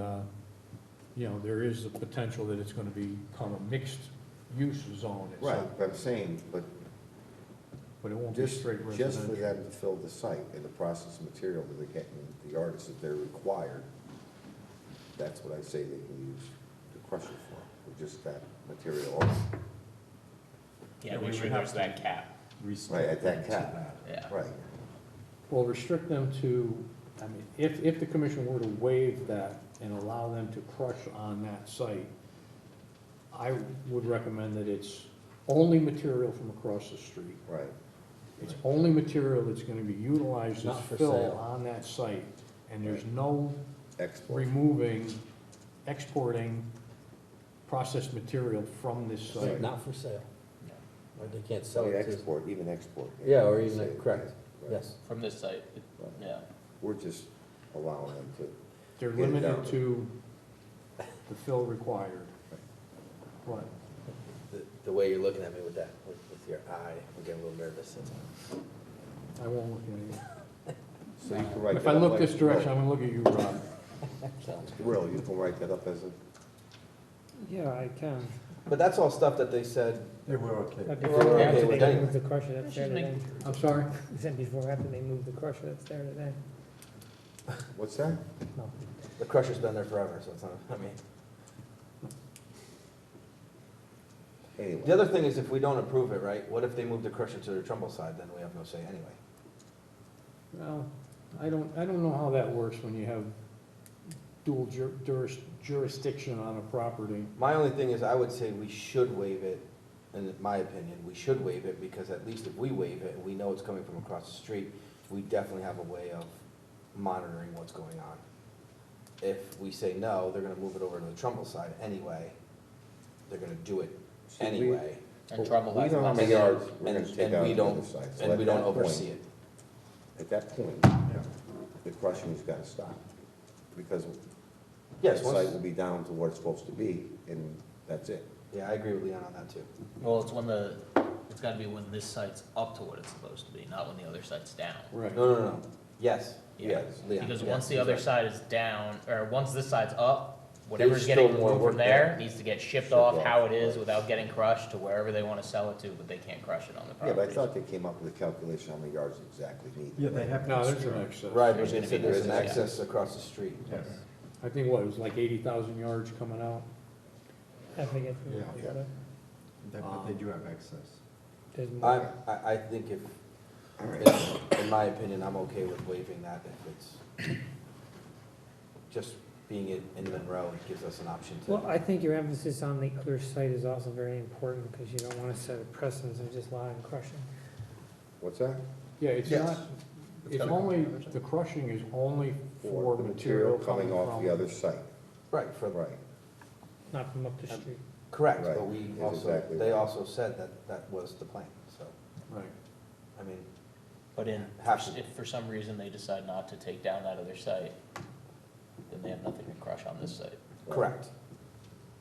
you know, there is the potential that it's gonna become a mixed-use zone at some Right, but I'm saying, but but it won't be just, straight just for residential. them to fill the site and the process material that they're getting, the artists that they're required, that's what I say they can use the crusher for, just that material only. Yeah, Yeah, we make sure would there's have that cap, Right, at that Restrict cap. them to yeah. Right, Well, restrict them to, I mean, if the commission were to waive that and allow them to crush on that site, I would recommend that it's only material from across the street. right. It's only material that's gonna be utilized as Not for fill sale. on that site, and there's no Export. removing, exporting processed material from this Right, site. not for sale. Or they can't sell So it to. export, even export. Yeah, or even, Say, correct, right. yes. From this site, Right. yeah. We're just allowing them to, They're Get it limited down. to the fill required. What? The way you're looking at me with that, with your eye, I'm getting a little nervous. I won't look at you. so you can write If that I up look like this a direction, I'm will. gonna look at you, Rob. Sounds good. Will, you can write that up as a, Yeah, I can. But that's all stuff that they said, They were okay. But We're before or okay after with they that. move the crusher that's there Just make- today? I'm sorry? I said before or after they move the crusher that's there today? what's that? No. the crusher's been there forever, so it's not, I mean. Anyway. The other thing is if we don't approve it, right, what if they move the crusher to the Trumbull side, then we have no say anyway. Well, I don't know how that works when you have dual jurisdiction on a property. My only thing is I would say we should waive it, in my opinion, we should waive it because at least if we waive it and we know it's coming from across the street, we definitely have a way of monitoring what's going on. if we say no, they're gonna move it over to the Trumbull side anyway. They're gonna do it anyway. And Trumbull We has know how less. many yards we're gonna And- take and out we on the don't- other side. So And at we don't that point- oversee it. At that point, the crushing's gotta stop, because the Yes, site once, will be down to what it's supposed to be, and that's it. yeah, I agree with Leon on that too. Well, it's gotta be when this site's up to what it's supposed to be, not when the other site's down. Right. No, yes, Yeah. yes, Leon. Because yes, once the he's other right. side is down, or once this side's up, whatever's still getting more removed work from there there. needs to get shipped Shipped off off, how it is right. without getting crushed to wherever they wanna sell it to, but they can't crush it on the Yeah, property. but I thought they came up with a calculation how many yards exactly needed. Yeah, they have. No, there's an excess. Right, but There's they gonna said be there's an an excess across the street. Yes. I think what, it was like 80,000 yards coming out? I forget. Yeah. But they do have excess. There's more. I think if, All right. in my opinion, I'm okay with waiving that if it's just being in Monroe, it gives us an option to. Well, I think your emphasis on the other site is also very important, because you don't wanna set a precedence of just allowing crushing. What's that? Yeah, it's Yes. not, it's gotta only, come from the other side. the crushing is only For for the material coming off the other site, Right, for, right. Not from up the street. correct, Right, but we is also, exactly they right. also said that that was the plan, so, Right. I mean, But Have to. if for some reason they decide not to take down that other site, then they have nothing to crush on this site. correct.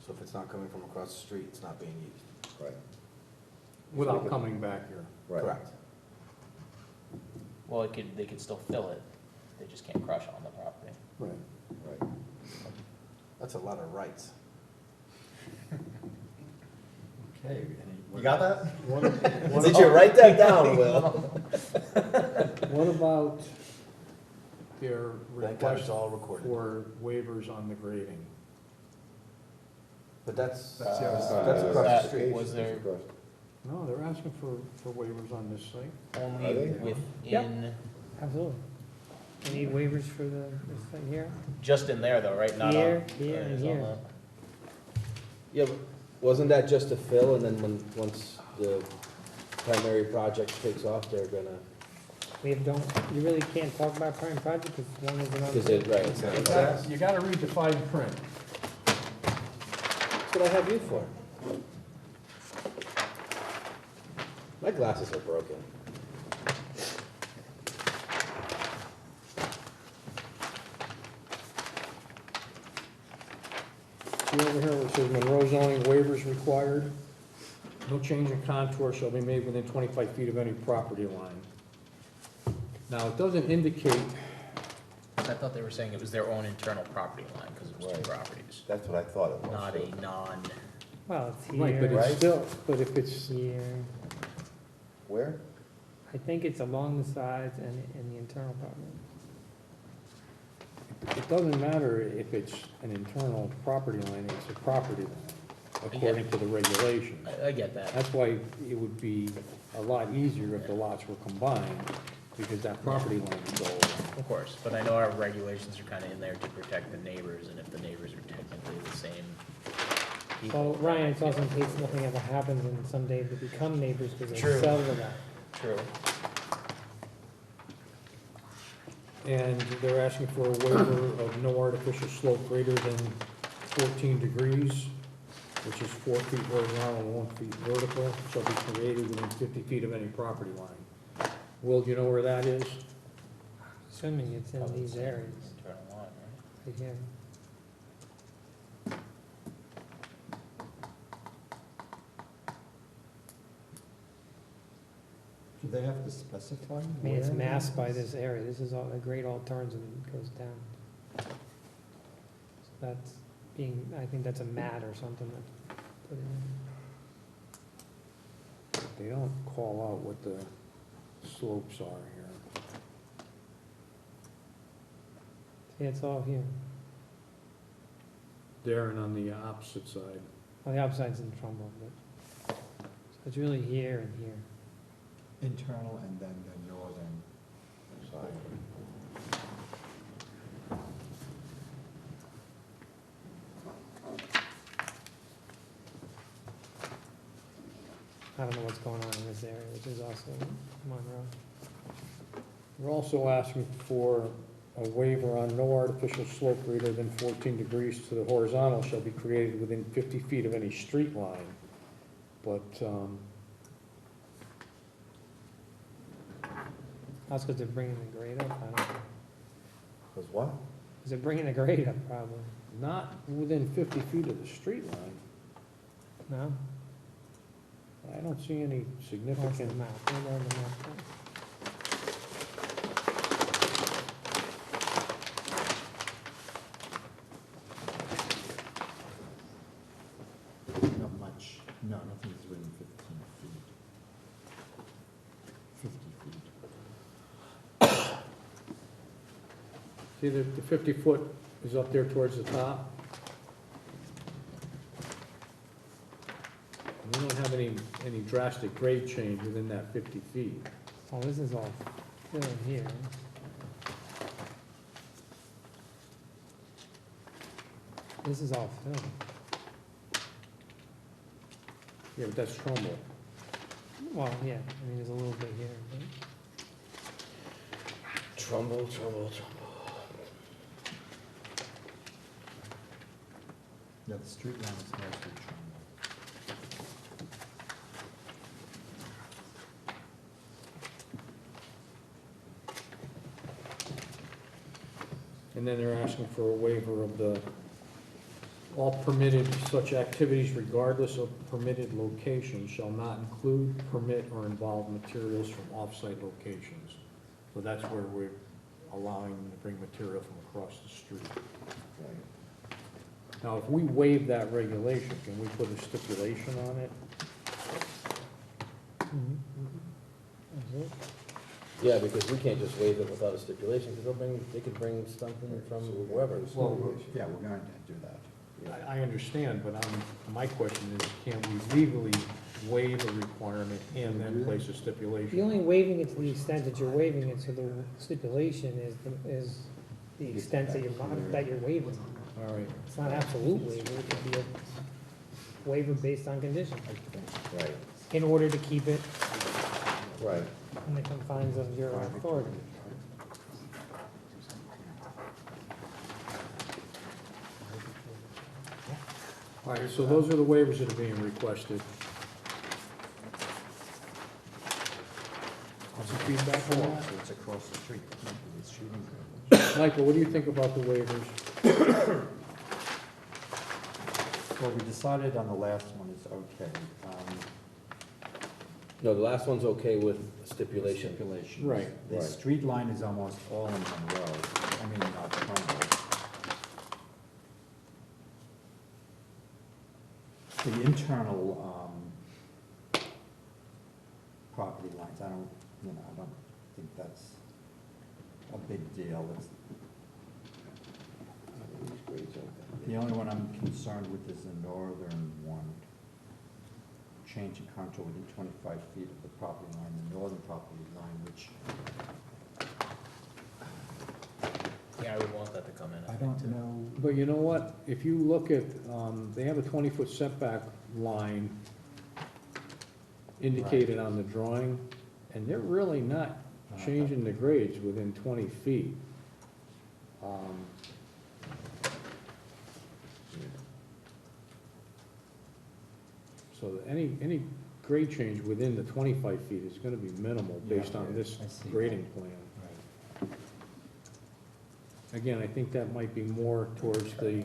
So if it's not coming from across the street, it's not being used. Right, Without coming back here. right. Correct. Well, they could still fill it, they just can't crush on the property. Right. Right. That's a lot of rights. Okay. You got that? Did you write that down, Will? What about their Thank God request it's all recorded. for waivers on the grading? But that's That's the other side. that's across the That street. was there No, they're asking for waivers on this site. only Are they? within, Absolutely. You need waivers for this thing here? just in there though, right? Not on. Here, here, and it's on here. Yeah, but wasn't that just a fill, and then once the primary project takes off, they're gonna, You really can't talk about prime project, because one is another. because it, right, it's not. You gotta read the fine print. That's what I have you for. My glasses are broken. See over here where it says Monroe zoning waivers required? No change in contour shall be made within 25 feet of any property line. Now, it doesn't indicate, I thought they were saying it was their own internal property line, because it was two Right. properties, That's what I thought it was. not too. a non, Well, it's right, but here, it's still, but if it's, here. Where? I think it's along the sides and in the internal property. it doesn't matter if it's an internal property line, it's a property line, according to the regulation. I get that. That's why it would be a lot easier if the lots were combined, because that property line would go away. Of course, but I know our regulations are kind of in there to protect the neighbors, and if the neighbors are technically the same people. Well, Ryan, it's also in case nothing ever happens and someday they become neighbors because they True. sell the lot. True. And they're asking for a waiver of no artificial slope greater than 14 degrees, which is 4 feet horizontal and 1 feet vertical, shall be created within 50 feet of any property line. Will, do you know where that is? Assuming it's in these areas, Internal line, right? right here. Do they have to specify? I mean, it's where masked that by is? this area. This is all, the grade all turns and goes down. So that's I think that's a mat or something that's put in. They don't call out what the slopes are here. See, it's all here. There and on the opposite side. Well, the outside's in Trumbull, but, so it's really here and here. Internal and then the northern side. I don't know what's going on in this area, which is also Monroe. We're also asking for a waiver on no artificial slope greater than 14 degrees to the horizontal shall be created within 50 feet of any street line. But, That's because they're bringing the grade up, I don't know. Because what? Because they're bringing the grade up, probably. not within 50 feet of the street line. No? I don't see any What's the significant. map? Where are the map? Not much. No, nothing is within 15 feet. 50 feet. See, the 50-foot is up there towards the top. We don't have any drastic grade change within that 50 feet. Oh, this is all fill here. This is all fill. Yeah, but that's Trumbull. Well, yeah, I mean, there's a little bit here, but. Trumbull. Yeah, the street line is mostly Trumbull. And then they're asking for a waiver of all permitted such activities regardless of permitted location shall not include, permit, or involve materials from off-site locations. So that's where we're allowing them to bring material from across the street. Now, if we waive that regulation, can we put a stipulation on it? Yeah, because we can't just waive it without a stipulation, because they could bring something from whoever. Well, yeah, we're going to do that. I understand, but my question is, can we legally waive a requirement and then place a stipulation? You're only waiving it to the extent that you're waiving it, so the stipulation is the extent that you're waiving. All right. It's not absolute waiver, it could be a waiver based on conditions, Right, in order to keep it right. in the confines of your authority. All right, so those are the waivers that are being requested. Some feedback on that? So it's across the street. It's shooting. Michael, what do you think about the waivers? Well, we decided on the last one is okay. No, the last one's okay with stipulation. Stipulation. Right. The Right. street line is almost all in Monroe, I mean, not Trumbull. The internal, property lines, I don't think that's a big deal. The only one I'm concerned with is the northern one. Change in contour within 25 feet of the property line, the northern property line, which Yeah, I would want that to come in. I don't know. But you know what? If you look at, they have a 20-foot setback line indicated on the drawing, and they're really not changing the grades within 20 feet. So any grade change within the 25 feet is gonna be minimal based on this I see. grading plan. Right. Again, I think that might be more towards the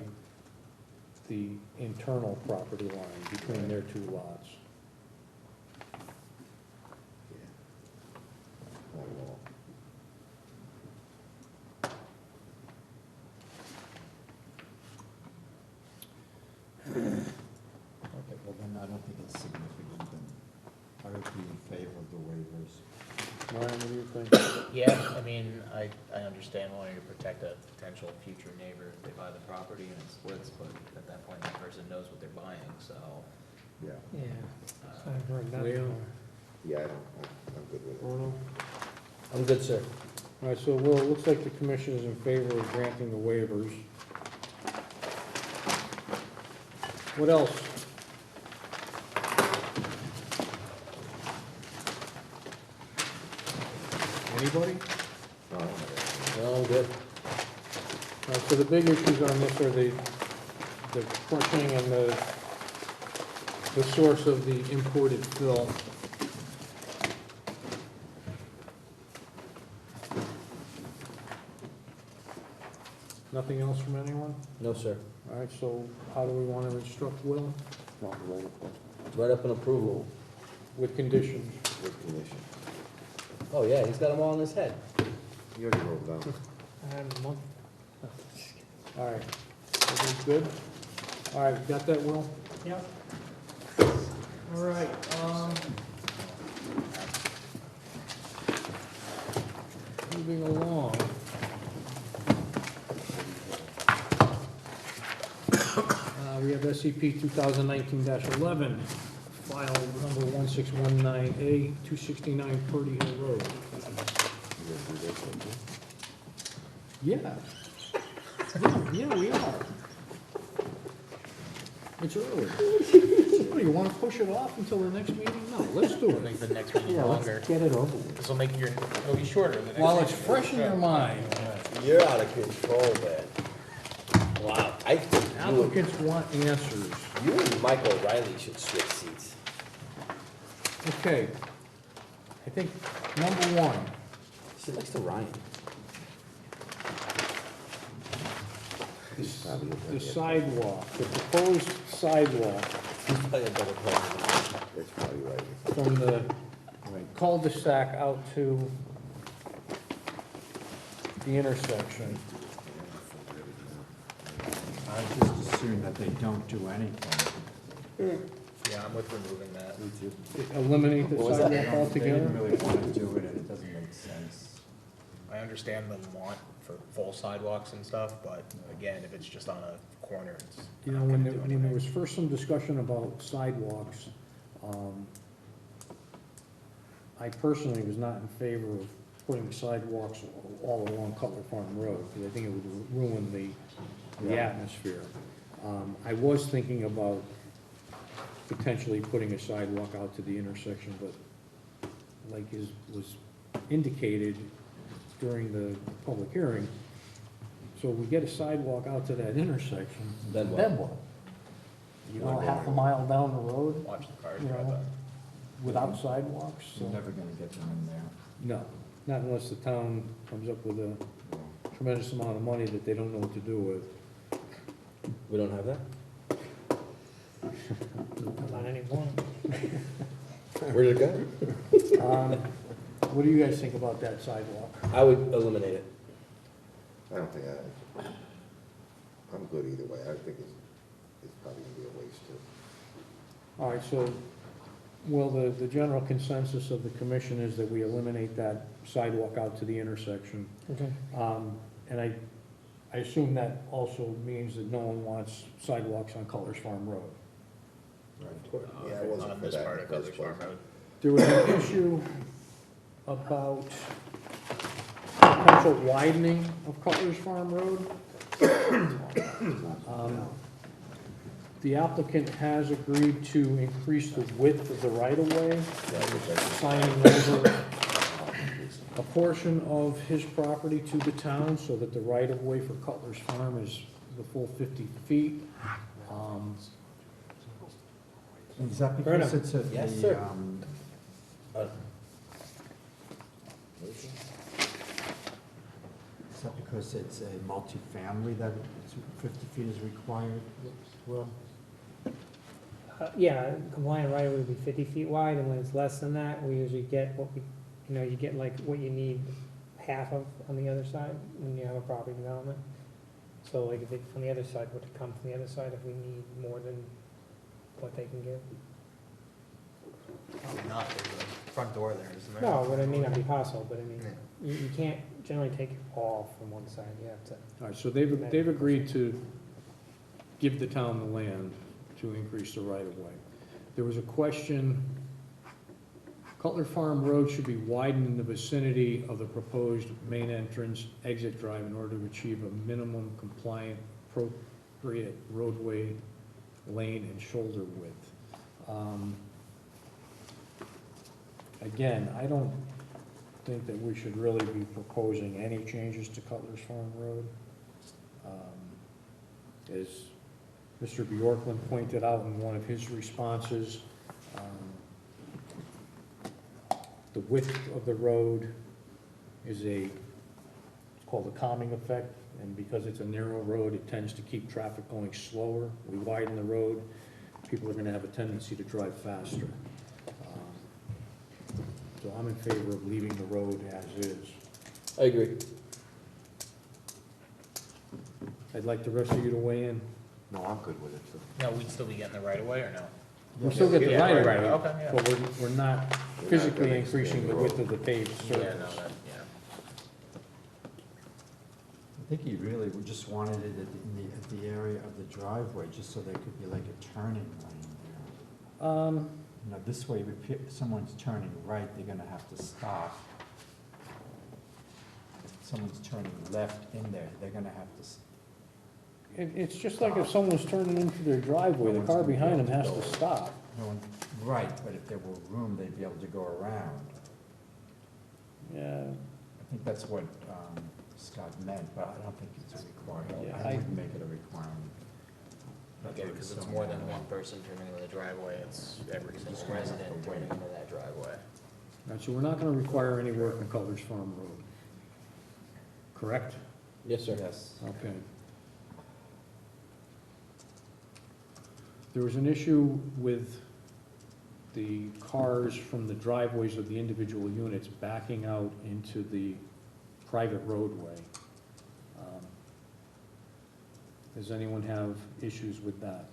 internal property line between their two lots. Okay, well then I don't think it's significant, then I would be in favor of the waivers. Ryan, what do you think? Yeah, I mean, I understand wanting to protect a potential future neighbor if they buy the property and it splits, but at that point, that person knows what they're buying, so. Yeah, Yeah, I've heard that Leo? before. yeah, I'm good with it. Bruno? I'm good, sir. All right, so Will, it looks like the commission is in favor of granting the waivers. What else? Anybody? No, I don't have No, I'm good. So the big issues on this are the crushing and the source of the imported fill. Nothing else from anyone? No, sir. All right, so how do we want to instruct Will? Write up an approval. With conditions. With condition. Oh, yeah, he's got them all in his head. You already wrote down. All right, everything's good? All right, got that, Will? Yep. All right, moving along. We have SCP 2019-11, file number 1619A, 269 Purdy Hill Road. Yeah. Yeah, we are. It's early. What, you want to push it off until the next meeting? No, let's do it. Make the next meeting Yeah, let's longer. get it over with. This will make it'll be shorter. The next While it's meeting. fresh in your mind, You're out of control, man. Wow, I think applicants want answers. you and Michael O'Reilly should switch seats. Okay. I think number one, Sit next to Ryan. the sidewalk, the proposed sidewalk He's probably a better player than I. That's probably right. from the cul-de-sac out to the intersection. I just assume that they don't do anything. Yeah, I'm with removing that. Eliminate the What was that? sidewalk They altogether? didn't really want to do it, and it doesn't make sense. I understand the want for full sidewalks and stuff, but again, if it's just on a corner, it's You know, not when gonna do there anything. was first some discussion about sidewalks, I personally was not in favor of putting sidewalks all along Cutler Farm Road, because I think it would ruin the atmosphere. I was thinking about potentially putting a sidewalk out to the intersection, but like was indicated during the public hearing, so we get a sidewalk out to that intersection. Then what? Then what? You know, half a mile down the road Watch the cars you drive know, by. without sidewalks? You're never gonna get them in there. No, not unless the town comes up with a tremendous amount of money that they don't know what to do with. We don't have that? Not anymore. Where did it go? What do you guys think about that sidewalk? I would eliminate it. I don't think I'm good either way. I think it's probably gonna be a waste too. All right, so, well, the general consensus of the commission is that we eliminate that sidewalk out to the intersection. Okay. And I assume that also means that no one wants sidewalks on Cutler's Farm Road. Yeah, I wasn't On for this that part in of the first Cutler's Farm place. Road. There was an issue about potential widening of Cutler's Farm Road. The applicant has agreed to increase the width of the right-of-way, signing over a portion of his property to the town so that the right-of-way for Cutler's Farm is the full 50 feet. Is that Fair because enough. it's Yes, sir. Is that because it's a multifamily that 50 feet is required? Well, Yeah, compliant right would be 50 feet wide, and when it's less than that, we usually get what we, you get like what you need half of on the other side when you have a property development. So like if it, on the other side, would it come from the other side if we need more than what they can give? Probably not, there's a front door there, isn't there? No, but it may not be possible, but I mean, you can't generally take it all from one side, you have to. All right, so they've agreed to give the town the land to increase the right-of-way. There was a question, Cutler Farm Road should be widened in the vicinity of the proposed main entrance exit drive in order to achieve a minimum compliant appropriate roadway lane and shoulder width. Again, I don't think that we should really be proposing any changes to Cutler's Farm Road. As Mr. Bjorklund pointed out in one of his responses, the width of the road is it's called a calming effect, and because it's a narrow road, it tends to keep traffic going slower. We widen the road, people are gonna have a tendency to drive faster. So I'm in favor of leaving the road as is. I agree. I'd like the rest of you to weigh in. No, I'm good with it, too. No, we'd still be getting the right of way or no? We still get the Yeah, right of right, way, okay, yeah. but we're not We're physically not gonna increasing expand the the width road. of the paved Yeah, no, surface. that, yeah. I think he really just wanted it at the area of the driveway, just so there could be like a turning lane there. You know, this way, if someone's turning right, they're gonna have to stop. If someone's turning left in there, they're gonna have to, It's just like if someone's turning into their driveway, the car behind them has to stop. no one, right, but if there were room, they'd be able to go around. Yeah, I think that's what Scott meant, but I don't think it's a requirement. Yeah, I I- wouldn't make it a requirement. That's Okay, what because so it's more than now. one person turning into the driveway, it's every single resident turning into that driveway. right, so we're not gonna require any work on Cutler's Farm Road. Correct? Yes, sir. Yes. Okay. There was an issue with the cars from the driveways of the individual units backing out into the private roadway. Does anyone have issues with that?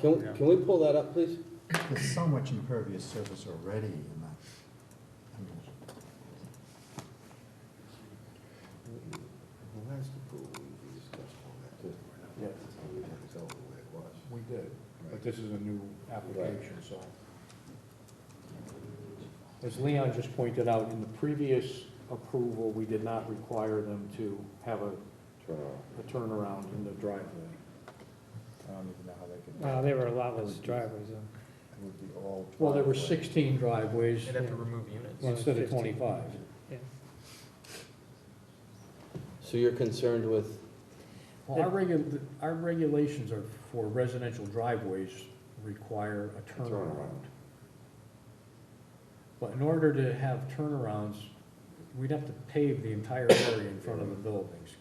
Can we pull that up, please? There's so much impervious surface already in that. I mean, Who has to prove, we discussed all that, too. Yes. We didn't tell them where it was. We did, but this is a new application, so. As Leon just pointed out, in the previous approval, we did not require them to have a turnaround in the driveway. I don't even know how they could. Well, they were a lot less driveways, though. It would be all. Well, there were driveway. 16 driveways They'd have to remove units. Well, instead of 15. 25. Yeah. So you're concerned with, Well, our regulations are for residential driveways require a turnaround. But in order to have turnarounds, we'd have to pave the entire area in front of the buildings,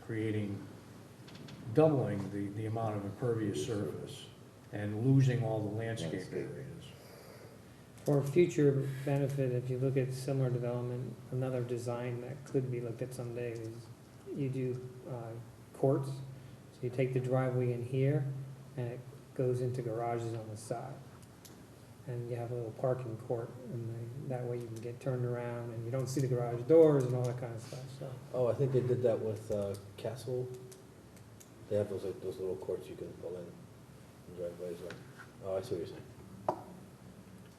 doubling the amount of impervious surface and losing all the landscape areas. For future benefit, if you look at similar development, another design that could be looked at someday is you do courts. So you take the driveway in here and it goes into garages on the side. And you have a little parking court, and that way you can get turned around and you don't see the garage doors and all that kind of stuff, so. oh, I think they did that with Castle. They have those, like, those little courts you can pull in driveways. Oh, I see what you're saying.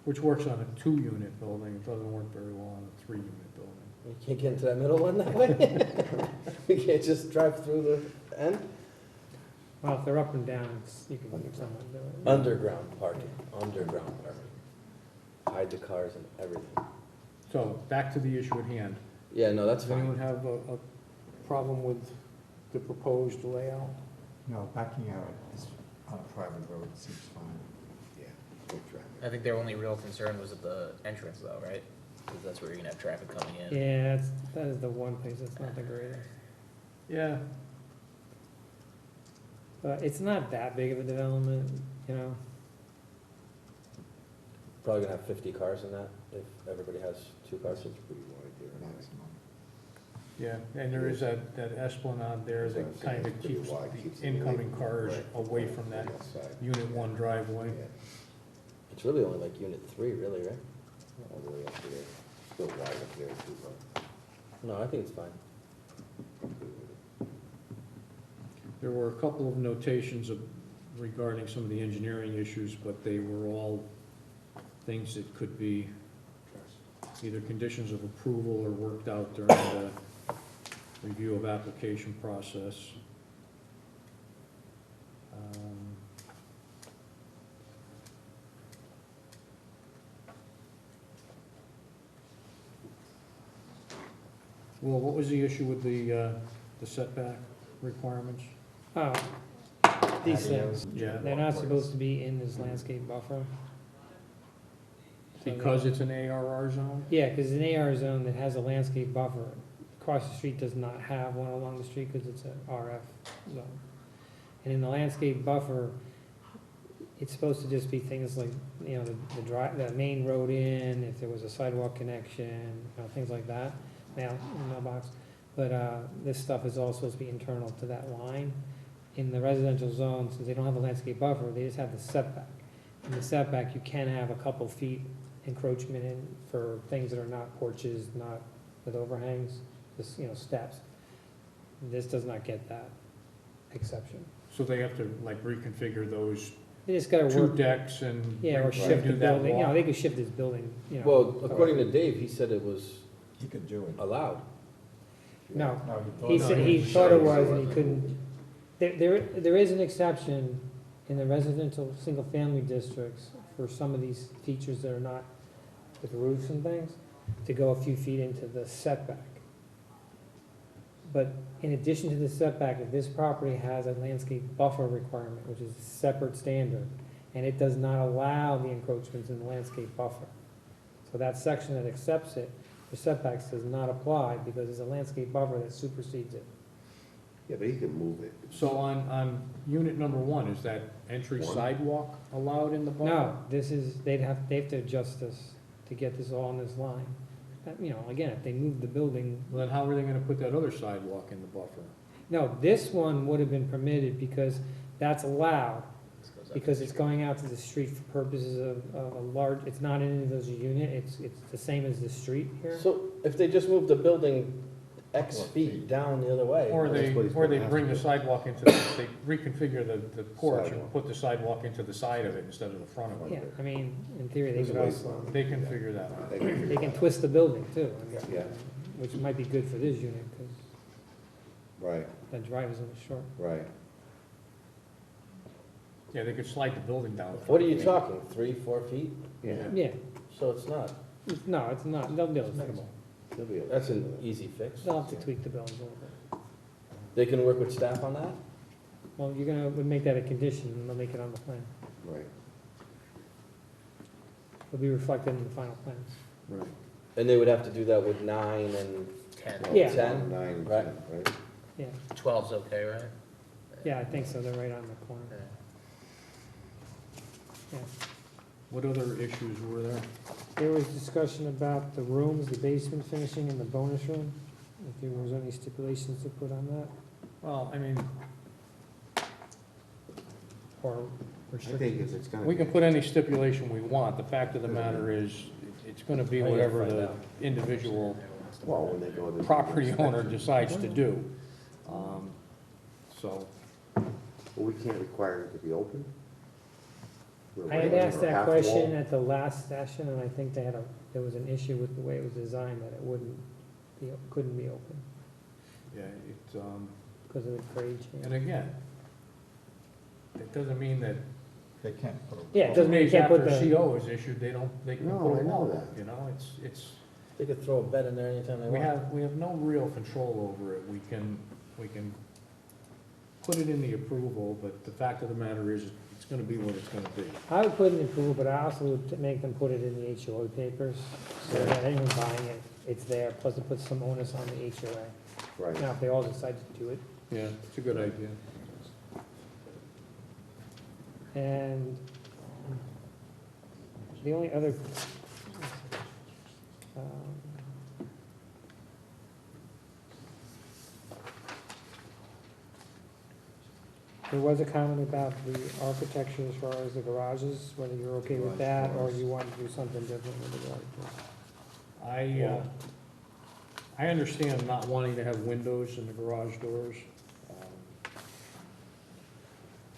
Which works on a 2-unit building, it doesn't work very well on a 3-unit building. You can't get into that middle one that way? We can't just drive through the end? Well, if they're up and down, you can someone do it. Underground parking. Hide the cars and everything. So, back to the issue at hand. Yeah, no, that's Does fine. anyone have a problem with the proposed layout? No, backing out is on a private road seems fine. Yeah, no traffic. I think their only real concern was at the entrance though, right? Because that's where you're gonna have traffic coming in. Yeah, that is the one place that's not the greatest. Yeah. But it's not that big of a development, you know? Probably gonna have 50 cars in that, if everybody has 2 cars. It's pretty wide there, anyway. Maximum. Yeah, and there is that esplanade there that That's what I'm kind saying, of pretty keeps wide, keeps the it incoming away cars right, away from that outside. Unit 1 driveway. Yeah, It's really only like Unit 3, really, right? all the way up there, still wide up there too, but No, I think it's fine. There were a couple of notations regarding some of the engineering issues, but they were all things that could be either conditions of approval or worked out during the review of application process. Well, what was the issue with the setback requirements? Oh, these things, Yeah. they're not supposed to be in this landscape buffer. So Because it's an ARR zone? Yeah, because an AR zone that has a landscape buffer, across the street does not have one along the street because it's an RF zone. And in the landscape buffer, it's supposed to just be things like, you know, the main road in, if there was a sidewalk connection, you know, things like that, mailbox. But, this stuff is all supposed to be internal to that line. In the residential zone, since they don't have a landscape buffer, they just have the setback. In the setback, you can have a couple feet encroachment in for things that are not porches, not with overhangs, just, you know, steps. This does not get that exception. So they have to like reconfigure those They just gotta two work, decks and. yeah, or shift the do that building, you know, walk? they could shift this building, you know. Well, according to Dave, he said it was He could do it. allowed. No, No, he thought- said, he thought it was and he couldn't. There is an exception in the residential, single-family districts for some of these features that are not with roofs and things, to go a few feet into the setback. But in addition to the setback, if this property has a landscape buffer requirement, which is a separate standard, and it does not allow the encroachments in the landscape buffer. So that section that accepts it, for setbacks does not apply because there's a landscape buffer that supersedes it. Yeah, but he can move it. So on unit number one, is that entry One. sidewalk allowed in the buffer? No, this is, they have to adjust this to get this all in this line. You know, again, if they move the building, Well, then how are they gonna put that other sidewalk in the buffer? no, this one would have been permitted because that's allowed, because it's going out to the street for purposes of a large, it's not an individual unit, it's the same as the street here. So if they just move the building X feet down the other way. Or That's what he's gonna have bring to the do. sidewalk into, they reconfigure the porch and Sidewalk. put the sidewalk into the side of it instead of the front of Yeah, it. I mean, in theory, they There's could a ways also, around it. They can figure that out. They can figure they it can out. twist the building too, I mean, Yeah, which might be good for this unit, because right, that drive is a little short. right. Yeah, they could slide the building down. What are you talking, 3, 4 feet? Yeah. Yeah, So it's not, no, it's not, they'll be able to fix it. He'll be able to that's do an it. easy fix. They'll have to tweak the building a little bit. They can work with staff on that? Well, you're gonna, would make that a condition, and they'll make it on the plan. Right. It'll be reflected in the final plans. Right. And they would have to do that with 9 and, 10. Well, Yeah. 10, 9 and right. 10, right? Yeah, 12's okay, right? yeah, I think so, they're right on the corner, yeah. What other issues were there? There was discussion about the rooms, the basement finishing and the bonus room, if there was any stipulations to put on that, Well, I mean, or I think if it's gonna. we can put any stipulation we want. The fact of the matter is, it's gonna be I gotta whatever find the out. individual Well, when they go to. property owner decides to do. So, Well, we can't require it to be open? I had asked that Half question wall? at the last session, and I think there was an issue with the way it was designed, that it couldn't be open, yeah, it's, because of the grade change. and again, it doesn't mean that They can't put a. Yeah, it doesn't mean you can't put after the, CO is issued, they can No, put I a know wall, that. you know, it's, they could throw a bed in there anytime they we want. have no real control over it. We can put it in the approval, but the fact of the matter is, it's gonna be what it's gonna be. I would put it in approval, but I also would make them put it in the HOA papers, so that anyone buying it, it's there, plus it puts some onus on the HOA. Right. Now, if they all decide to do it, Yeah, it's a good idea. and the only other, there was a comment about the architecture as far as the garages, whether you're okay with that, or you want to do something different with the garages. I understand not wanting to have windows in the garage doors.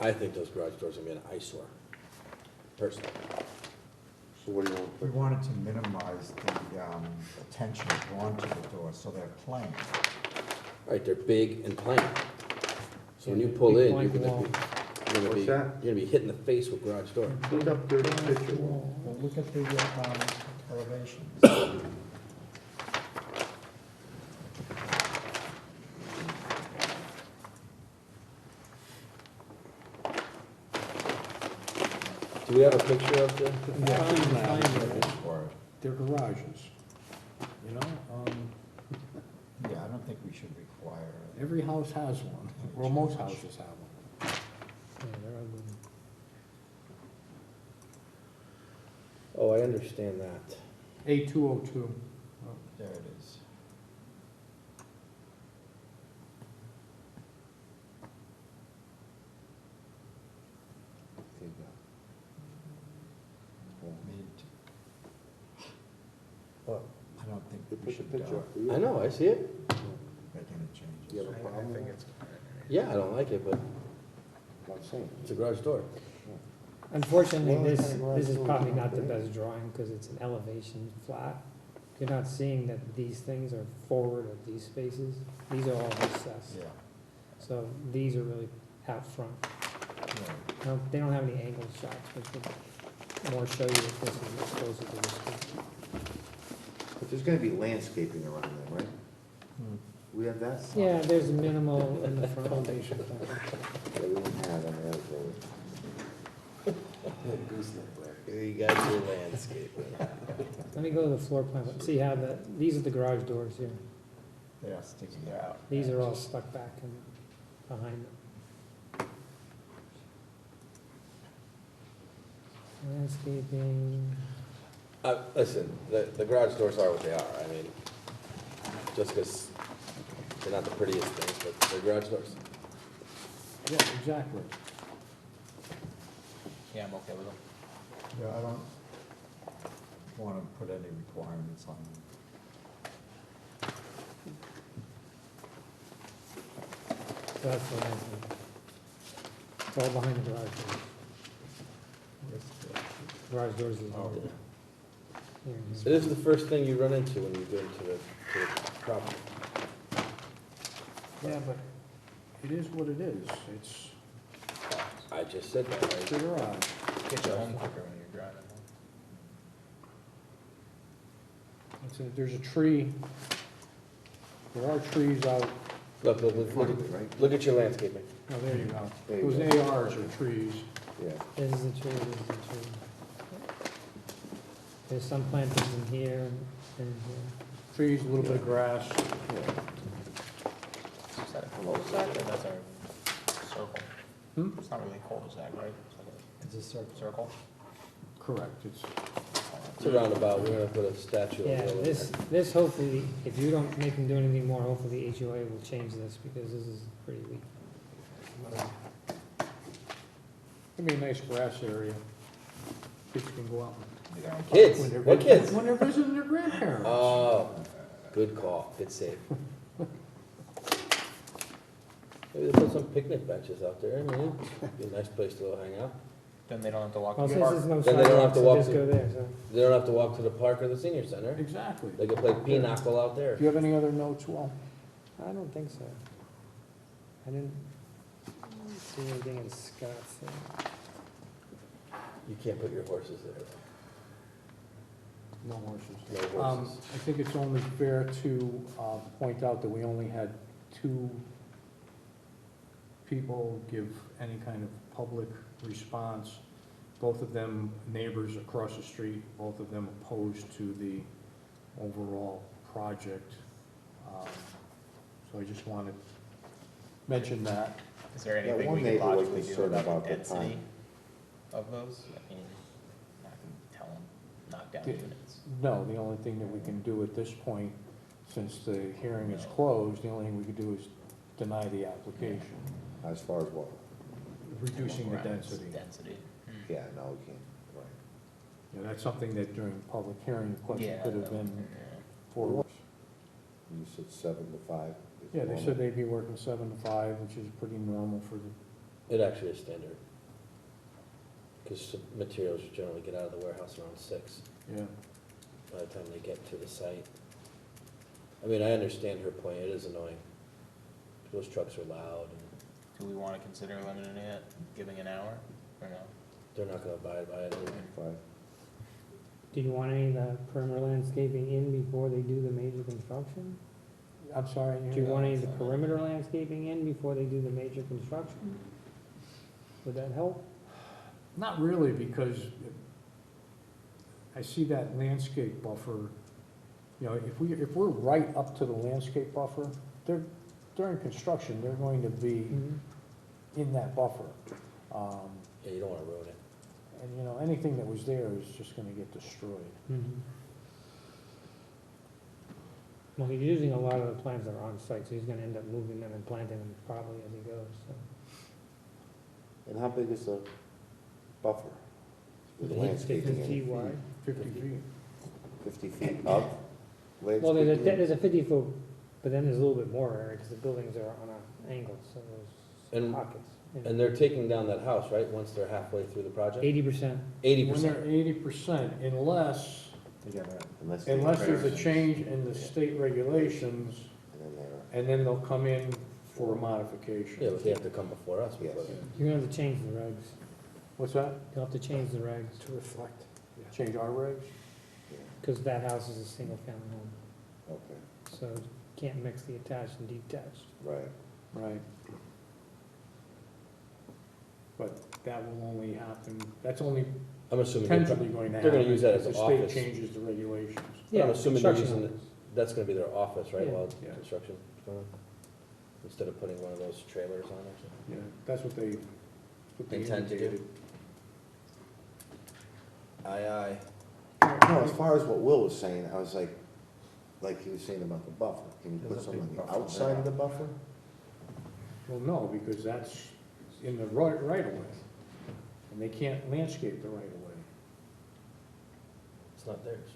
I think those garage doors are gonna be an eyesore, personally. So what do you want to We put? wanted to minimize the attention drawn to the door, so they're plain. Right, they're big and plain. So when you Yeah, pull big in, you're blank gonna wall. be, What's that? you're gonna be hitting the face with garage door. Look up there, the picture. Well, look at the elevations. Do we have a picture of the? Yeah, Fine, it's not- fine. Or, They're garages, you know? Yeah, I don't think we should require. Every house has one, or most houses have one. Yeah, they're ugly. Oh, I understand that. A202. Oh, there it is. there you go. I Yeah. mean, What? I don't think They we put the should picture up for you. I know, I see it. make any changes. You have a problem? Yeah, I don't like it, but I'm saying. it's a garage door. Unfortunately, Well, it's this, kinda this is garage probably doors, not the right? best drawing, because it's an elevation flat. You're not seeing that these things are forward of these spaces. These are all recessed. Yeah, So these are really out front. right. They don't have any angle shots, which would more show you that this is much closer to this one. But there's gonna be landscaping around there, right? Hmm. We have that? Yeah, there's minimal in the front. Foundation. That we didn't have on the other road. Here you got your landscape. Let me go to the floor plan, see how these are the garage doors here. They are sticking out. These are all stuck back and behind them. Landscaping, Listen, the garage doors are what they are. I mean, just because they're not the prettiest things, but they're garage doors. Yeah, exactly. Yeah, I'm okay with them. Yeah, I don't want to put any requirements on them. so that's the landscape. It's all behind the garage doors. Where's the- Garage doors is Oh, here. It is the first thing you run into when you go into the property. Yeah, but it is what it is. It's I just said that, a right? garage. Get you home quicker when you're driving. There's a tree, there are trees out, Look, look at your landscaping. oh, there you go. There you Those go. ARs are trees. Yeah. This is the tree, this is the tree. There's some plantings in here and here. Trees, a little bit of grass. Is that a cul-de-sac or that's our circle? Hmm? It's not really a cul-de-sac, right? It's a circle. Circle? Correct, it's, It's a roundabout. We're gonna put a statue of Yeah, Will in this hopefully, if you don't make them do anything more, hopefully the HOA will change this, because this is pretty weak. it'd be a nice grass area. Kids can go out. there. Kids? when they're What visiting- kids? When they're visiting their grandparents. Oh, good call. Good save. Maybe they put some picnic benches out there. I mean, it'd be a nice place to go hang out. Then they don't have to walk Well, to the since park. there's no Then they don't have sidewalks, to so walk just to- go there, so. They don't have to walk to the park or the senior center. Exactly. They can play pinochle out there. Do you have any other notes, Will? I don't think so. I didn't see anything in Scott's thing. You can't put your horses there. No horses. No horses. I think it's only fair to point out that we only had 2 people give any kind of public response. Both of them neighbors across the street, both of them opposed to the overall project. So I just wanted to mention that. Is there Yeah, anything one we could neighbor was logically do concerned about about the the density time. of those? I mean, I can tell them, knock down Yeah. units. No, the only thing that we can do at this point, since the hearing is closed, the only thing we could do is deny the application, As far as what? reducing the Right, density. Density. Yeah, no, we can't, right. Yeah, that's something that during the public hearing, the question Yeah, could have that- been yeah. for. You said 7 to 5? is Yeah, they normal. said they'd be working 7 to 5, which is pretty normal for the, It actually is standard. Because materials generally get out of the warehouse around 6 yeah. by the time they get to the site. I mean, I understand her point. It is annoying. Those trucks are loud and Do we want to consider limiting it, giving an hour, or no? they're not gonna abide by it anyway. 5. Do you want any of the perimeter landscaping in before they do the major construction? I'm sorry. Do you want any of the perimeter landscaping in before they do the major construction? Would that help? Not really, because I see that landscape buffer, you know, if we're right up to the landscape buffer, during construction, they're going to be in that buffer. Yeah, you don't wanna ruin it. And, you know, anything that was there is just gonna get destroyed. Well, he's using a lot of the plants that are on site, so he's gonna end up moving them and planting them probably as he goes, so. And how big is the buffer? With the It's landscaping 50 in feet it? wide. 50 feet. 50 feet of Well, landscaping? there's a 50-foot, but then there's a little bit more area, because the buildings are on an angle, so there's And- pockets. And they're taking down that house, right, once they're halfway through the project? 80%. 80%. When they're 80%, unless they- there's a change in the state regulations, And then they're, and then they'll come in for a modification. Yeah, but they have to come before us. Yes. You're gonna have to change the regs. What's that? You'll have to change the regs, To reflect. Change our regs? because that house is a single-family home, okay, so you can't mix the attached and detached. right. Right. But that will only happen, that's only I'm assuming they're potentially going to they're happen. gonna use that as if an the office. state changes the regulations. But I'm assuming they're construction using office. that's gonna be their office, right, Yeah. while Yeah. construction is going on? Instead of putting one of those trailers on or something? Yeah, that's what they Intend to do. indicated. Aye, No, as far as what Will was saying, I was like he was saying about the buffer, can you put something on the outside of the buffer? Well, no, because that's in the right of way, and they can't landscape the right of way. it's not theirs.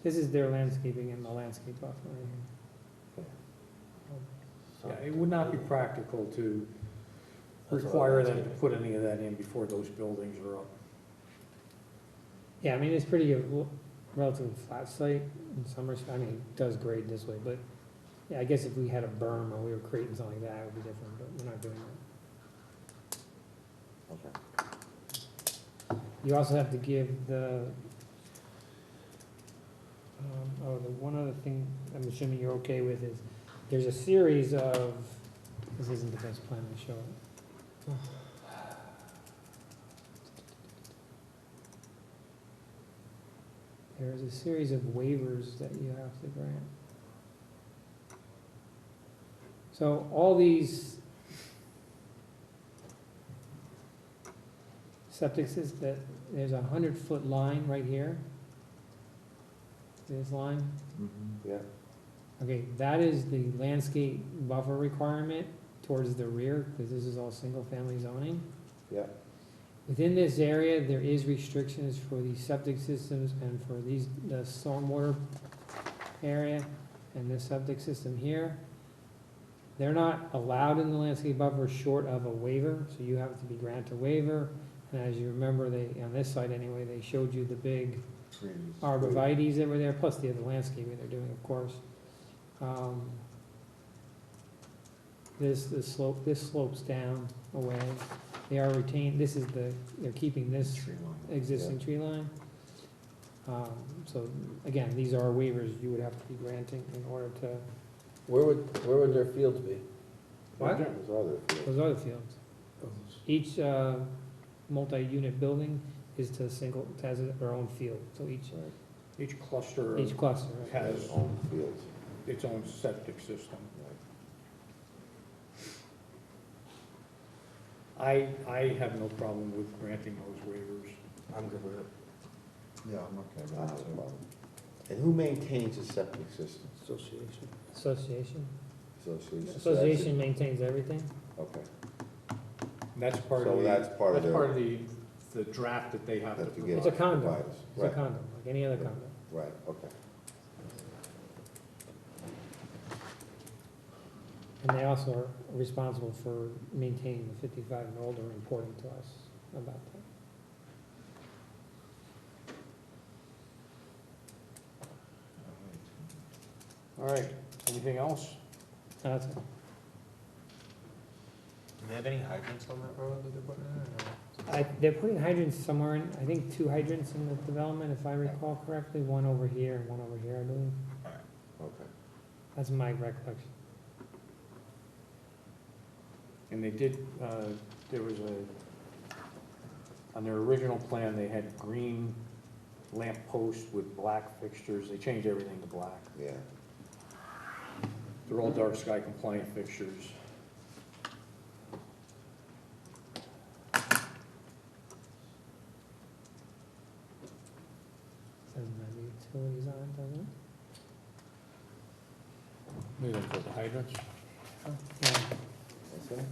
This is their landscaping and the landscape buffer right Yeah, it would not be practical to That's all require them to landscaping. put any of that in before those buildings are up. here. Yeah, I mean, it's pretty relatively flat site in some respects. I mean, it does grade this way, but, yeah, I guess if we had a berm or we were creating something like that, it would be different, but we're not doing that. Okay. You also have to give the, the one other thing I'm assuming you're okay with is, there's a series of, this isn't the best plan to show it. There's a series of waivers that you have to grant. So all these septic systems, there's a 100-foot line right here. This line, Yeah, okay, that is the landscape buffer requirement towards the rear, because this is all single-family zoning. yeah, Within this area, there is restrictions for these septic systems and for these, the stormwater area and this septic system here. They're not allowed in the landscape buffer short of a waiver, so you have to be granted a waiver. And as you remember, they, on this site anyway, they showed you the big arborvitae's that were there, plus the other landscaping they're doing, of course. This slopes down away. They are retained, this is they're keeping this existing tree line. So again, these are waivers you would have to be granting in order to, Where would their fields be? what? those other fields. Those are the fields. Each multi-unit building is has their own field, so Each cluster each cluster, right? has Their own fields. its own septic system. I have no problem with granting those waivers. I'm good with it. Yeah, I'm okay Not a problem. And who maintains the septic system? Association. Association. Association? Association maintains everything. Okay, And that's part So of the, that's part of their- the draft that they have to That you provide. It's a condo. provide us. It's a Right, condo, like any other condo. right, okay. And they also are responsible for maintaining the 55 and older, and reporting to us about that. All right, anything else? That's it. Do they have any hydrants on that road that they're putting in, or no? They're putting hydrants somewhere in, I think 2 hydrants in the development, if I recall correctly, one over here and one over here, I believe. Okay. That's my recollection. And they did, there was On their original plan, they had green lamp posts with black fixtures. They changed everything to black. Yeah. They're all dark sky compliant fixtures. Doesn't have the utilities on it, does it? Maybe they'll put the hydrants. Oh, yeah. That's it?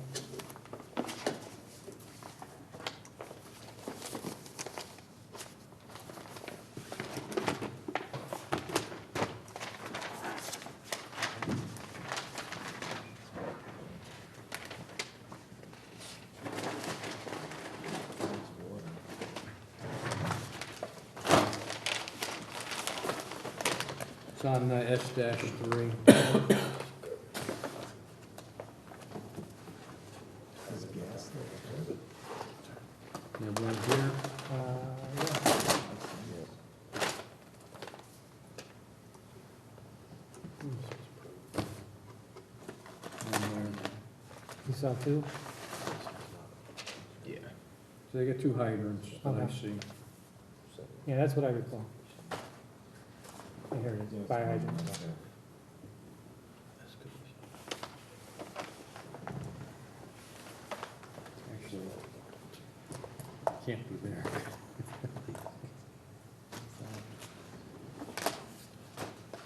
It's on S-3. You have one here. Yeah. One there. You saw two? Yeah. So they got two hydrants that I Okay. see. Yeah, that's what I recall. Here it is, fire hydrant. Actually, can't be there.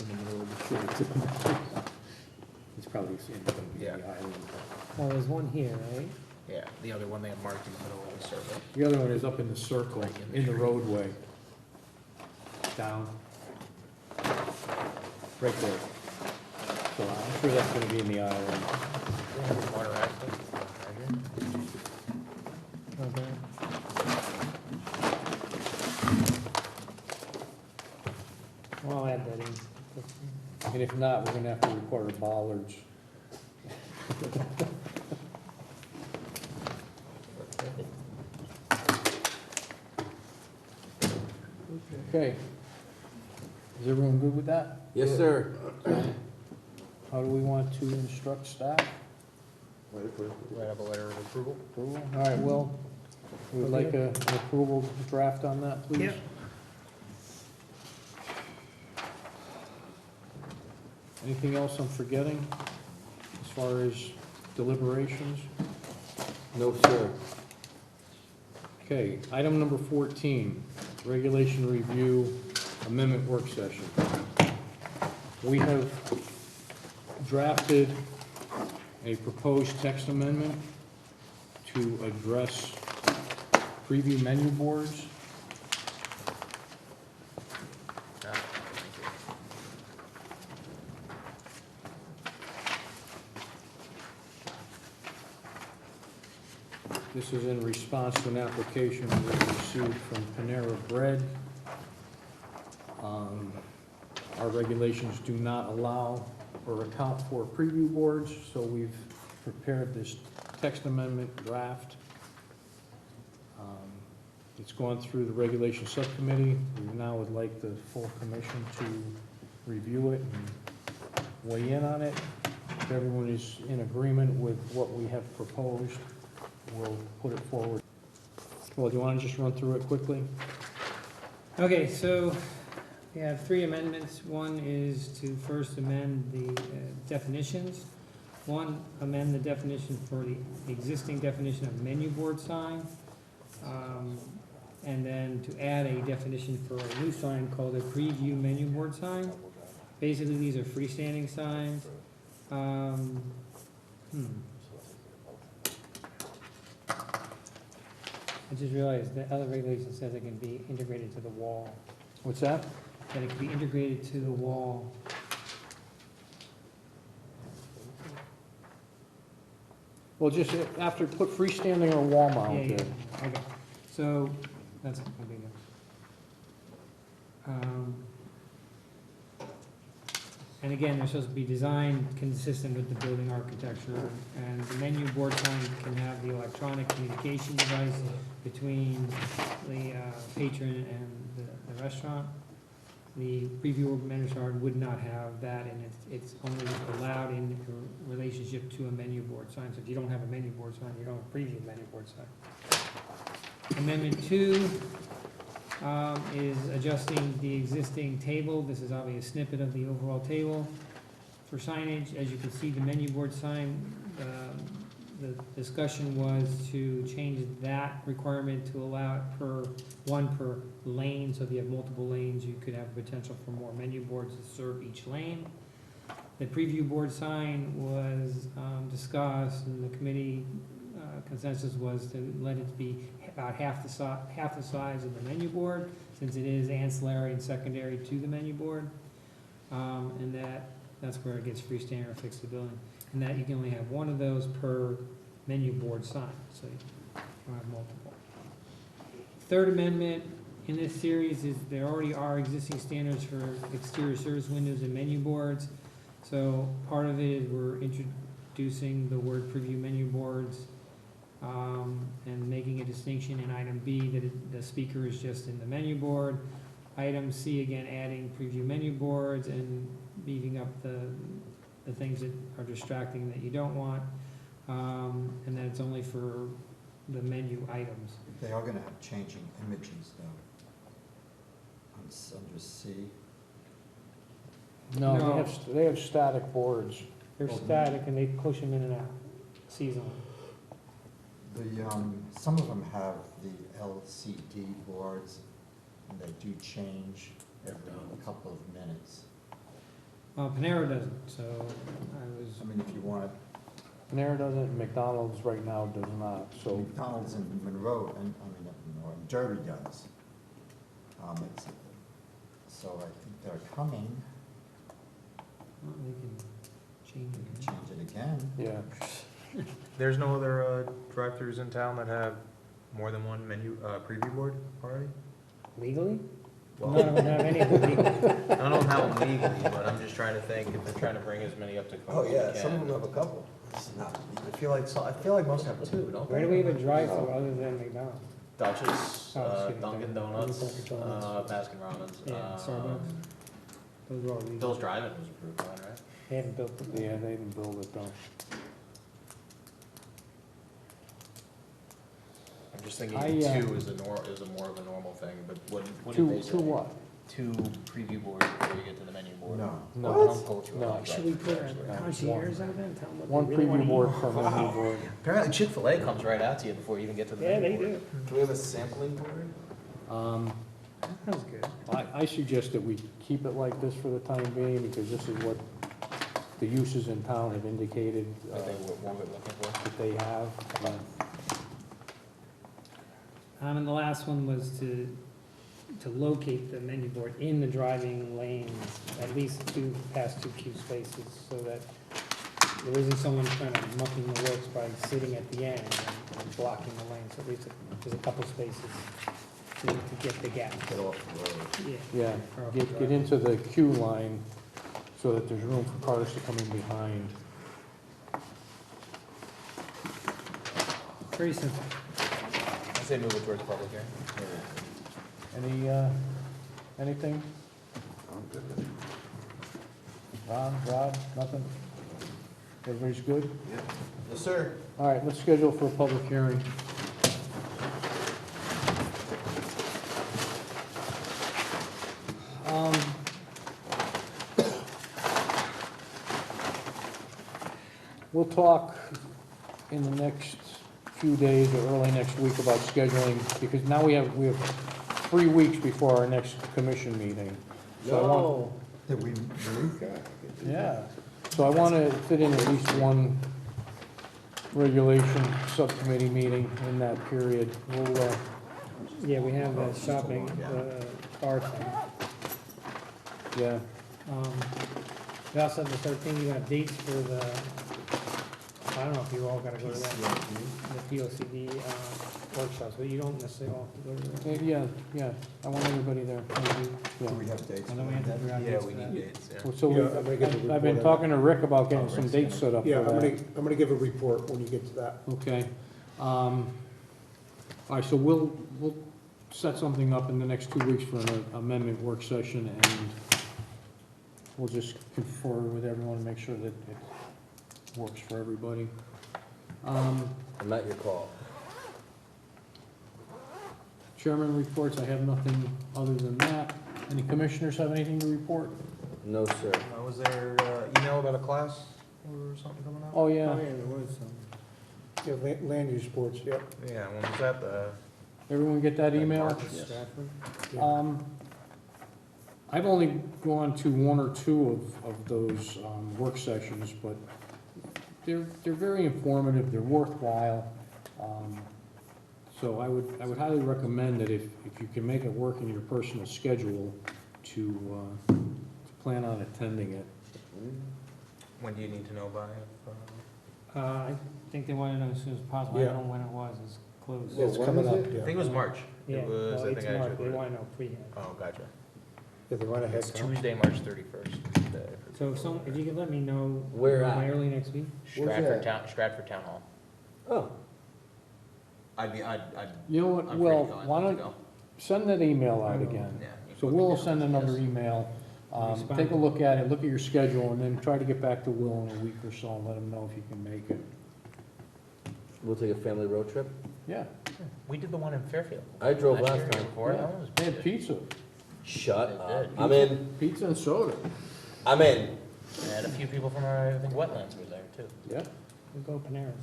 In the middle of the street. It's probably in the Yeah. island. Oh, there's one here, right? Yeah, the other one they have marked in the middle of the survey. The other one is up in the circle, Right in the in the street. roadway. Down. Right there. So I'm sure that's gonna be in the island. Water access, hydrant. Okay. Well, I'll add that in. And if not, we're gonna have to require bollards. Okay. Is everyone good with that? Yes, sir. How do we want to instruct staff? Write up a letter of approval. Approval? All right, Will, we would like an approval draft on that, please? Yep. Anything else I'm forgetting as far as deliberations? No, sir. Okay, item number 14, regulation review amendment work session. We have drafted a proposed text amendment to address preview menu boards. Thank you. This is in response to an application we received from Panera Bread. Our regulations do not allow or account for preview boards, so we've prepared this text amendment draft. It's gone through the regulation subcommittee. We now would like the full commission to review it and weigh in on it. If everyone is in agreement with what we have proposed, we'll put it forward. Well, do you want to just run through it quickly? Okay, so we have three amendments. One is to first amend the definitions. One, amend the definition for the existing definition of menu board sign. And then to add a definition for a new sign called a preview menu board sign. Basically, these are freestanding signs. I just realized that other regulation says it can be integrated to the wall, What's that? that it can be integrated to the wall. Well, just after, put freestanding or wall Yeah, mounted. yeah, okay, so, that's no big deal. And again, they're supposed to be designed consistent with the building architecture, and the menu board sign can have the electronic communication device between the patron and the restaurant. The preview menu sign would not have that, and it's only allowed in relationship to a menu board sign. So if you don't have a menu board sign, you don't have a preview menu board sign. Amendment 2 is adjusting the existing table. This is obviously a snippet of the overall table for signage. As you can see, the menu board sign, the discussion was to change that requirement to allow it one per lane. So if you have multiple lanes, you could have potential for more menu boards to serve each lane. The preview board sign was discussed, and the committee consensus was to let it be about half the size of the menu board, since it is ancillary and secondary to the menu board. And that's where it gets freestanding or fixed to building. And that you can only have one of those per menu board sign, so you don't have multiple. Third amendment in this series is there already are existing standards for exterior service windows and menu boards. So part of it is we're introducing the word preview menu boards and making a distinction in item B that the speaker is just in the menu board. Item C, again, adding preview menu boards and beefing up the things that are distracting that you don't want. And then it's only for the menu items. They are gonna have changing images though. Under C. No, No. they have static boards. They're static and they push them in and out seasonally. Some of them have the LCD boards, and they do change every couple of minutes. Panera doesn't, so I I mean, if you want, Panera doesn't, McDonald's right now does not, so. McDonald's in Monroe, and, not Monroe, Derby does. So I think they're coming, they can change we it. can change it again. Yeah. There's no other drive-throughs in town that have more than one menu, preview board already? Legally? Well, None of them have any of them legally. I don't know how legally, but I'm just trying to think if they're trying to bring as many up to code as they can. have a couple. I feel like most have two, don't Where do we have a drive-through other than McDonald's? Dutchess, Oh, excuse me, Dunkin' Dunkin' Donuts, Donuts. Baskin Robbins. Yeah, Starbucks. Those are all legal. Bill's Drive-In was approved, right? They haven't built them. Yeah, they didn't build it though. I'm just thinking I, two is a more of a normal thing, but what did they say? Two what? Two preview boards before you get to the menu board. No. No. Don't go through a No. lot of Should we put drive-throughs, a actually. concierge out there and tell them what One they really wanna preview eat? board per menu board. Apparently Chick-fil-A comes right out to you before you even get to the Yeah, menu they board. do. Do we have a sampling board? That sounds good. I suggest that we keep it like this for the time being, because this is what the uses in town have indicated What they were looking for. that they have. And the last one was to locate the menu board in the driving lanes, at least past two queue spaces, so that there isn't someone trying to mucking the works by sitting at the end and blocking the lane, so at least there's a couple spaces to get the gap. Get off the road. Yeah. Yeah, get into the queue line so that there's room for cars to come in behind. Very simple. I say move it towards public hearing. Anything? I'm good with it. Ron, Rob, nothing? Everybody's good? Yes, sir. All right, let's schedule for a public hearing. We'll talk in the next few days or early next week about scheduling, because now we have 3 weeks before our next commission meeting. So I want- Did we move? Yeah, so I want to fit in at least one regulation subcommittee meeting in that period. We'll, Yeah, we have the shopping, bar thing. yeah, We also have the 13th, you have dates for the, I don't know if you all gotta go to that, the POCD workshops, but you don't necessarily all have to go to that. yeah, I want everybody there. Do we Yeah. have dates? I know we have to figure out Yeah, dates we for need that. dates, yeah. Well, so Yeah, I'm gonna get the I've been report on talking to Rick about getting some dates set up for Yeah, that. I'm gonna give a report when you get to that. Okay. All right, so we'll set something up in the next 2 weeks for an amendment work session, and we'll just confer with everyone and make sure that it works for everybody. I'm not your call. Chairman reports, I have nothing other than that. Any commissioners have anything to report? No, sir. Was there email about a class or something coming up? Oh, yeah. there was some. Yeah, land use boards, yep. Yeah, when was that? Everyone get that email? Yes. I've only gone to one or two of those work sessions, but they're very informative, they're worthwhile. So I would highly recommend that if you can make it work in your personal schedule to plan on attending it. When do you need to know by? I think they wanted to know as soon as possible. I Yeah. don't know when it was, it's close. It's coming up, I think it was March. Yeah, It was, well, I it's think I March, actually they put it. want to know pre-hand. Oh, gotcha. Yeah, they want to It's head. Tuesday, March 31st. So if you could let me know Where by at? early next week? Stratford Town Hall. Oh, I'd You know what, Will, why don't, send that email out again. Yeah. So Will will send another email, take a look at it, look at your schedule, and then try to get back to Will in a week or so and let him know if you can make it. we'll take a family road trip? Yeah, We did the one in Fairfield. I drove Last last year, time. before, yeah. that one was They had good. pizza, Shut They up. did. I'm in. pizza and soda. I'm in. And a few people from our, I think, wetlands were there too. Yeah. We'll go Panera's.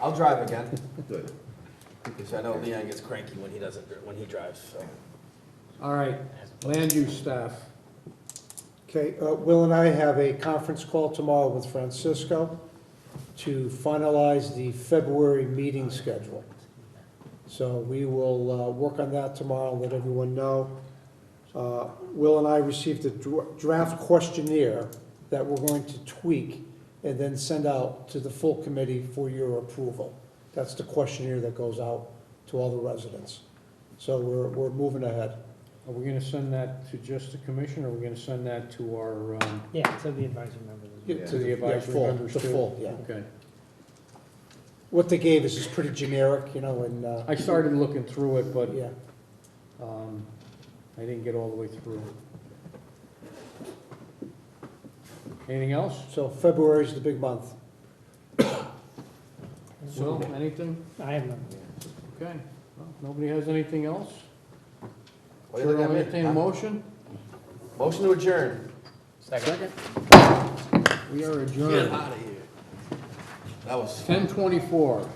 I'll drive again. Good. Because I know Leon gets cranky when when he drives, so. All right, land use staff. Okay, Will and I have a conference call tomorrow with Francisco to finalize the February meeting schedule. So we will work on that tomorrow and let everyone know. Will and I received a draft questionnaire that we're going to tweak and then send out to the full committee for your approval. That's the questionnaire that goes out to all the residents. So we're moving ahead. Are we gonna send that to just the commission, or are we gonna send that to our, Yeah, to the advisory members. Yeah, to the yeah, advisory full, members too? the full, yeah. Okay. What they gave us is pretty generic, you know, and, I started looking through it, but, yeah. I didn't get all the way through. Anything else? So February's the big month. Will, anything? I have none. Okay, well, nobody has anything else? What do you think I'm in, Entertain a huh? motion? Motion to adjourn. Second. We are Get adjourned. out of here. That was. 10:24.